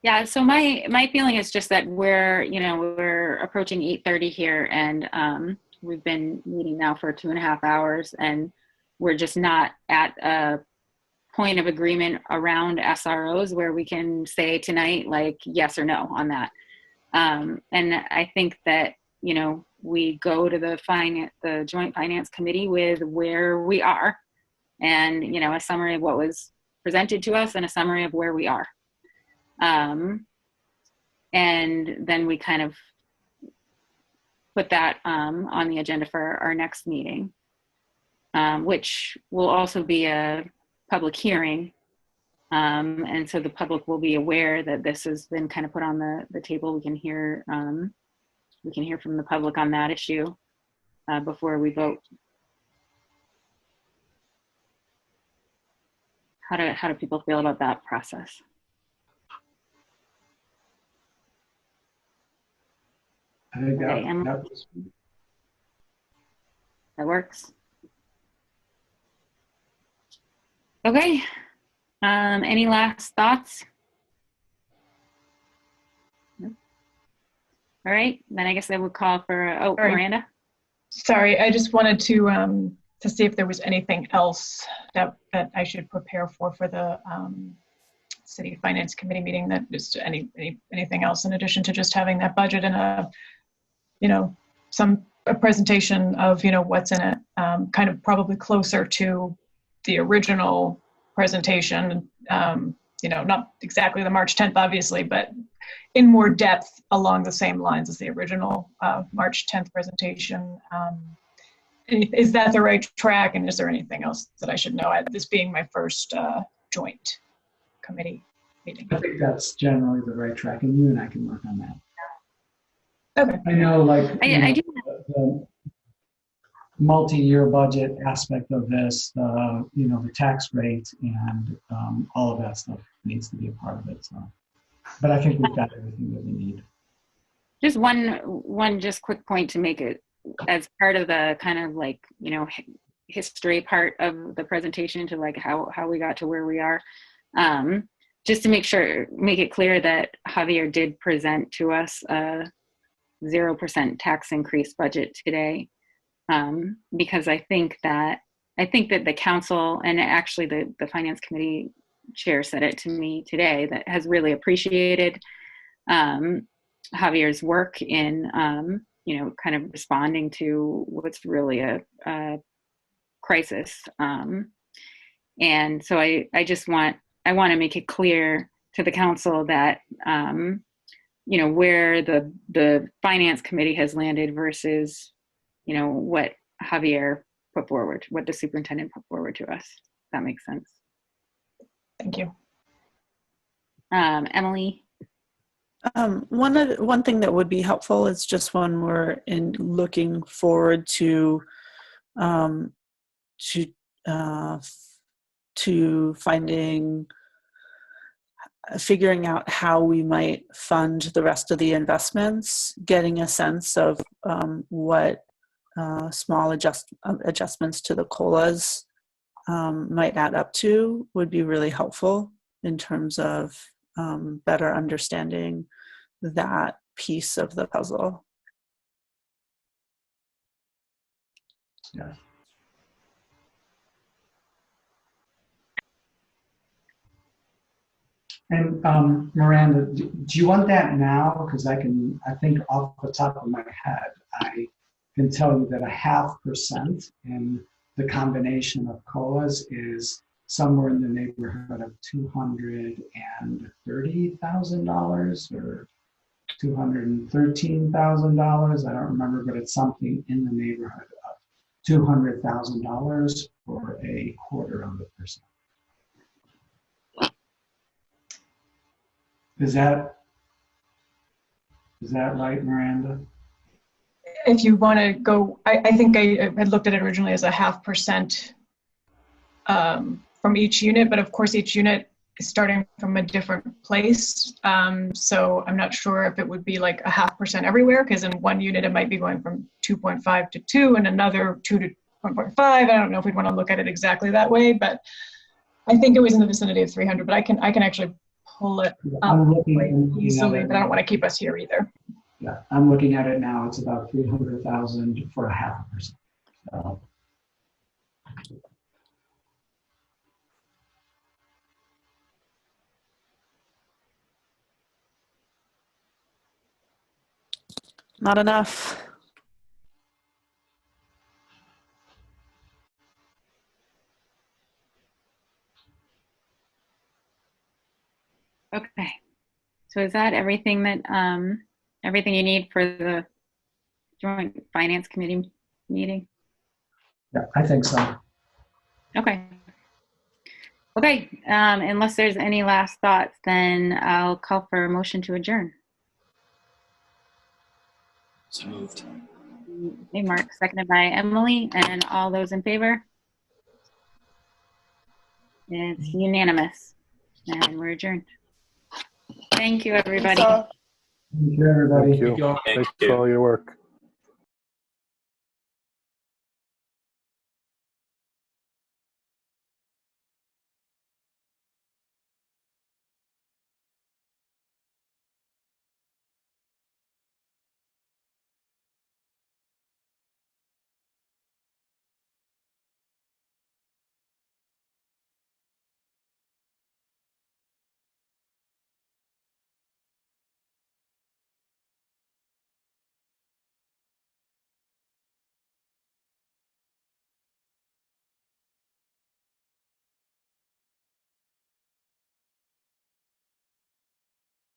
Yeah, so my feeling is just that we're approaching 8:30 here, and we've been meeting now for 2.5 hours, and we're just not at a point of agreement around SROs where we can say tonight, like, yes or no on that. And I think that, we go to the Joint Finance Committee with where we are, and, a summary of what was presented to us and a summary of where we are. And then we kind of put that on the agenda for our next meeting, which will also be a public hearing. And so the public will be aware that this has been kind of put on the table. We can hear from the public on that issue before we vote. How do people feel about that process? I think that works. Okay. Any last thoughts? No? All right, then I guess I would call for, Miranda. Sorry, I just wanted to see if there was anything else that I should prepare for the City Finance Committee meeting, that just anything else in addition to just having that budget and a presentation of, what's in it, kind of probably closer to the original presentation, not exactly the March 10th, obviously, but in more depth along the same lines as the original March 10th presentation. Is that the right track? And is there anything else that I should know, this being my first joint committee meeting? I think that's generally the right track, and you and I can work on that. Okay. I know, like, I do. the multi-year budget aspect of this, the tax rate and all of that stuff needs to be a part of it. So, but I think we've got everything that we need. Just one just quick point to make it as part of the kind of like, history part of the presentation to like how we got to where we are. Just to make it clear that Javier did present to us a 0% tax increase budget today. Because I think that the council, and actually the finance committee chair said it to me today, that has really appreciated Javier's work in kind of responding to what's really a crisis. And so I want to make it clear to the council that where the finance committee has landed versus what Javier put forward, what the superintendent put forward to us. If that makes sense. Thank you. Emily? One thing that would be helpful is just when we're looking forward to figuring out how we might fund the rest of the investments, getting a sense of what small adjustments to the COLAs might add up to would be really helpful in terms of better understanding that piece of the puzzle. Yeah. And Miranda, do you want that now? Because I think off the top of my head, I can tell you that 0.5% in the combination of COLAs is somewhere in the neighborhood of $230,000 or $213,000. I don't remember, but it's something in the neighborhood of $200,000 for 0.25%. Is that right, Miranda? If you want to go, I think I had looked at it originally as 0.5% from each unit, but of course each unit is starting from a different place. So I'm not sure if it would be like 0.5% everywhere, because in one unit it might be going from 2.5 to 2 and another 2 to 1.5. I don't know if we'd want to look at it exactly that way, but I think it was in the vicinity of 300, but I can actually pull it up easily, but I don't want to keep us here either. Yeah, I'm looking at it now. It's about 300,000 for 0.5%. So. Not enough. Okay. So is that everything that everything you need for the joint finance committee meeting? Yeah, I think so. Okay. Okay. Unless there's any last thoughts, then I'll call for a motion to adjourn. So moved. Okay, Mark, seconded by Emily, and all those in favor? It's unanimous, and we're adjourned. Thank you, everybody. Thank you, everybody. Thank you. Thanks for all your work.